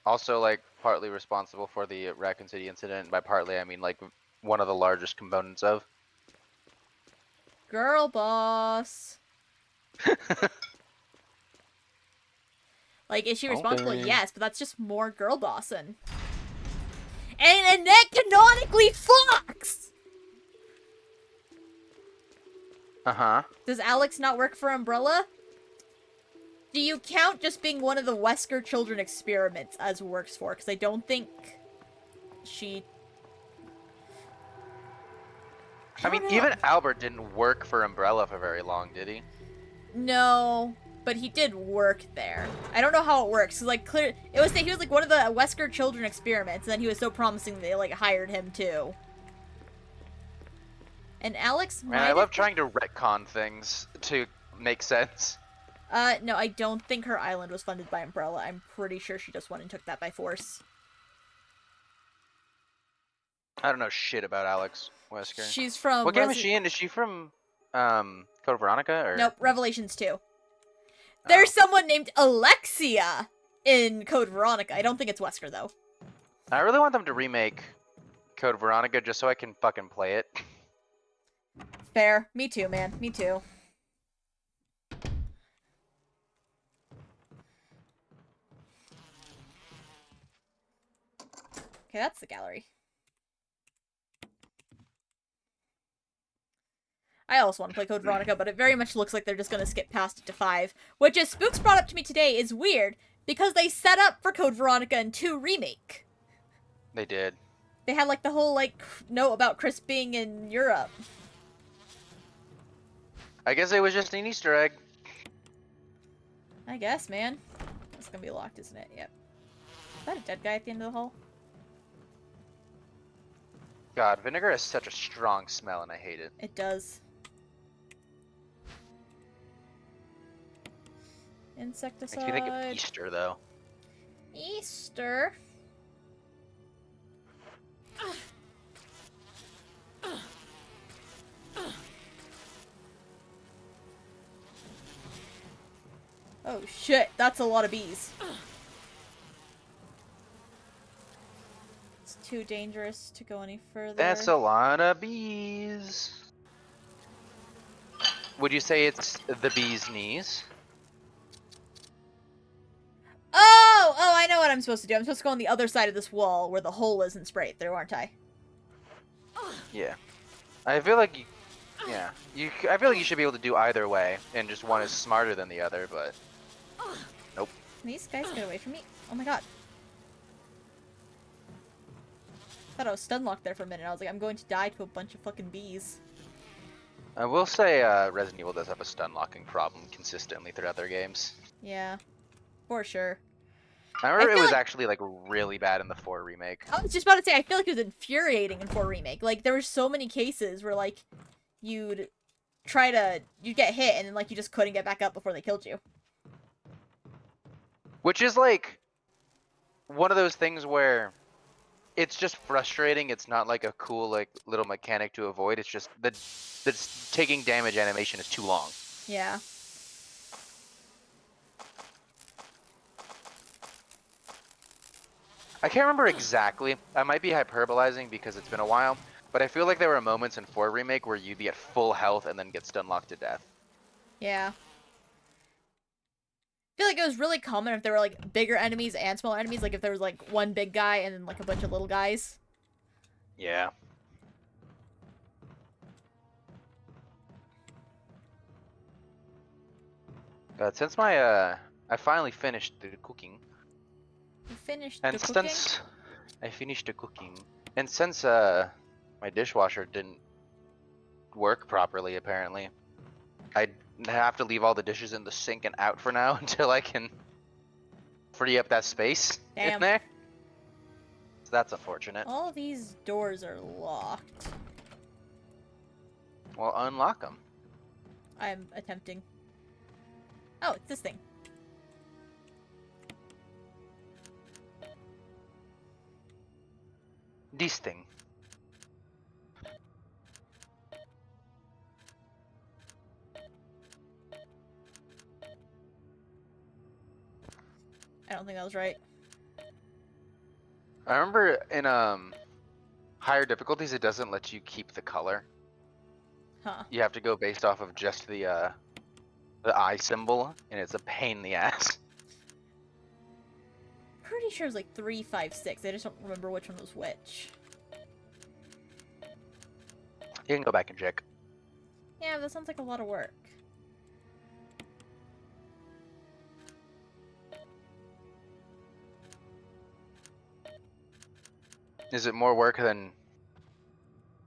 Speaker 2: Also, like, partly responsible for the Raccoon City incident. By partly, I mean, like, one of the largest components of.
Speaker 1: Girl boss. Like, is she responsible?
Speaker 2: Okay.
Speaker 1: Yes, but that's just more girl bossing. And Annette canonically fucks!
Speaker 2: Uh-huh.
Speaker 1: Does Alex not work for Umbrella? Do you count just being one of the Wesker children experiments as works for? Because I don't think she...
Speaker 2: I mean,
Speaker 1: don't know.
Speaker 2: even Albert didn't work for Umbrella for very long, did he?
Speaker 1: No, but he did work there. I don't know how it works. 'Cause, like, clear, it was that he was like one of the Wesker children experiments, and then he was so promising that they like hired him too. And Alex
Speaker 2: Man,
Speaker 1: might
Speaker 2: I
Speaker 1: have
Speaker 2: love trying to retcon things to make sense.
Speaker 1: No, I don't think her island was funded by Umbrella. I'm pretty sure she just went and took that by force.
Speaker 2: I don't know shit about Alex Wesker.
Speaker 1: She's from
Speaker 2: What game is she in? Is she from Code Veronica or?
Speaker 1: Nope, Revelations 2. There's someone named Alexia in Code Veronica. I don't think it's Wesker though.
Speaker 2: I really want them to remake Code Veronica just so I can fucking play it.
Speaker 1: Fair. Me too, man. Me too. Okay, that's the gallery. I also want to play Code Veronica, but it very much looks like they're just gonna skip past it to 5. Which, as Spooks brought up to me today, is weird, because they set up for Code Veronica in 2 Remake.
Speaker 2: They did.
Speaker 1: They had, like, the whole, like, note about Chris being in Europe.
Speaker 2: I guess it was just an Easter egg.
Speaker 1: I guess, man. It's gonna be locked, isn't it? Yep. Is that a dead guy at the end of the hall?
Speaker 2: God, vinegar has such a strong smell and I hate it.
Speaker 1: It does.
Speaker 2: Makes me think of
Speaker 1: Insecticide.
Speaker 2: Easter though.
Speaker 1: Easter. Oh shit, that's a lot of bees. It's too dangerous to go any further.
Speaker 2: That's a lot of bees. Would you say it's the bee's knees?
Speaker 1: Oh, I know what I'm supposed to do. I'm supposed to go on the other side of this wall where the hole is and spray it through, aren't I?
Speaker 2: Yeah. I feel like you, yeah. I feel like you should be able to do either way, and just one is smarter than the other, but nope.
Speaker 1: Can these guys get away from me? Oh my god. Thought I was stun locked there for a minute. I was like, I'm going to die to a bunch of fucking bees.
Speaker 2: I will say Resident Evil does have a stun locking problem consistently throughout their games.
Speaker 1: Yeah, for sure.
Speaker 2: I remember it
Speaker 1: feel
Speaker 2: was
Speaker 1: like-
Speaker 2: actually like really bad in the 4 remake.
Speaker 1: I was just about to say, I feel like it was infuriating in 4 Remake. Like, there were so many cases where, like, you'd get hit and then, like, you just couldn't get back up before they killed you.
Speaker 2: Which is like one of those things where it's just frustrating. It's not like a cool like little mechanic to avoid. It's just the taking damage animation is too long.
Speaker 1: Yeah.
Speaker 2: I can't remember exactly. I might be hyperbolizing because it's been a while, but I feel like there were moments in 4 remake where you'd be at full health and then get stun locked to death.
Speaker 1: Yeah. I feel like it was really common if there were, like, bigger enemies and smaller enemies. Like, if there was, like, one big guy and then, like, a bunch of little guys.
Speaker 2: Yeah. But since my I finally finished the cooking,
Speaker 1: You finished
Speaker 2: and
Speaker 1: the cooking?
Speaker 2: since I finished the cooking, and since my dishwasher didn't work properly apparently, I have to leave all the dishes in the sink and out for now until I can free up that space in
Speaker 1: Damn.
Speaker 2: there. So that's unfortunate.
Speaker 1: All these doors are locked.
Speaker 2: Well, unlock them.
Speaker 1: I'm attempting. Oh, it's this thing.
Speaker 2: This thing.
Speaker 1: I don't think that was right.
Speaker 2: I remember in higher difficulties it doesn't let you keep the color.
Speaker 1: Huh.
Speaker 2: You have to go based off of just the eye symbol, and it's a pain in the ass.
Speaker 1: Pretty sure it was like 3, 5, 6. I just don't remember which one was which.
Speaker 2: You can go back and check.
Speaker 1: Yeah, that sounds like a lot of work.
Speaker 2: Is it more work than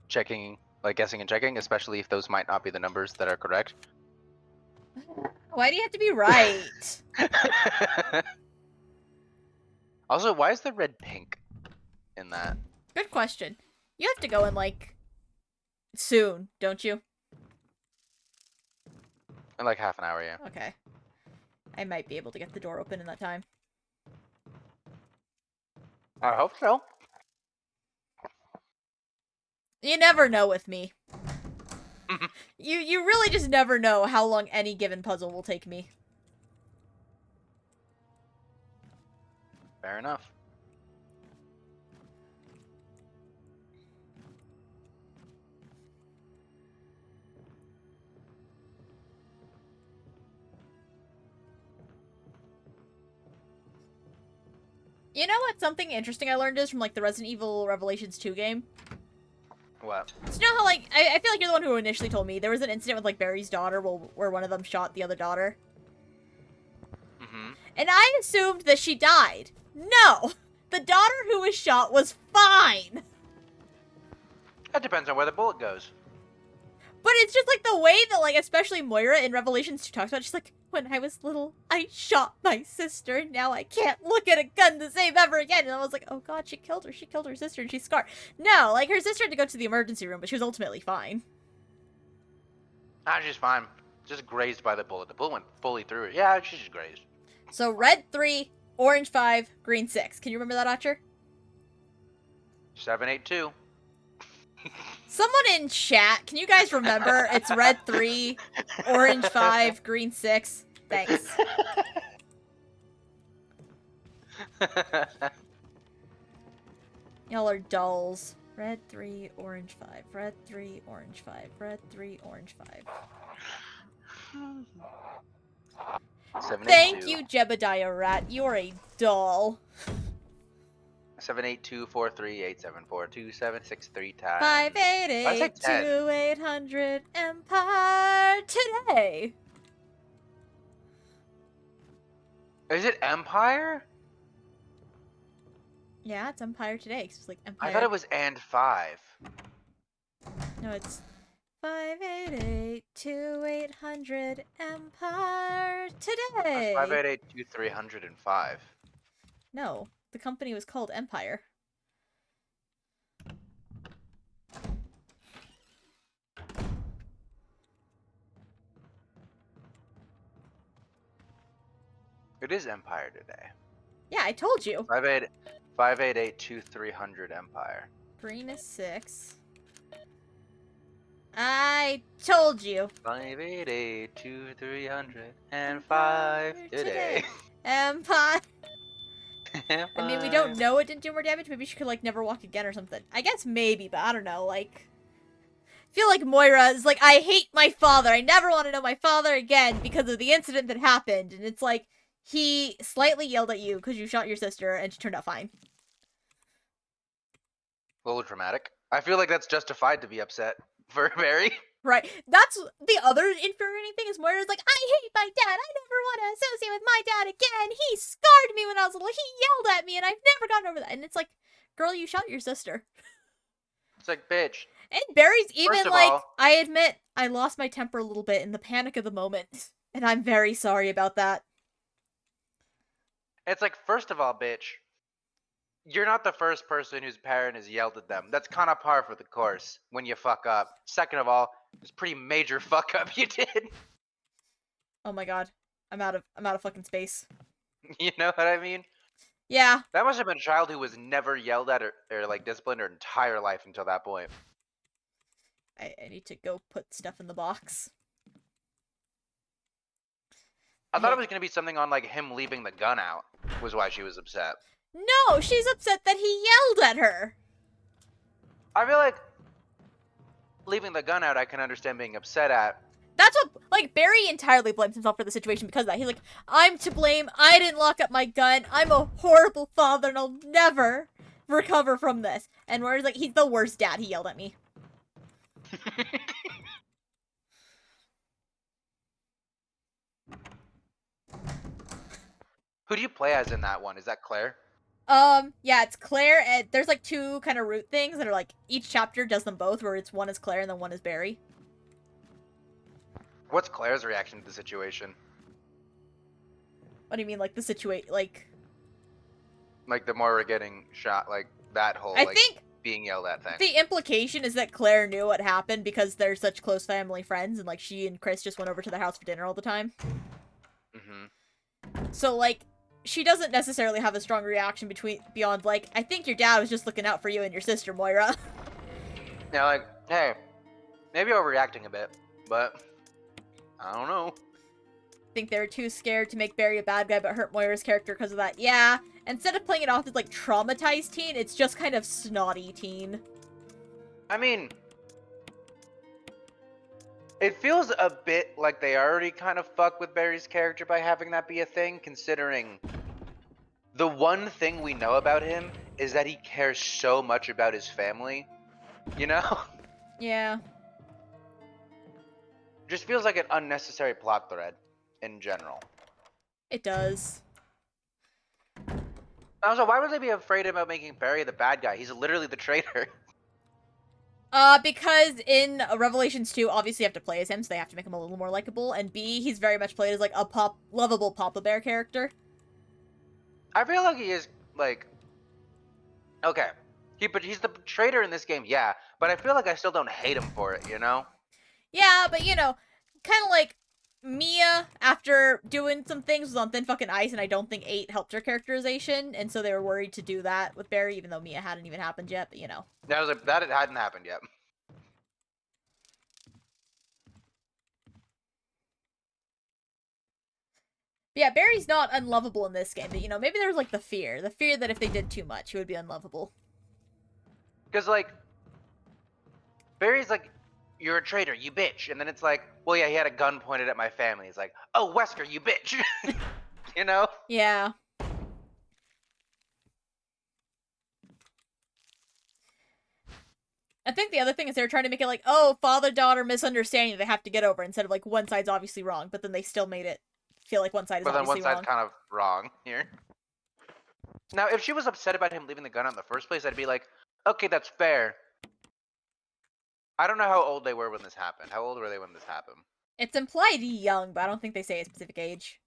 Speaker 2: checking, like guessing and checking, especially if those might not be the numbers that are correct?
Speaker 1: Why do you have to be right?
Speaker 2: Also, why is the red pink in that?
Speaker 1: Good question. You have to go in, like, soon, don't you?
Speaker 2: In like half an hour, yeah.
Speaker 1: Okay. I might be able to get the door open in that time.
Speaker 2: I hope so.
Speaker 1: You never know with me. You really just never know how long any given puzzle will take me.
Speaker 2: Fair enough.
Speaker 1: You know what? Something interesting I learned is from, like, the Resident Evil Revelations 2 game.
Speaker 2: What?
Speaker 1: So you know how, like, I feel like you're the one who initially told me there was an incident with, like, Barry's daughter where one of them shot the other daughter?
Speaker 2: Mm-hmm.
Speaker 1: And I assumed that she died. No! The daughter who was shot was fine!
Speaker 2: That depends on where the bullet goes.
Speaker 1: But it's just, like, the way that, like, especially Moira in Revelations 2 talks about it, she's like, when I was little, I shot my sister, and now I can't look at a gun the same ever again. And I was like, oh god, she killed her sister, and she's scarred. No, like, her sister had to go to the emergency room, but she was ultimately fine.
Speaker 2: Ah, she's fine. Just grazed by the bullet. The bullet went fully through her. Yeah, she's just grazed.
Speaker 1: So, red 3, orange 5, green 6. Can you remember that, Archer?
Speaker 2: 782.
Speaker 1: Someone in chat, can you guys remember? It's red 3, orange 5, green 6. Thanks. Y'all are dulls. Red 3, orange 5. Red 3, orange 5. Red 3, orange 5.
Speaker 2: 782.
Speaker 1: Thank you, Jebediah Rat. You're a doll.
Speaker 2: 78243874276 times.
Speaker 1: 588-2800 Empire today.
Speaker 2: Is it Empire?
Speaker 1: Yeah, it's Empire today. 'Cause it's like Empire.
Speaker 2: I thought it was and 5.
Speaker 1: No, it's 588-2800 Empire today.
Speaker 2: 588-2305.
Speaker 1: No, the company was called Empire.
Speaker 2: It is Empire today.
Speaker 1: Yeah, I told you.
Speaker 2: 588-2300 Empire.
Speaker 1: Green is 6. I told you.
Speaker 2: 588-2300 and 5 today.
Speaker 1: Empire. I mean, we don't
Speaker 2: Five.
Speaker 1: know it didn't do more damage. Maybe she could, like, never walk again or something. I guess maybe, but I don't know. Like, I feel like Moira is like, I hate my father. I never want to know my father again because of the incident that happened. And it's like, he slightly yelled at you because you shot your sister and she turned out fine.
Speaker 2: A little dramatic. I feel like that's justified to be upset for Barry.
Speaker 1: Right. That's the other infuriating thing is Moira's like, I hate my dad. I never want to associate with my dad again. He scarred me when I was little. He yelled at me and I've never gotten over that. And it's like, girl, you shot your sister.
Speaker 2: It's like, bitch.
Speaker 1: And Barry's even
Speaker 2: First of
Speaker 1: like,
Speaker 2: all-
Speaker 1: I admit, I lost my temper a little bit in the panic of the moment. And I'm very sorry about that.
Speaker 2: It's like, first of all, bitch, you're not the first person whose parent has yelled at them. That's kind of par for the course when you fuck up. Second of all, it's a pretty major fuck up you did.
Speaker 1: Oh my god. I'm out of fucking space.
Speaker 2: You know what I mean?
Speaker 1: Yeah.
Speaker 2: That must have been a child who was never yelled at or like disciplined her entire life until that point.
Speaker 1: I need to go put stuff in the box.
Speaker 2: I thought it was gonna be something on like him leaving the gun out was why she was upset.
Speaker 1: No, she's upset that he yelled at her.
Speaker 2: I feel like leaving the gun out I can understand being upset at.
Speaker 1: That's what, like, Barry entirely blames himself for the situation because of that. He's like, I'm to blame. I didn't lock up my gun. I'm a horrible father and I'll never recover from this. And Rory's like, he's the worst dad. He yelled at me.
Speaker 2: Who do you play as in that one? Is that Claire?
Speaker 1: Yeah, it's Claire. And there's like two kind of root things that are like, each chapter does them both, where it's one is Claire and then one is Barry.
Speaker 2: What's Claire's reaction to the situation?
Speaker 1: What do you mean, like, the situation, like...
Speaker 2: Like the more we're getting shot, like that whole
Speaker 1: I
Speaker 2: like
Speaker 1: think
Speaker 2: being yelled at thing.
Speaker 1: the implication is that Claire knew what happened because they're such close family friends, and like she and Chris just went over to their house for dinner all the time.
Speaker 2: Mm-hmm.
Speaker 1: So like, she doesn't necessarily have a strong reaction beyond like, I think your dad was just looking out for you and your sister, Moira.
Speaker 2: Yeah, like, hey, maybe overreacting a bit, but I don't know.
Speaker 1: I think they were too scared to make Barry a bad guy but hurt Moira's character because of that. Yeah, instead of playing it off as like traumatized teen, it's just kind of snotty teen.
Speaker 2: I mean, it feels a bit like they already kind of fuck with Barry's character by having that be a thing, considering the one thing we know about him is that he cares so much about his family, you know?
Speaker 1: Yeah.
Speaker 2: Just feels like an unnecessary plot thread in general.
Speaker 1: It does.
Speaker 2: Also, why would they be afraid about making Barry the bad guy? He's literally the traitor.
Speaker 1: Because in Revelations 2, obviously you have to play as him, so they have to make him a little more likable, and B, he's very much played as, like, a lovable Papa Bear character.
Speaker 2: I feel like he is, like... Okay. But he's the traitor in this game, yeah. But I feel like I still don't hate him for it, you know?
Speaker 1: Yeah, but, you know, kind of like Mia, after doing some things, was on thin fucking ice, and I don't think 8 helped her characterization, and so they were worried to do that with Barry, even though Mia hadn't even happened yet, but, you know.
Speaker 2: That hadn't happened yet.
Speaker 1: But yeah, Barry's not unlovable in this game, but, you know, maybe there was, like, the fear that if they did too much, he would be unlovable.
Speaker 2: Because, like, Barry's like, you're a traitor, you bitch. And then it's like, well, yeah, he had a gun pointed at my family. He's like, oh, Wesker, you bitch. You know?
Speaker 1: Yeah. I think the other thing is they're trying to make it like, oh, father-daughter misunderstanding they have to get over, instead of like, one side's obviously wrong, but then they still made it feel like one side is
Speaker 2: But then
Speaker 1: obviously
Speaker 2: one
Speaker 1: wrong.
Speaker 2: side's kind of wrong here. Now, if she was upset about him leaving the gun out in the first place, I'd be like, okay, that's fair. I don't know how old they were when this happened. How old were they when this happened?
Speaker 1: It's implied young, but I don't think they say a specific age.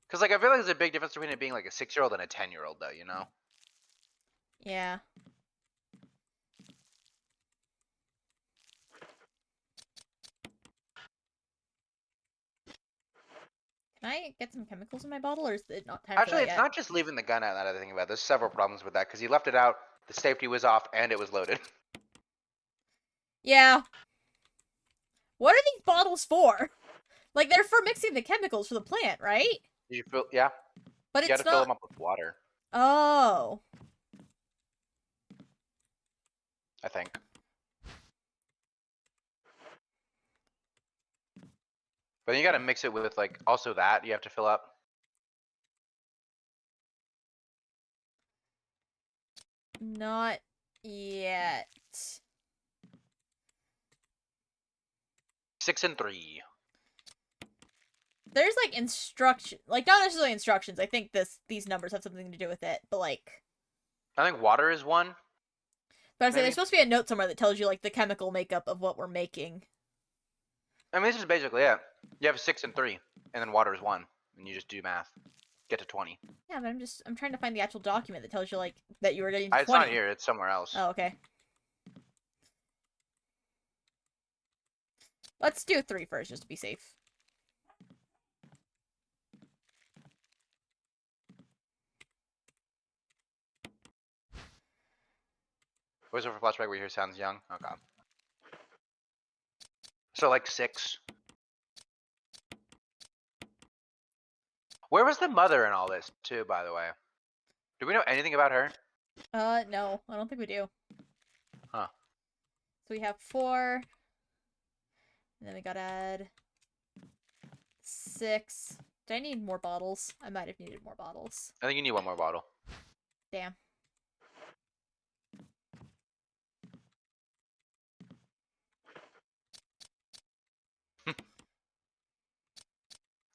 Speaker 2: Because, like, I feel like there's a big difference between it being, like, a 6-year-old and a 10-year-old, though, you know?
Speaker 1: Yeah. Can I get some chemicals in my bottle, or is it not time for
Speaker 2: Actually,
Speaker 1: that
Speaker 2: it's
Speaker 1: yet?
Speaker 2: not just leaving the gun out now that I think about it. There's several problems with that, because he left it out, the safety was off, and it was loaded.
Speaker 1: Yeah. What are these bottles for? Like, they're for mixing the chemicals for the plant, right?
Speaker 2: Did you feel, yeah?
Speaker 1: But
Speaker 2: You
Speaker 1: it's
Speaker 2: gotta fill
Speaker 1: not.
Speaker 2: them up with water,
Speaker 1: Oh.
Speaker 2: I think. But then you gotta mix it with, like, also that you have to fill up.
Speaker 1: Not yet.
Speaker 2: 6 and 3.
Speaker 1: There's like instruction, like not necessarily instructions. I think these numbers have something to do with it, but like,
Speaker 2: I think water is 1.
Speaker 1: but I say
Speaker 2: Maybe.
Speaker 1: there's supposed to be a note somewhere that tells you like the chemical makeup of what we're making.
Speaker 2: I mean, this is basically it. You have 6 and 3, and then water is 1, and you just do math. Get to 20.
Speaker 1: Yeah, but I'm trying to find the actual document that tells you like that you were getting to
Speaker 2: It's
Speaker 1: 20.
Speaker 2: not here, it's somewhere else.
Speaker 1: Oh, okay. Let's do 3 first, just to be safe.
Speaker 2: Voice over flashback where you hear sounds young? Okay. So, like, 6. Where was the mother in all this, too, by the way? Do we know anything about her?
Speaker 1: No, I don't think we do.
Speaker 2: Huh.
Speaker 1: So we have 4. And then we gotta add 6. Do I need more bottles? I might have needed more bottles.
Speaker 2: I think you need 1 more bottle.
Speaker 1: Damn.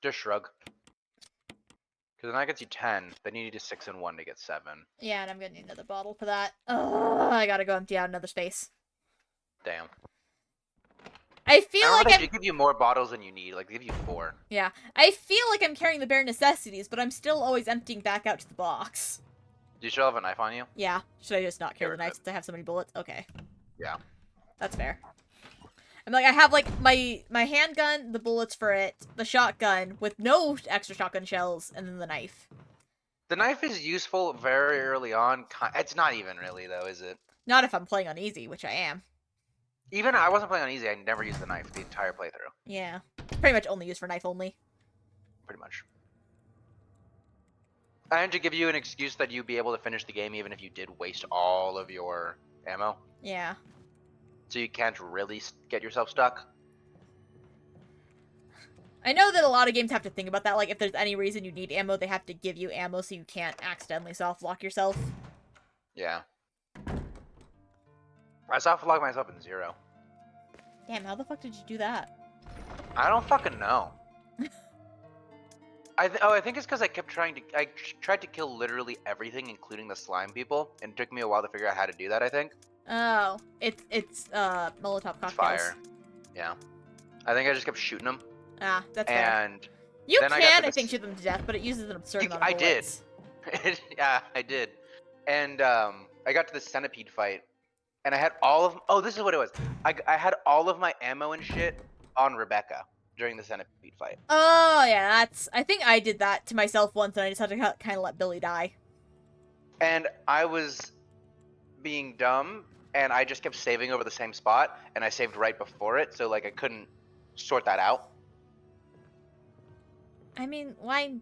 Speaker 2: Just shrug. Because then that gets you 10. Then you need a 6 and 1 to get 7.
Speaker 1: Yeah, and I'm gonna need another bottle for that. Ugh, I gotta go empty out another space.
Speaker 2: Damn.
Speaker 1: I feel
Speaker 2: I remember
Speaker 1: like
Speaker 2: they
Speaker 1: I'm.
Speaker 2: do give you more bottles than you need. Like, they give you 4.
Speaker 1: Yeah, I feel like I'm carrying the bare necessities, but I'm still always emptying back out to the box.
Speaker 2: Do you still have a knife on you?
Speaker 1: Yeah, should I just not carry
Speaker 2: we're
Speaker 1: the knife
Speaker 2: good.
Speaker 1: since I have so many bullets? Okay,
Speaker 2: Yeah.
Speaker 1: that's fair. I'm like, I have like my handgun, the bullets for it, the shotgun with no extra shotgun shells, and then the knife.
Speaker 2: The knife is useful very early on. It's not even really, though, is it?
Speaker 1: Not if I'm playing on easy, which I am.
Speaker 2: Even I wasn't playing on easy. I never used the knife the entire playthrough.
Speaker 1: Yeah, pretty much only used for knife only.
Speaker 2: Pretty much. And to give you an excuse that you'd be able to finish the game even if you did waste all of your ammo.
Speaker 1: Yeah.
Speaker 2: So you can't really get yourself stuck.
Speaker 1: I know that a lot of games have to think about that. Like, if there's any reason you need ammo, they have to give you ammo so you can't accidentally soft-lock yourself.
Speaker 2: Yeah. I soft-locked myself in 0.
Speaker 1: Damn, how the fuck did you do that?
Speaker 2: I don't fucking know. I think it's because I kept trying to. I tried to kill literally everything, including the slime people, and it took me a while to figure out how to do that. I think.
Speaker 1: Oh, it's Molotov cocktails.
Speaker 2: Fire. Yeah. I think I just kept shooting them,
Speaker 1: Ah, that's fair.
Speaker 2: and
Speaker 1: You
Speaker 2: then I got
Speaker 1: can,
Speaker 2: to
Speaker 1: I think,
Speaker 2: this-
Speaker 1: shoot them to death, but it uses an absurd
Speaker 2: You-
Speaker 1: amount of
Speaker 2: I did.
Speaker 1: bullets.
Speaker 2: yeah, I did. And I got to the centipede fight, and I had all of. Oh, this is what it was. I had all of my ammo and shit on Rebecca during the centipede fight.
Speaker 1: Oh, yeah, that's... I think I did that to myself once, and I just had to kind of let Billy die.
Speaker 2: And I was being dumb, and I just kept saving over the same spot, and I saved right before it, so like I couldn't sort that out.
Speaker 1: I mean, why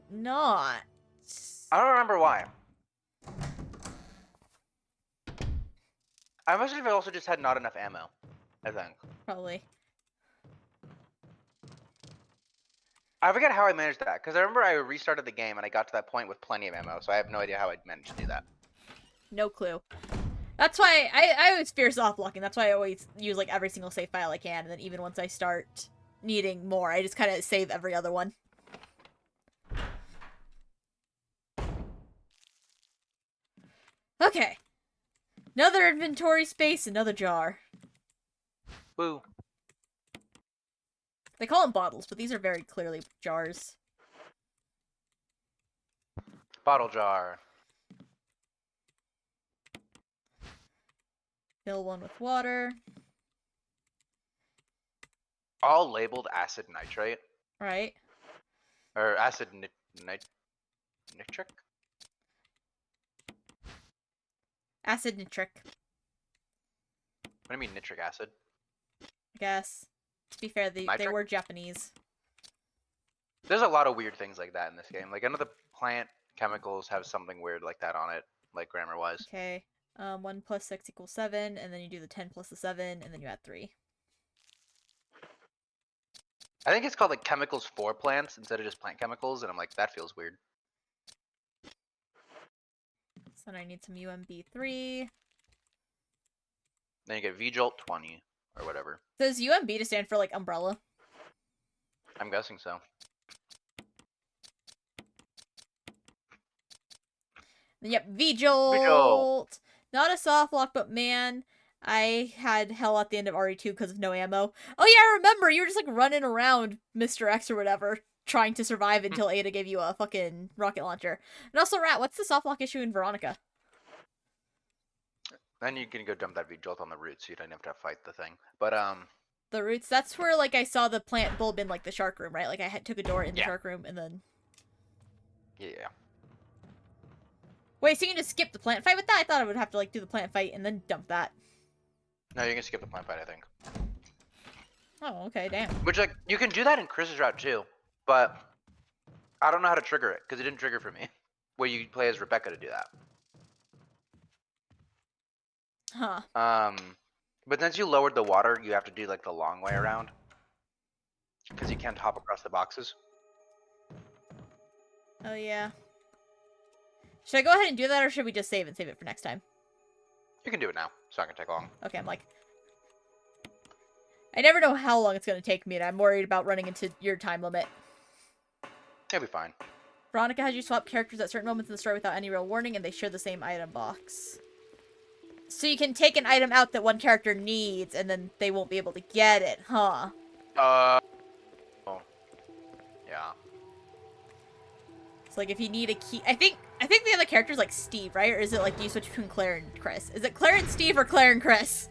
Speaker 1: not?
Speaker 2: I don't remember why. I must have also just had not enough ammo, I think.
Speaker 1: Probably.
Speaker 2: I forget how I managed that, because I remember I restarted the game and I got to that point with plenty of ammo, so I have no idea how I managed to do that.
Speaker 1: No clue. That's why I always fear soft locking. That's why I always use like every single save file I can, and then even once I start needing more, I just kind of save every other one. Okay. Another inventory space, another jar.
Speaker 2: Woo.
Speaker 1: They call them bottles, but these are very clearly jars.
Speaker 2: Bottle jar.
Speaker 1: Fill one with water.
Speaker 2: All labeled acid nitrate.
Speaker 1: Right.
Speaker 2: Or acid nitric?
Speaker 1: Acid nitric,
Speaker 2: What do you mean nitric acid?
Speaker 1: I guess. To be fair, they
Speaker 2: Nitric?
Speaker 1: were Japanese.
Speaker 2: There's a lot of weird things like that in this game. Like, I know the plant chemicals have something weird like that on it, like grammar-wise.
Speaker 1: Okay. 1 plus 6 equals 7, and then you do the 10 plus the 7, and then you add 3.
Speaker 2: I think it's called like chemicals for plants instead of just plant chemicals, and I'm like, that feels weird.
Speaker 1: So then I need some UMB3.
Speaker 2: Then you get VJolt 20 or whatever.
Speaker 1: Does UMB to stand for, like, umbrella?
Speaker 2: I'm guessing so.
Speaker 1: Yep, VJolt! Not a soft lock, but man, I had hell at the end of RE2 because of no ammo. Oh yeah, I remember! You were just, like, running around Mr. X or whatever, trying to survive until Ada gave you a fucking rocket launcher. And also, Rat, what's the soft lock issue in Veronica?
Speaker 2: Then you can go dump that VJolt on the root, so you don't have to fight the thing. But
Speaker 1: The roots, that's where, like, I saw the plant bulb in, like, the shark room, right? Like, I took a door in the
Speaker 2: Yeah.
Speaker 1: shark room, and then...
Speaker 2: yeah.
Speaker 1: Wait, so you can just skip the plant fight with that? I thought I would have to, like, do the plant fight and then dump that.
Speaker 2: No, you can skip the plant fight, I think.
Speaker 1: Oh, okay, damn.
Speaker 2: Which, like, you can do that in Chris's route too, but I don't know how to trigger it because it didn't trigger for me. Where you play as Rebecca to do that.
Speaker 1: Huh.
Speaker 2: But since you lowered the water, you have to do like the long way around because you can't hop across the boxes.
Speaker 1: Oh, yeah. Should I go ahead and do that, or should we just save it for next time?
Speaker 2: You can do it now. It's not gonna take long.
Speaker 1: Okay, I'm like... I never know how long it's gonna take me, and I'm worried about running into your time limit.
Speaker 2: It'll be fine.
Speaker 1: Veronica has you swap characters at certain moments in the story without any real warning, and they share the same item box. So you can take an item out that one character needs, and then they won't be able to get it, huh?
Speaker 2: Oh. Yeah.
Speaker 1: It's like if you need a key... I think the other character's like Steve, right? Or is it like, do you switch between Claire and Chris? Is it Claire and Steve or Claire and Chris?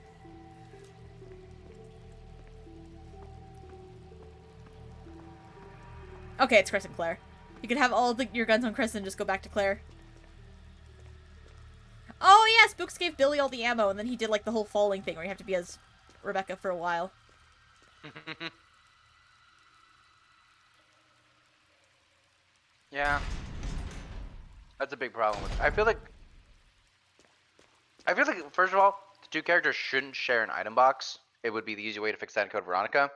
Speaker 1: Okay, it's Chris and Claire. You can have all your guns on Chris and just go back to Claire. Oh yeah, Spooks gave Billy all the ammo, and then he did like the whole falling thing where you have to be as Rebecca for a while.
Speaker 2: Yeah. That's a big problem with I feel like first of all, the two characters shouldn't share an item box. It would be the easy way to fix that in Code Veronica.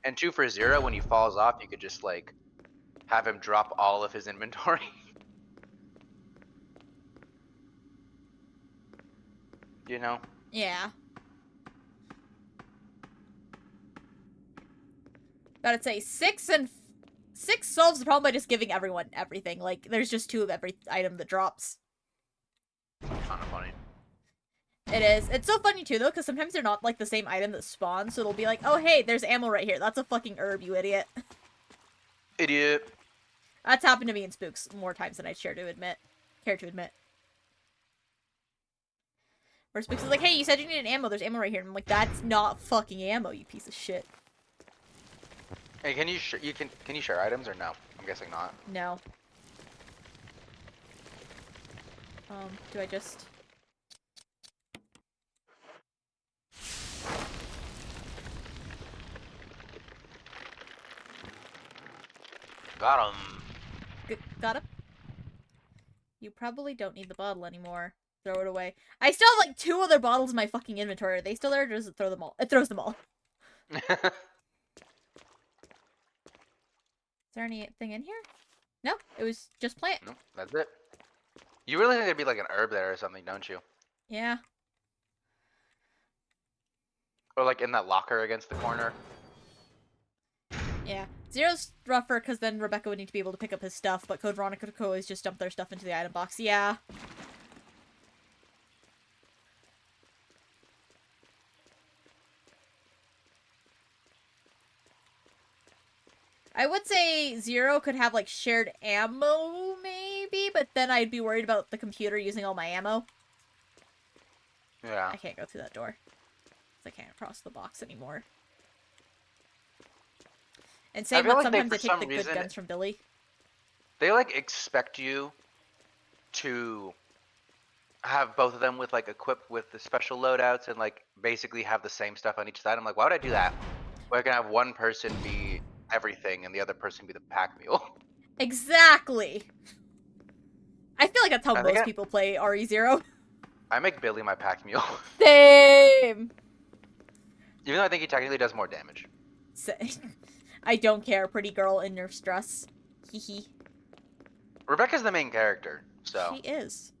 Speaker 2: And 2 for 0, when he falls off, you could just like have him drop all of his inventory. You know?
Speaker 1: Yeah. Gotta say, 6 solves the problem by just giving everyone everything. Like, there's just 2 of every item that drops.
Speaker 2: Kind of funny.
Speaker 1: It is. It's so funny, too, though, because sometimes they're not, like, the same item that spawns, so it'll be like, oh, hey, there's ammo right here. That's a fucking herb, you idiot.
Speaker 2: Idiot.
Speaker 1: That's happened to me in Spooks more times than I care to admit. Where Spooks is like, hey, you said you needed ammo. There's ammo right here. And I'm like, that's not fucking ammo, you piece of shit.
Speaker 2: Hey, can you share items or no? I'm guessing not.
Speaker 1: No. Do I just...
Speaker 2: Got him.
Speaker 1: Got it? You probably don't need the bottle anymore. Throw it away. I still have like 2 other bottles in my fucking inventory. Are they still there, or does it throw them all? It throws them all. Is there anything in here? No, it was just plant.
Speaker 2: No, that's it. You really think there'd be like an herb there or something, don't you?
Speaker 1: Yeah.
Speaker 2: Or like in that locker against the corner.
Speaker 1: Yeah. Zero's rougher because then Rebecca would need to be able to pick up his stuff, but Code Veronica could always just dump their stuff into the item box. Yeah. I would say Zero could have, like, shared ammo, maybe, but then I'd be worried about the computer using all my ammo.
Speaker 2: Yeah.
Speaker 1: I can't go through that door. 'Cause I can't cross the box anymore. And same
Speaker 2: feel
Speaker 1: with
Speaker 2: like they,
Speaker 1: sometimes
Speaker 2: for
Speaker 1: I take
Speaker 2: some
Speaker 1: the good
Speaker 2: reason-
Speaker 1: guns from Billy.
Speaker 2: They like expect you to have both of them with like equipped with the special loadouts and like basically have the same stuff on each side. I'm like, why would I do that? Where I can have one person be everything and the other person be the pack mule.
Speaker 1: Exactly! I feel like that's how
Speaker 2: I think
Speaker 1: most people play RE0.
Speaker 2: I make Billy my pack mule.
Speaker 1: Same!
Speaker 2: Even though I think he technically does more damage.
Speaker 1: I don't care, pretty girl in nerf stress. Hee hee.
Speaker 2: Rebecca's the main character, so
Speaker 1: She is.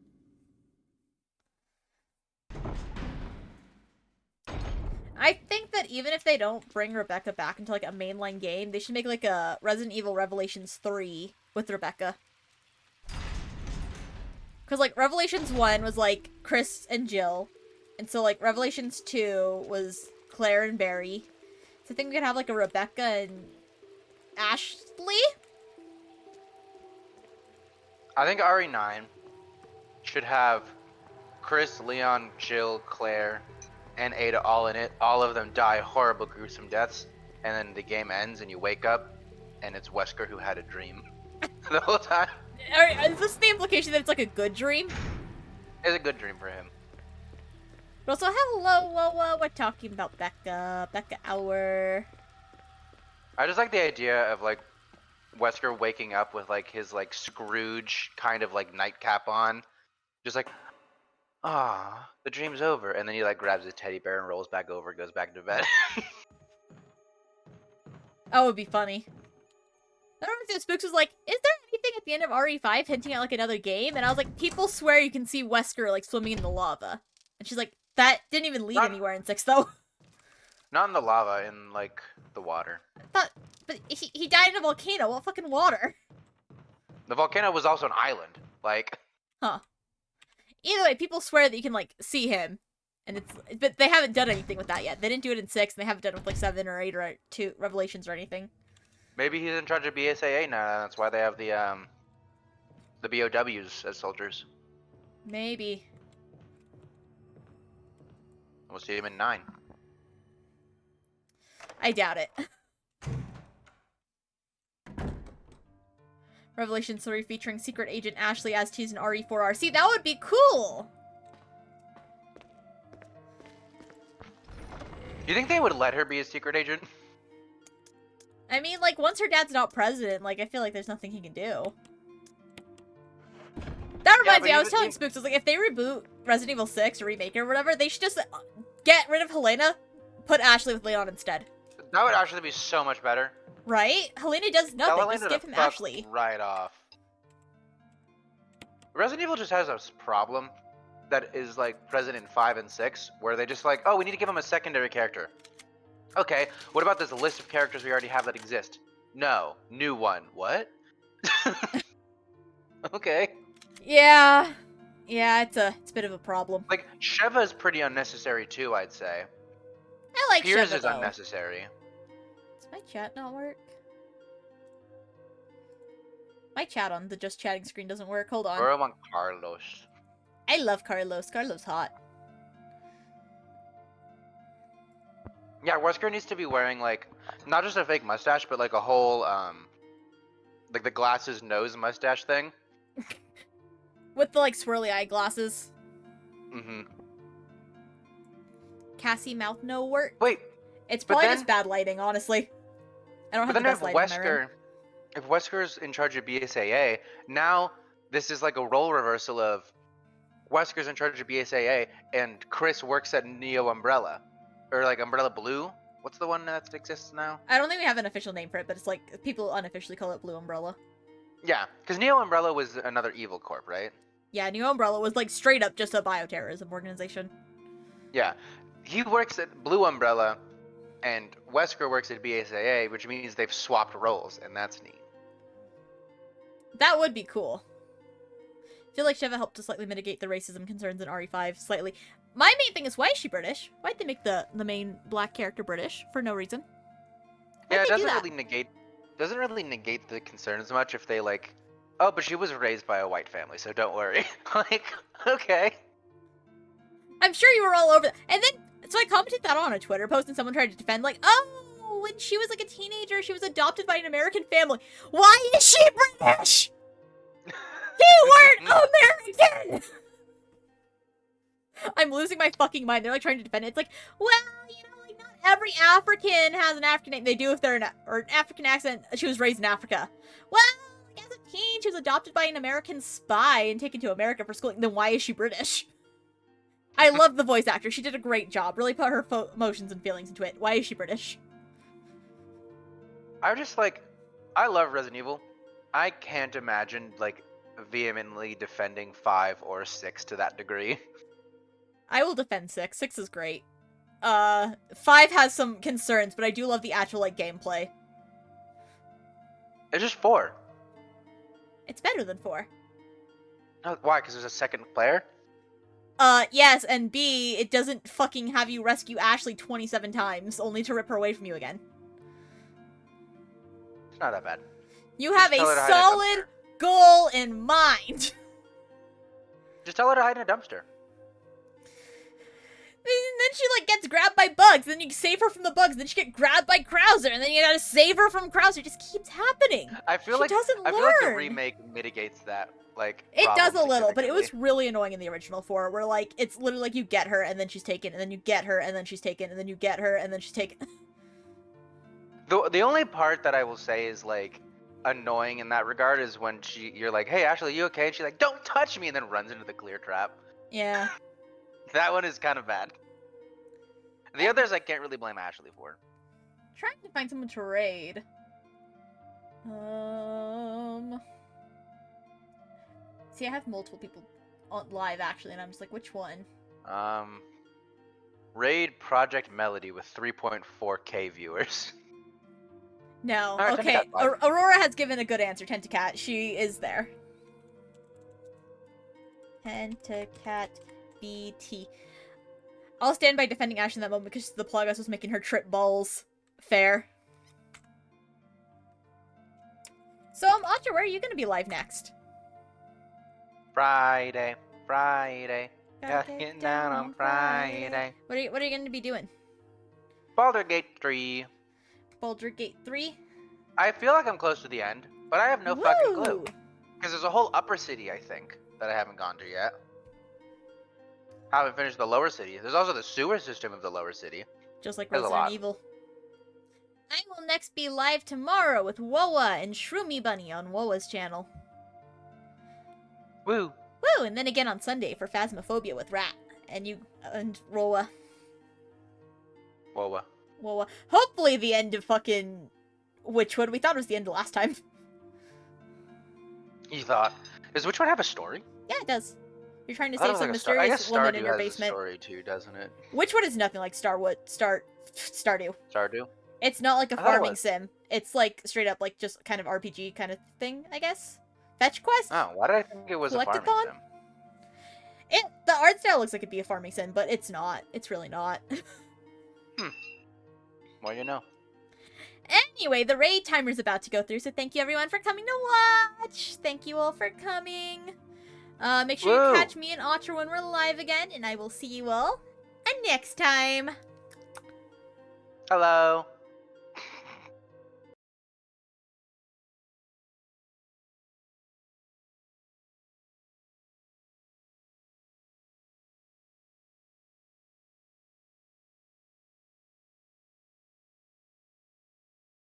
Speaker 1: I think that even if they don't bring Rebecca back into like a mainline game, they should make like a Resident Evil Revelations 3 with Rebecca. Because like Revelations 1 was like Chris and Jill. And so like Revelations 2 was Claire and Barry. So I think we could have like a Rebecca and Ashley?
Speaker 2: I think RE9 should have Chris, Leon, Jill, Claire, and Ada all in it. All of them die horrible, gruesome deaths, and then the game ends and you wake up and it's Wesker who had a dream the whole time.
Speaker 1: Is this the implication that it's like a good dream?
Speaker 2: It's a good dream for him.
Speaker 1: But also, hello, we're talking about Becca. Becca Hour.
Speaker 2: I just like the idea of like Wesker waking up with like his like Scrooge kind of like nightcap on, just like, ah, the dream's over, and then he like grabs his teddy bear and rolls back over, goes back to bed.
Speaker 1: That would be funny. I don't know if Spooks was like, is there anything at the end of RE5 hinting at like another game? And I was like, people swear you can see Wesker like swimming in the lava. And she's like, that didn't even lead anywhere in 6 though.
Speaker 2: Not in the lava, in like the water.
Speaker 1: But he died in a volcano. What fucking water?
Speaker 2: The volcano was also an island. Like,
Speaker 1: Huh. Either way, people swear that you can like see him. And but they haven't done anything with that yet. They didn't do it in 6, and they haven't done it with like 7 or 8 or 2 Revelations or anything.
Speaker 2: maybe he's in charge of BSAA now. That's why they have the BOWs as soldiers.
Speaker 1: Maybe.
Speaker 2: We'll see him in 9.
Speaker 1: I doubt it. Revelation 3 featuring Secret Agent Ashley as teased in RE4R. See, that would be cool!
Speaker 2: You think they would let her be a secret agent?
Speaker 1: I mean, like, once her dad's not president, like, I feel like there's nothing he can do. That reminds me, I was telling Spooks, I was like, if they reboot Resident Evil 6 or remake it or whatever, they should just get rid of Helena, put Ashley with Leon instead.
Speaker 2: That would actually be so much better.
Speaker 1: Right? Helena does nothing,
Speaker 2: Helena
Speaker 1: just give him
Speaker 2: the fuck
Speaker 1: Ashley.
Speaker 2: right off. Resident Evil just has a problem that is like present in 5 and 6, where they just like, oh, we need to give him a secondary character. Okay, what about this list of characters we already have that exist? No, new one. What? Okay.
Speaker 1: Yeah. Yeah, it's a bit of a problem.
Speaker 2: Like, Sheva is pretty unnecessary too, I'd say.
Speaker 1: I like
Speaker 2: Piers
Speaker 1: Sheva,
Speaker 2: is
Speaker 1: though.
Speaker 2: unnecessary.
Speaker 1: Does my chat not work? My chat on the just chatting screen doesn't work. Hold on.
Speaker 2: Or I want Carlos.
Speaker 1: I love Carlos. Carlos hot.
Speaker 2: Yeah, Wesker needs to be wearing like not just a fake mustache, but like a whole like the glasses nose mustache thing.
Speaker 1: With the like swirly eyeglasses.
Speaker 2: Mm-hmm.
Speaker 1: Cassy mouth no work.
Speaker 2: Wait,
Speaker 1: It's
Speaker 2: but
Speaker 1: probably
Speaker 2: then-
Speaker 1: just bad lighting, honestly. I don't
Speaker 2: but
Speaker 1: have
Speaker 2: then
Speaker 1: the best lighting in my room.
Speaker 2: if Wesker's in charge of BSAA, now this is like a role reversal of Wesker's in charge of BSAA and Chris works at Neo Umbrella. Or like Umbrella Blue? What's the one that exists now?
Speaker 1: I don't think we have an official name for it, but it's like people unofficially call it Blue Umbrella.
Speaker 2: Yeah, because Neo Umbrella was another evil corp, right?
Speaker 1: Yeah, New Umbrella was like straight up just a bioterrorism organization.
Speaker 2: Yeah. He works at Blue Umbrella and Wesker works at BSAA, which means they've swapped roles, and that's neat.
Speaker 1: That would be cool. I feel like Sheva helped to slightly mitigate the racism concerns in RE5 slightly. My main thing is, why is she British? Why'd they make the main black character British for no reason? Why'd
Speaker 2: Yeah, it
Speaker 1: they do
Speaker 2: doesn't
Speaker 1: that?
Speaker 2: really negate doesn't really negate the concerns much if they like, oh, but she was raised by a white family, so don't worry. Like, okay.
Speaker 1: I'm sure you were all over and then, so I commented that on a Twitter post and someone tried to defend, like, oh, when she was like a teenager, she was adopted by an American family. Why is she British? You weren't American! I'm losing my fucking mind. They're like trying to defend it. It's like, well, you know, like not every African has an African name. They do if they're or an African accent. She was raised in Africa. Well, like as a teen, she was adopted by an American spy and taken to America for schooling. Then why is she British? I love the voice actor. She did a great job. Really put her emotions and feelings into it. Why is she British?
Speaker 2: I'm just like, I love Resident Evil. I can't imagine like vehemently defending 5 or 6 to that degree.
Speaker 1: I will defend 6. 6 is great. 5 has some concerns, but I do love the actual, like, gameplay.
Speaker 2: It's just 4.
Speaker 1: It's better than 4.
Speaker 2: No, why? Because there's a second player?
Speaker 1: Yes, and B, it doesn't fucking have you rescue Ashley 27 times, only to rip her away from you again.
Speaker 2: It's not that bad.
Speaker 1: You have a
Speaker 2: tell her to hide in a
Speaker 1: solid
Speaker 2: dumpster.
Speaker 1: goal in mind.
Speaker 2: Just tell her to hide in a dumpster.
Speaker 1: And then she, like, gets grabbed by bugs, then you save her from the bugs, then she get grabbed by Krauser, and then you gotta save her from Krauser. It just keeps happening.
Speaker 2: I feel
Speaker 1: She
Speaker 2: like
Speaker 1: doesn't
Speaker 2: I feel like the
Speaker 1: learn.
Speaker 2: remake mitigates that. Like
Speaker 1: It does
Speaker 2: problem
Speaker 1: a little, but it was
Speaker 2: significantly.
Speaker 1: really annoying in the original 4, where, like, it's literally like you get her, and then she's taken, and then you get her, and then she's taken, and then you get her, and then she's taken.
Speaker 2: The only part that I will say is like annoying in that regard is when you're like, hey Ashley, you okay? And she's like, don't touch me, and then runs into the clear trap.
Speaker 1: Yeah.
Speaker 2: That one is kind of bad. The others I can't really blame Ashley for.
Speaker 1: Trying to find someone to raid. See, I have multiple people on live, actually, and I'm just like, which one?
Speaker 2: Raid Project Melody with 3.4k viewers.
Speaker 1: No.
Speaker 2: Alright,
Speaker 1: Okay,
Speaker 2: Tentacat five.
Speaker 1: Aurora has given a good answer. Tentacat, she is there. Tentacat BT. I'll stand by defending Ash in that moment because the Plagas was making her trip balls. Fair. So, Audra, where are you gonna be live next?
Speaker 2: Friday.
Speaker 1: Gotta
Speaker 2: Getting down on Friday.
Speaker 1: What are you gonna be doing?
Speaker 2: Baldur's Gate 3.
Speaker 1: Baldur's Gate 3?
Speaker 2: I feel like I'm close to the end, but I have no fucking clue.
Speaker 1: Woo!
Speaker 2: Because there's a whole upper city, I think, that I haven't gone to yet. I haven't finished the lower city. There's also the sewer system of the lower city.
Speaker 1: Just like
Speaker 2: There's a
Speaker 1: Resident
Speaker 2: lot.
Speaker 1: Evil. I will next be live tomorrow with Woa and Shroomy Bunny on Woa's channel.
Speaker 2: Woo!
Speaker 1: Woo! And then again on Sunday for Phasmophobia with Rat. And Roa.
Speaker 2: Whoa.
Speaker 1: Woa. Hopefully the end of fucking Witchwood. We thought it was the end of last time.
Speaker 2: You thought. Does which one have a story?
Speaker 1: Yeah, it does. You're trying to
Speaker 2: I thought
Speaker 1: save
Speaker 2: it was
Speaker 1: some
Speaker 2: like a star- I guess
Speaker 1: mysterious woman
Speaker 2: Stardew
Speaker 1: in your
Speaker 2: has a
Speaker 1: basement.
Speaker 2: story too, doesn't it?
Speaker 1: Witchwood is nothing like Stardew.
Speaker 2: Stardew?
Speaker 1: It's not like a
Speaker 2: I thought it
Speaker 1: farming
Speaker 2: was.
Speaker 1: sim. It's like straight up like just kind of RPG kind of thing, I guess. Fetch quest?
Speaker 2: Oh, why did I think it was a farming
Speaker 1: Collectathon?
Speaker 2: sim?
Speaker 1: The art style looks like it'd be a farming sim, but it's not. It's really not.
Speaker 2: Well, you know.
Speaker 1: Anyway, the raid timer's about to go through, so thank you everyone for coming to watch. Thank you all for coming. Make sure
Speaker 2: Woo.
Speaker 1: you catch me and Otter when we're live again, and I will see you all next time.
Speaker 2: Hello.